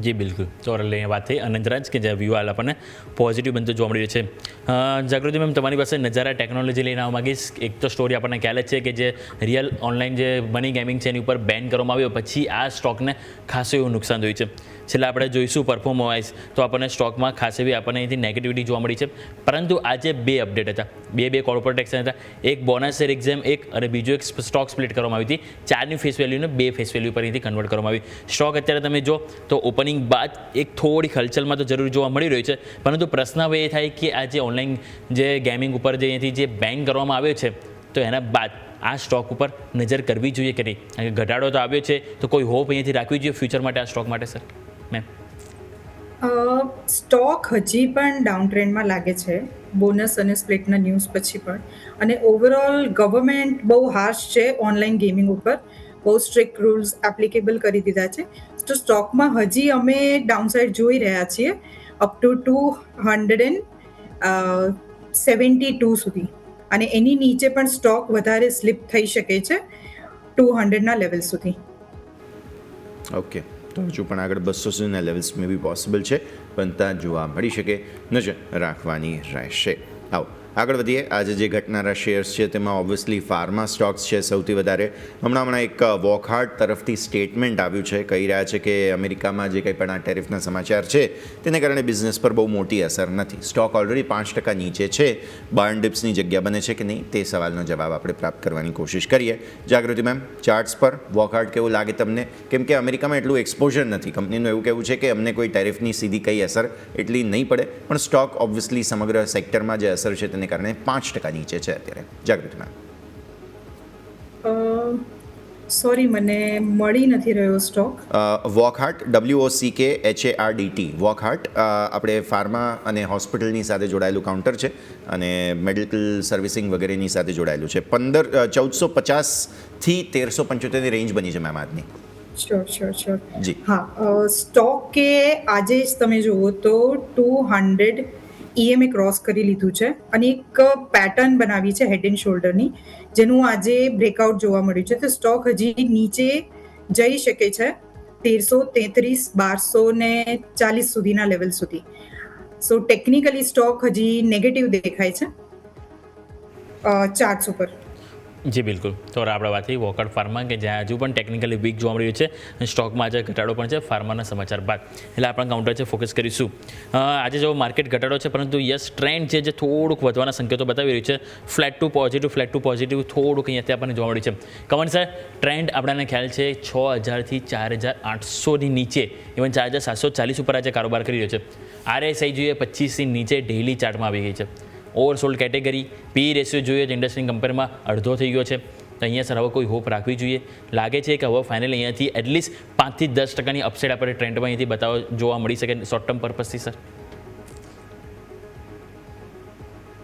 જી બિલકુલ. તો ઓરલ વાત થઈ અનંતરાજ કે જે વ્યૂ હાલ આપણને પોઝિટિવ બનતો જોવા મળી રહ્યો છે. જાગૃતિ મેમ, તમારી પાસે નજારા ટેકનોલોજી લઈને આવવા માંગીશ. એક તો સ્ટોરી આપણને ખ્યાલ જ છે કે જે રિયલ ઓનલાઈન જે મની ગેમિંગ છે એની ઉપર બેન કરવામાં આવ્યો પછી આ સ્ટોકને ખાસું એવું નુકસાન થયું છે. છેલ્લા આપણે જોઈશું પરફોર્મન્સ તો આપણને સ્ટોકમાં ખાસ એવી આપણને અહીંથી નેગેટિવિટી જોવા મળી છે. પરંતુ આજે 2 અપડેટ હતા, બે કોર્પોરેટ એક્શન હતા. એક બોનસ શેર એક્ઝામ અને બીજું એક સ્ટોક સ્પ્લિટ કરવામાં આવી હતી. 4ની ફેસ વેલ્યુને 2 ફેસ વેલ્યુ પર અહીંથી કન્વર્ટ કરવામાં આવી. સ્ટોક અત્યારે તમે જો તો ઓપનિંગ બાદ એક થોડી હલચલમાં તો જરૂર જોવા મળી રહ્યું છે, પરંતુ પ્રશ્ન હવે એ થાય કે આ જે ઓનલાઈન જે ગેમિંગ ઉપર જે અહીંથી જે બેન કરવામાં આવ્યો છે તો એના બાદ આ સ્ટોક ઉપર નજર કરવી જોઈએ કે નહીં? કારણ કે ઘટાડો તો આવ્યો છે, તો કોઈ હોપ અહીંયાથી રાખવી જોઈએ ફ્યુચર માટે આ સ્ટોક માટે સર? મેમ, સ્ટોક હજી પણ ડાઉન ટ્રેન્ડમાં લાગે છે બોનસ અને સ્પ્લિટના ન્યૂઝ પછી પણ. અને ઓવરઓલ ગવર્મેન્ટ બહુ હાર્શ છે ઓનલાઈન ગેમિંગ ઉપર, બહુ સ્ટ્રિક્ટ રૂલ્સ એપ્લિકેબલ કરી દીધા છે. તો સ્ટોકમાં હજી અમે ડાઉનસાઇડ જોઈ રહ્યા છીએ અપ ટુ 272 સુધી, અને એની નીચે પણ સ્ટોક વધારે સ્લીપ થઈ શકે છે 200ના લેવલ સુધી. ઓકે, તો હજુ પણ આગળ 200 સુધીના લેવલ્સ મે બી પોસિબલ છે, પણ ત્યાં જોવા મળી શકે, નજર રાખવાની રહેશે. આવો આગળ વધીએ. આજે જે ઘટનારા શેર્સ છે તેમાં ઓબ્વિયસલી ફાર્મા સ્ટોક્સ છે સૌથી વધારે. હમણાં એક વોકહાર્ટ તરફથી સ્ટેટમેન્ટ આવ્યું છે, કહી રહ્યા છે કે અમેરિકામાં જે કંઈ પણ આ ટેરિફના સમાચાર છે તેને કારણે બિઝનેસ પર બહુ મોટી અસર નથી. સ્ટોક ઓલરેડી 5% નીચે છે. બાર્ન ડિપ્સની જગ્યા બને છે કે નહીં તે સવાલનો જવાબ આપણે પ્રાપ્ત કરવાની કોશિશ કરીએ. જાગૃતિ મેમ, ચાર્ટ્સ પર વોકહાર્ટ કેવું લાગે તમને? કેમ કે અમેરિકામાં એટલું એક્સપોઝર નથી. કંપનીનું એવું કહેવું છે કે અમને કોઈ ટેરિફની સીધી કઈ અસર એટલી નહીં પડે, પણ સ્ટોક ઓબ્વિયસલી સમગ્ર સેક્ટરમાં જે અસર છે તેને કારણે 5% નીચે છે અત્યારે. જાગૃતિ મેમ. સોરી, મને મળી નથી રહ્યો સ્ટોક. વોકહાર્ટ, WOCKHARDT. વોકહાર્ટ આપણે ફાર્મા અને હોસ્પિટલની સાથે જોડાયેલું કાઉન્ટર છે અને મેડિકલ સર્વિસિંગ વગેરેની સાથે જોડાયેલું છે. 1450થી 1375ની રેન્જ બની છે મેમ આજની. શ્યોર. જી હા, સ્ટોકે આજે જ તમે જુઓ તો 200 EMA ક્રોસ કરી લીધું છે અને એક પેટર્ન બનાવી છે હેડ એન્ડ શોલ્ડરની, જેનું આજે બ્રેકઆઉટ જોવા મળ્યું છે. તો સ્ટોક હજી નીચે જઈ શકે છે 1333-1240 સુધીના લેવલ સુધી. સો ટેકનિકલી સ્ટોક હજી નેગેટિવ દેખાય છે ચાર્ટ્સ ઉપર. જી બિલકુલ. તો આપણે વાત થઈ વોકઆઉટ ફાર્મા કે જ્યાં હજુ પણ ટેકનિકલી વીક જોવા મળી રહ્યું છે અને સ્ટોકમાં આજે ઘટાડો પણ છે ફાર્માના સમાચાર બાદ. એટલે આપણા કાઉન્ટર છે ફોકસ કરીશું. આજે જો માર્કેટ ઘટાડો છે પરંતુ યસ ટ્રેન્ડ છે જે થોડુંક વધવાના સંકેતો બતાવી રહ્યું છે. ફ્લેટ ટુ પોઝિટિવ થોડુંક અહીંયાથી આપણને જોવા મળ્યું છે. કમન સર ટ્રેન્ડ આપણાને ખ્યાલ છે 6000થી 4800ની નીચે ઇવન 4740 ઉપર આજે કારોબાર કરી રહ્યો છે. RSI જોઈએ 25ની નીચે ડેઇલી ચાર્ટમાં આવી ગઈ છે. ઓવરસોલ્ડ કેટેગરી પી રેશિયો જોઈએ તો ઇન્ડસ્ટ્રી કમ્પેરમાં અડધો થઈ ગયો છે. તો અહીંયા સર હવે કોઈ હોપ રાખવી જોઈએ? લાગે છે કે હવે ફાઇનલી અહીંયાથી એટલીસ્ટ 5થી 10% અપસાઇડ આપણે ટ્રેન્ડમાં અહીંયાથી જોવા મળી શકે શોર્ટ ટર્મ પર્પઝથી સર?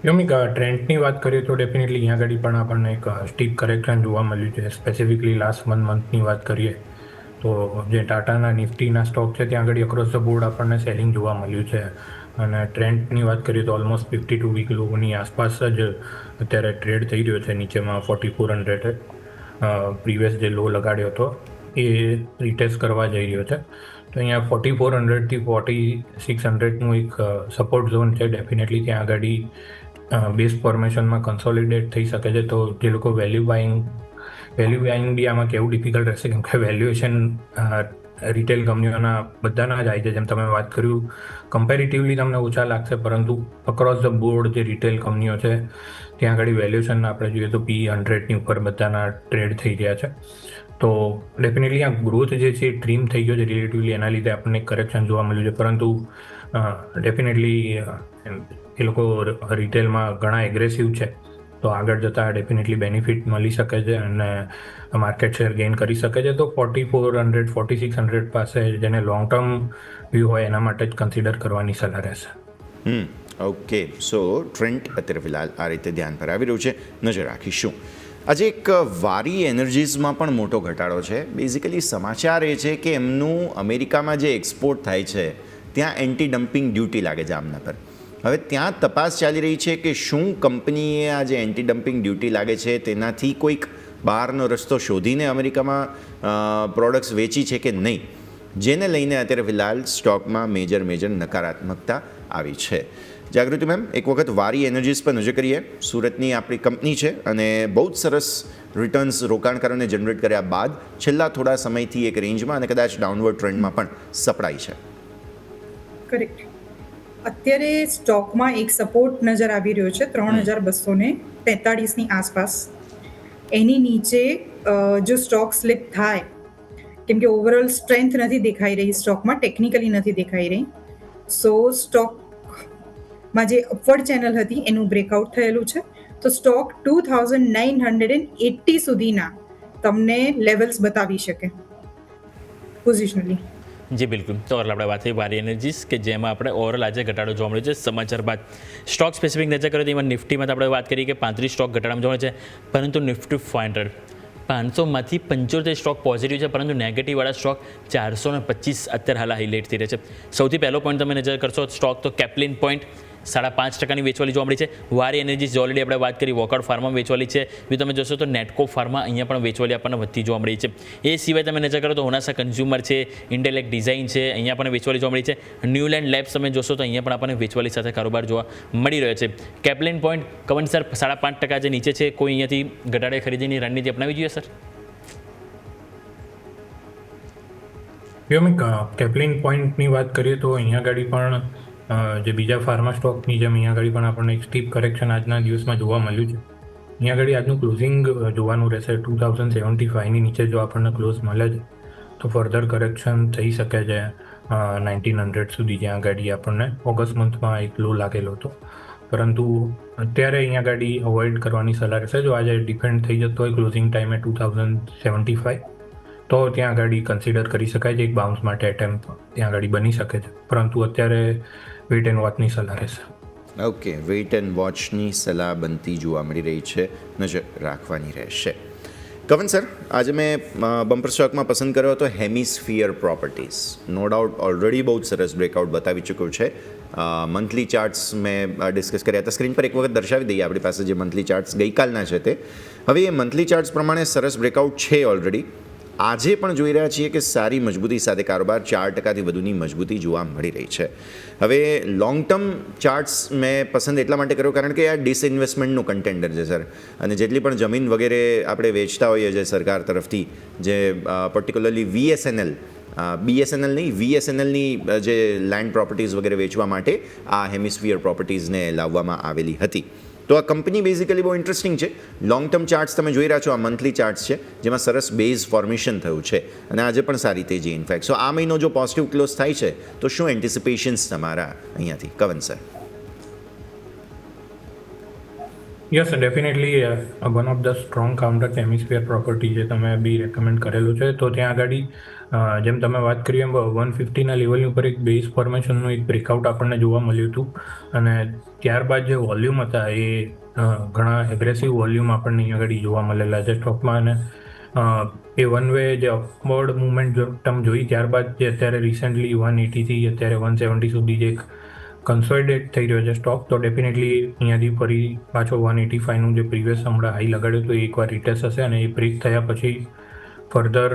યોમિક ટ્રેન્ડની વાત કરીએ તો ડેફિનેટલી અહીંયા આગળ પણ આપણને એક સ્ટીપ કરેક્શન જોવા મળ્યું છે. સ્પેસિફિકલી લાસ્ટ મંથની વાત કરીએ તો જે ટાટાના નિફ્ટીના સ્ટોક છે ત્યાં આગળ અક્રોસ ધ બોર્ડ આપણને સેલિંગ જોવા મળ્યું છે. અને ટ્રેન્ડની વાત કરીએ તો ઓલમોસ્ટ 52 વીક લોની આસપાસ જ અત્યારે ટ્રેડ થઈ રહ્યો છે. નીચેમાં 4400 પ્રીવિયસ જે લો લગાડ્યો હતો એ રિટેસ્ટ કરવા જઈ રહ્યો છે. તો અહીંયા 4400થી 4600નું એક સપોર્ટ ઝોન છે. ડેફિનેટલી ત્યાં આગળ બેઝ ફોર્મેશનમાં કન્સોલિડેટ થઈ શકે છે. તો જે લોકો વેલ્યુ બાઇંગ બી આમાં કેવું ડિફિકલ્ટ રહેશે કેમ કે વેલ્યુએશન રિટેલ કંપનીઓના બધાના જ આવી છે. જેમ તમે વાત કર્યું કમ્પેરેટિવલી તમને ઓછા લાગશે પરંતુ અક્રોસ ધ બોર્ડ જે રિટેલ કંપનીઓ છે ત્યાં આગળ વેલ્યુએશન આપણે જોઈએ તો P100ની ઉપર બધાના ટ્રેડ થઈ રહ્યા છે. તો ડેફિનેટલી આ ગ્રોથ જે છે એ ટ્રીમ થઈ ગયો છે રિલેટિવલી, એના લીધે આપણને કરેક્શન જોવા મળ્યું છે. પરંતુ ડેફિનેટલી એ લોકો રિટેલમાં ઘણા એગ્રેસિવ છે તો આગળ જતાં ડેફિનેટલી બેનિફિટ મળી શકે છે અને માર્કેટ શેર ગેઇન કરી શકે છે. તો 4400 4600 પાસે જેને લોંગ ટર્મ વ્યૂ હોય એના માટે જ કન્સિડર કરવાની સલાહ રહેશે. ઓકે, સો ટ્રેન્ડ અત્યારે ફિલહાલ આ રીતે ધ્યાન પર આવી રહ્યું છે, નજર રાખીશું. આજે એક વારી એનર્જીઝમાં પણ મોટો ઘટાડો છે. બેઝિકલી સમાચાર એ છે કે એમનું અમેરિકામાં જે એક્સપોર્ટ થાય છે ત્યાં એન્ટી ડમ્પિંગ ડ્યુટી લાગે છે આમના પર. હવે ત્યાં તપાસ ચાલી રહી છે કે શું કંપનીએ આ જે એન્ટી ડમ્પિંગ ડ્યુટી લાગે છે તેનાથી કોઈક બહારનો રસ્તો શોધીને અમેરિકામાં પ્રોડક્ટ્સ વેચી છે કે નહીં, જેને લઈને અત્યારે ફિલહાલ સ્ટોકમાં મેજર નકારાત્મકતા આવી છે. જાગૃતિ મેમ, એક વખત વારી એનર્જીસ પર નજર કરીએ. સુરતની આપણી કંપની છે અને બહુ જ સરસ રિટર્ન્સ રોકાણકારોને જનરેટ કર્યા બાદ છેલ્લા થોડા સમયથી એક રેન્જમાં અને કદાચ ડાઉનવર્ડ ટ્રેન્ડમાં પણ સપડાઈ છે. કરેક્ટ. અત્યારે સ્ટોકમાં એક સપોર્ટ નજર આવી રહ્યો છે 3243ની આસપાસ. એની નીચે જો સ્ટોક સ્લિપ થાય, કેમ કે ઓવરઓલ સ્ટ્રેન્થ નથી દેખાઈ રહી સ્ટોકમાં, ટેકનિકલી નથી દેખાઈ રહી, સો સ્ટોકમાં જે અપવર્ડ ચેનલ હતી એનું બ્રેકઆઉટ થયેલું છે. તો સ્ટોક 2980 સુધીના તમને લેવલ્સ બતાવી શકે પોઝિશનલી. જી બિલકુલ. તો આપણે વાત થઈ વારી એનર્જીસ કે જેમાં આપણે ઓવરઓલ આજે ઘટાડો જોવા મળ્યો છે સમાચાર બાદ. સ્ટોક સ્પેસિફિક નજર કરીએ તો એમાં નિફ્ટીમાં આપણે વાત કરી કે 35 સ્ટોક ઘટાડામાં જોવા મળે છે, પરંતુ નિફ્ટી 500માંથી 75 સ્ટોક પોઝિટિવ છે પરંતુ નેગેટિવવાળા સ્ટોક 425 અત્યારે હાલ હાઇલાઇટ થઈ રહ્યા છે. સૌથી પહેલો પોઈન્ટ તમે નજર કરશો સ્ટોક તો કેપ્લિન પોઈન્ટ 5.5% વેચવાલી જોવા મળી છે. વારી એનર્જીસ ઓલરેડી આપણે વાત કરી વોકઆઉટ ફાર્મા વેચવાલી છે. જો તમે જોશો તો નેટકો ફાર્મા અહીંયા પણ વેચવાલી આપણને વધતી જોવા મળી છે. એ સિવાય તમે નજર કરો તો હોનાસા કન્ઝ્યુમર છે, ઇન્ટેલેક્ટ ડિઝાઇન છે, અહીંયા પણ વેચવાલી જોવા મળી છે. ન્યૂલેન્ડ લેબ્સ તમે જોશો તો અહીંયા પણ આપણને વેચવાલી સાથે કારોબાર જોવા મળી રહ્યો છે. કેપ્લિન પોઈન્ટ કવન સર 5.5% જે નીચે છે, કોઈ અહીંયાથી ઘટાડે ખરીદીની રણનીતિ અપનાવી જોઈએ સર? યોમિક કેપ્લિન પોઈન્ટની વાત કરીએ તો અહીંયા આગળ પણ જે બીજા ફાર્મા સ્ટોકની જેમ અહીંયા આગળ પણ આપણને એક સ્ટીપ કરેક્શન આજના દિવસમાં જોવા મળ્યું છે. અહીંયા આગળ આજનું ક્લોઝિંગ જોવાનું રહેશે. 2075ની નીચે જો આપણને ક્લોઝ મળે છે તો ફર્ધર કરેક્શન થઈ શકે છે 1900 સુધી, જ્યાં આગળ આપણને ઓગસ્ટ મંથમાં એક લો લાગેલો હતો. પરંતુ અત્યારે અહીંયા આગળ અવોઇડ કરવાની સલાહ રહેશે. જો આજે ડિપેન્ડ થઈ જતો હોય ક્લોઝિંગ ટાઈમે 2075 તો ત્યાં આગળ કન્સિડર કરી શકાય છે, એક બાઉન્સ માટે એટેમ્પ ત્યાં આગળ બની શકે છે. પરંતુ અત્યારે વેઇટ એન્ડ વોચની સલાહ રહેશે. ઓકે, વેઇટ એન્ડ વોચની સલાહ બનતી જોવા મળી રહી છે, નજર રાખવાની રહેશે. કવન સર, આજે મેં બમ્પર સ્ટોકમાં પસંદ કર્યો હતો hemisphere properties. No doubt already બહુ જ સરસ બ્રેકઆઉટ બતાવી ચૂક્યું છે. મંથલી ચાર્ટ્સ મેં ડિસ્કસ કર્યા હતા. સ્ક્રીન પર એક વખત દર્શાવી દઈએ આપણી પાસે જે મંથલી ચાર્ટ્સ ગઈકાલના છે તે. હવે એ મંથલી ચાર્ટ્સ પ્રમાણે સરસ બ્રેકઆઉટ છે ઓલરેડી. આજે પણ જોઈ રહ્યા છીએ કે સારી મજબૂતી સાથે કારોબાર 4%થી વધુની મજબૂતી જોવા મળી રહી છે. હવે લોંગ ટર્મ ચાર્ટ્સ મેં પસંદ એટલા માટે કર્યો કારણ કે આ ડિસઇન્વેસ્ટમેન્ટનું કન્ટેન્ડર છે સર, અને જેટલી પણ જમીન વગેરે આપણે વેચતા હોઈએ છીએ સરકાર તરફથી, જે પર્ટિક્યુલરલી VSNL BSNL નહીં VSNLની જે લેન્ડ પ્રોપર્ટીઝ વગેરે વેચવા માટે આ હેમિસ્ફિયર પ્રોપર્ટીઝને લાવવામાં આવેલી હતી. તો આ કંપની બેઝિકલી બહુ ઇન્ટરેસ્ટિંગ છે. લોંગ ટર્મ ચાર્ટ્સ તમે જોઈ રહ્યા છો, આ મંથલી ચાર્ટ્સ છે જેમાં સરસ બેઝ ફોર્મેશન થયું છે અને આજે પણ સારી તેજી ઇનફેક્ટ. સો આ મહિનો જો પોઝિટિવ ક્લોઝ થાય છે તો શું એન્ટિસિપેશન્સ તમારા અહીંયાથી, કવન sir? Yes, definitely one of the strong counter hemisphere property જે તમે બી રેકમેન્ડ કરેલું છે. તો ત્યાં આગળ જેમ તમે વાત કરી એમ 150ના લેવલની ઉપર એક બેઝ ફોર્મેશનનું એક બ્રેકઆઉટ આપણને જોવા મળ્યું હતું, અને ત્યારબાદ જે વોલ્યુમ હતા એ ઘણા એગ્રેસિવ વોલ્યુમ આપણને અહીંયા આગળ જોવા મળેલા છે સ્ટોકમાં, અને એ વન વે જે અપવર્ડ મુવમેન્ટ તમે જોઈ ત્યારબાદ જે અત્યારે રિસેન્ટલી 180થી અત્યારે 170 સુધી જે એક કન્સોલિડેટ થઈ રહ્યો છે સ્ટોક, તો ડેફિનેટલી અહીંયાથી ફરી પાછો 185નું જે પ્રીવિયસ હમણાં હાઈ લગાડ્યું તો એકવાર રિટેસ્ટ હશે અને એ બ્રેક થયા પછી ફર્ધર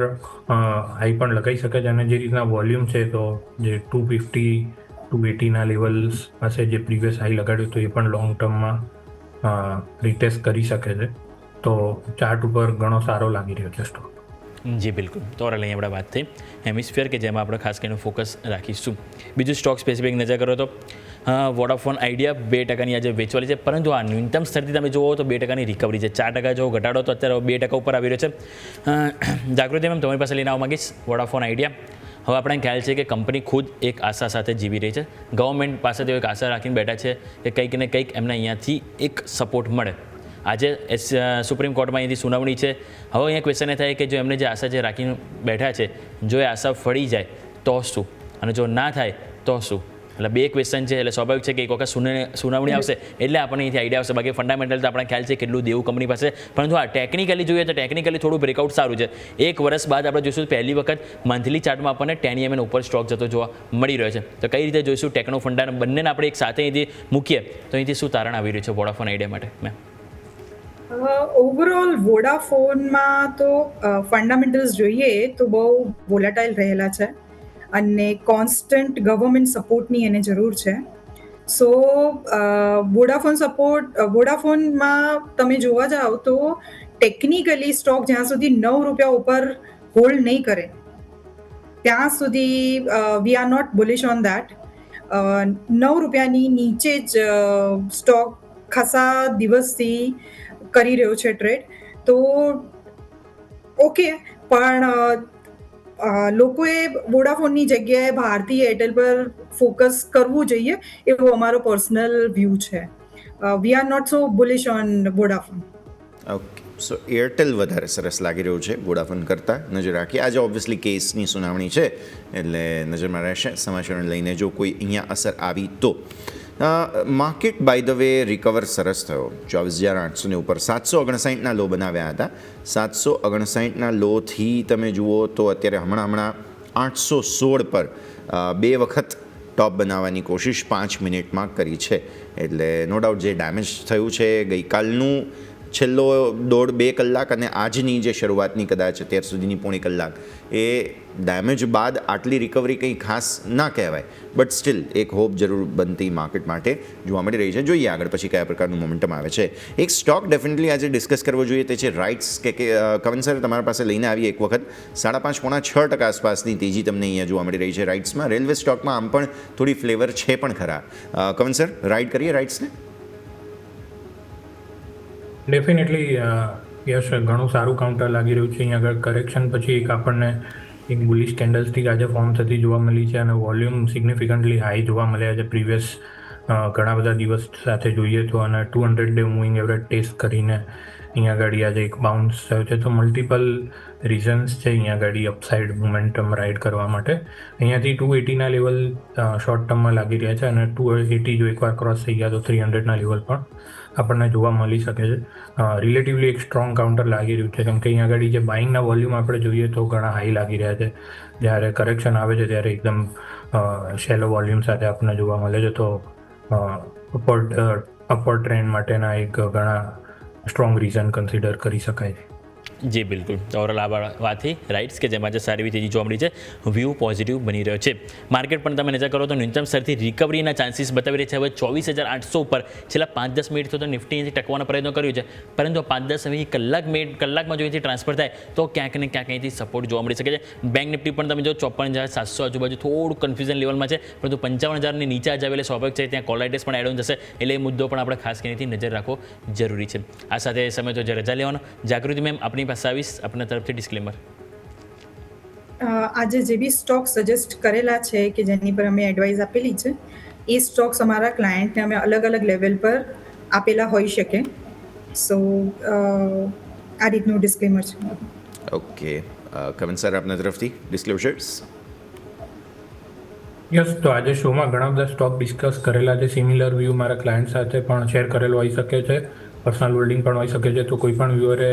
હાઈ પણ લગાવી શકે છે. અને જે રીતના વોલ્યુમ છે તો જે 250-280ના લેવલ્સ પાસે જે પ્રીવિયસ હાઈ લગાડ્યું તો એ પણ લોંગ ટર્મમાં રિટેસ્ટ કરી શકે છે. તો ચાર્ટ ઉપર ઘણો સારો લાગી રહ્યો છે સ્ટોક. જી બિલકુલ. તો ઓરલ અહીં આપણે વાત થઈ હેમિસ્ફિયર કે જેમાં આપણે ખાસ કરીને ફોકસ રાખીશું. બીજું સ્ટોક સ્પેસિફિક નજર કરો તો વોડાફોન આઈડિયા 2%ની આજે વેચવાલી છે, પરંતુ આ ન્યૂનતમ સ્તરથી તમે જુઓ તો 2%ની રિકવરી છે. 4% જો ઘટાડો તો અત્યારે 2% ઉપર આવી રહ્યો છે. જાગૃતિ મેમ, તમારી પાસે લઈને આવવા માંગીશ વોડાફોન આઈડિયા. હવે આપણે ખ્યાલ છે કે કંપની ખુદ એક આશા સાથે જીવી રહી છે. ગવર્મેન્ટ પાસે તેઓ એક આશા રાખીને બેઠા છે કે કંઈક ને કંઈક એમને અહીંયાથી એક સપોર્ટ મળે. આજે સુપ્રીમ કોર્ટમાં અહીંથી સુનાવણી છે. હવે અહીંયા ક્વેશ્ચન એ થાય કે જો એમને જે આશા છે રાખીને બેઠા છે, જો એ આશા ફળી જાય તો શું, અને જો ના થાય તો શું? એટલે બે ક્વેશ્ચન છે. એટલે સ્વાભાવિક છે કે એક વખત સુનાવણી આવશે એટલે આપણને અહીંથી આઈડિયા આવશે. બાકી ફંડામેન્ટલ તો આપણે ખ્યાલ છે કેટલું દેવું કંપની પાસે, પરંતુ હા ટેકનિકલી જોઈએ તો ટેકનિકલી થોડું બ્રેકઆઉટ સારું છે. એક વર્ષ બાદ આપણે જોઈશું પહેલી વખત મંથલી ચાર્ટમાં આપણને 10 EMA ઉપર સ્ટોક જતો જોવા મળી રહ્યો છે. તો કઈ રીતે જોઈશું ટેકનો ફંડા બંનેને આપણે એક સાથે અહીંથી મૂકીએ તો અહીંથી શું તારણ આવી રહ્યું છે વોડાફોન આઈડિયા માટે? મેમ, ઓવરઓલ વોડાફોનમાં તો ફંડામેન્ટલ્સ જોઈએ તો બહુ વોલેટાઇલ રહેલા છે અને કોન્સ્ટન્ટ ગવર્મેન્ટ સપોર્ટની એને જરૂર છે. સો વોડાફોનમાં તમે જોવા જાઓ તો ટેકનિકલી સ્ટોક જ્યાં સુધી 9 રૂપિયા ઉપર હોલ્ડ નહીં કરે ત્યાં સુધી we are not bullish on that. 9 રૂપિયાની નીચે જ સ્ટોક ખાસા દિવસથી કરી રહ્યો છે ટ્રેડ. તો ઓકે, પણ લોકોએ વોડાફોનની જગ્યાએ ભારતી એરટેલ પર ફોકસ કરવું જોઈએ એવો અમારો પર્સનલ વ્યૂ છે. We are not so bullish on Vodafone. Okay, so Airtel વધારે સરસ લાગી રહ્યું છે વોડાફોન કરતાં. નજર રાખીએ. આજે ઓબ્વિયસલી કેસની સુનાવણી છે એટલે નજરમાં રહેશે સમાચારોને લઈને જો કોઈ અહીંયા અસર આવી તો. Market by the way recover સરસ થયો. 24,800 ઉપર 759ના લો બનાવ્યા હતા. 759ના લોથી તમે જુઓ તો અત્યારે હમણાં 816 પર 2 વખત ટોપ બનાવવાની કોશિશ 5 મિનિટમાં કરી છે. એટલે નો ડાઉટ જે ડેમેજ થયું છે ગઈકાલનું છેલ્લો 1.5-2 કલાક અને આજની જે શરૂઆતની કદાચ અત્યાર સુધીની પોણી કલાક, એ ડેમેજ બાદ આટલી રિકવરી કંઈ ખાસ ના કહેવાય, બટ સ્ટીલ એક હોપ જરૂર બનતી માર્કેટ માટે જોવા મળી રહી છે. જોઈએ આગળ પછી કયા પ્રકારનું મોમેન્ટમ આવે છે. એક સ્ટોક ડેફિનેટલી આજે ડિસ્કસ કરવો જોઈએ તે છે રાઇટ્સ. કે કવન સર તમારા પાસે લઈને આવી એક વખત 5.5-6% આસપાસની તેજી તમને અહીંયા જોવા મળી રહી છે રાઇટ્સમાં. રેલવે સ્ટોકમાં આમ પણ થોડી ફ્લેવર છે પણ ખરા. કવન સર, રાઇડ કરીએ રાઇટ્સને? ડેફિનેટલી યસ, ઘણું સારું કાઉન્ટર લાગી રહ્યું છે. અહીંયા આગળ કરેક્શન પછી એક આપણને એક બુલિશ કેન્ડલસ્ટિક આજે ફોર્મ થતી જોવા મળી છે અને વોલ્યુમ સિગ્નિફિકન્ટલી હાઈ જોવા મળ્યા છે પ્રીવિયસ ઘણા બધા દિવસ સાથે જોઈએ તો. અને 200 ડે મૂવિંગ એવરેજ ટેસ્ટ કરીને અહીંયા આગળ આજે એક બાઉન્સ થયો છે. તો મલ્ટિપલ રીઝન્સ છે અહીંયા આગળ અપસાઇડ મોમેન્ટમ રાઇડ કરવા માટે. અહીંયાથી 280ના લેવલ શોર્ટ ટર્મમાં લાગી રહ્યા છે અને 280 જો એકવાર ક્રોસ થઈ ગયા તો 300ના લેવલ પણ આપણને જોવા મળી શકે છે. રિલેટિવલી એક સ્ટ્રોંગ કાઉન્ટર લાગી રહ્યું છે કેમ કે અહીંયા આગળ જે બાઇંગના વોલ્યુમ આપણે જોઈએ તો ઘણા હાઈ લાગી રહ્યા છે. જ્યારે કરેક્શન આવે છે ત્યારે એકદમ શેલો વોલ્યુમ સાથે આપણને જોવા મળે છે. તો અપવર્ડ ટ્રેન્ડ માટેના એક ઘણા સ્ટ્રોંગ રીઝન કન્સિડર કરી શકાય છે. જી બિલકુલ ઓવરઓલ આ વાતથી રાઇટ્સ કે જેમાં જે સારી એવી તેજી જોવા મળી છે, વ્યૂ પોઝિટિવ બની રહ્યો છે. માર્કેટ પણ તમે નજર કરો તો ન્યૂનતમ સ્તરથી રિકવરીના ચાન્સીસ બતાવી રહી છે. હવે 24,800 ઉપર છેલ્લા 5-10 મિનિટથી તો નિફ્ટી ટકવાનો પ્રયત્ન કર્યો છે, પરંતુ 5-10 કલાકમાં જો અહીંથી ટ્રાન્સફર થાય તો ક્યાંક ને ક્યાંક અહીંથી સપોર્ટ જોવા મળી શકે છે. બેંક નિફ્ટી પણ તમે જો 54,700 આજુબાજુ થોડું કન્ફ્યુઝન લેવલમાં છે, પરંતુ 55,000ની નીચે જ આવેલે સ્વાભાવિક છે ત્યાં કોલાઇટેસ પણ એડ ઓન જશે, એટલે એ મુદ્દો પણ આપણે ખાસ કરીને નજર રાખવો જરૂરી છે. આ સાથે સમય તો રજા લેવાનો. જાગૃતિ મેમ આપણી પાસે આવીશ આપણા તરફથી ડિસ્ક્લેમર. આજે જે બી સ્ટોક સજેસ્ટ કરેલા છે કે જેની પર અમે એડવાઇસ આપેલી છે, એ સ્ટોક્સ અમારા ક્લાયન્ટને અમે અલગ અલગ લેવલ પર આપેલા હોઈ શકે. સો આ રીતનું ડિસ્ક્લેમર છે. ઓકે, કમન સર આપના તરફથી ડિસ્ક્લોઝર્સ. યસ, તો આજે શોમાં ઘણા બધા સ્ટોક ડિસ્કસ કરેલા છે. સિમિલર વ્યૂ મારા ક્લાયન્ટ સાથે પણ શેર કરેલો હોઈ શકે છે, પર્સનલ હોલ્ડિંગ પણ હોઈ શકે છે. તો કોઈ પણ વ્યુઅરે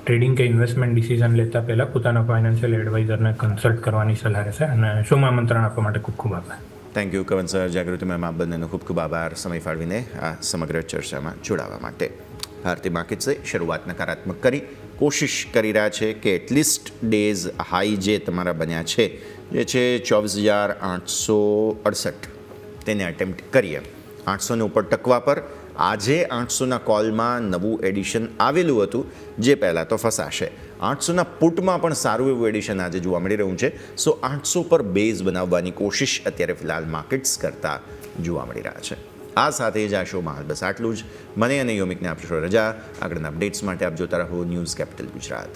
ટ્રેડિંગ કે ઇન્વેસ્ટમેન્ટ ડિસિઝન લેતા પહેલાં પોતાના ફાઇનાન્શિયલ એડવાઇઝરને કન્સલ્ટ કરવાની સલાહ રહેશે. અને શોમાં આમંત્રણ આપવા માટે ખૂબ ખૂબ આભાર. Thank you come on sir, Jagruti ma'am, આપ બંનેનો ખૂબ ખૂબ આભાર સમય ફાળવીને આ સમગ્ર ચર્ચામાં જોડાવા માટે. ભારતીય માર્કેટ્સે શરૂઆત નકારાત્મક કરી કોશિશ કરી રહ્યા છે કે એટલીસ્ટ ડેઝ હાઈ જે તમારા બન્યા છે, જે છે 24,868, તેને અટેમ્પ્ટ કરીએ. 800 ઉપર ટકવા પર આજે 800ના કોલમાં નવું એડિશન આવેલું હતું, જે પહેલાં તો ફસાશે. 800ના પુટમાં પણ સારું એવું એડિશન આજે જોવા મળી રહ્યું છે. સો 800 પર બેઝ બનાવવાની કોશિશ અત્યારે ફિલહાલ માર્કેટ્સ કરતા જોવા મળી રહ્યા છે. આ સાથે જ આ શોમાં હાલ બસ આટલું જ. મને અને યોમિકને આપશો રજા. આગળના અપડેટ્સ માટે આપ જોતા રહો ન્યૂઝ કેપિટલ ગુજરાત.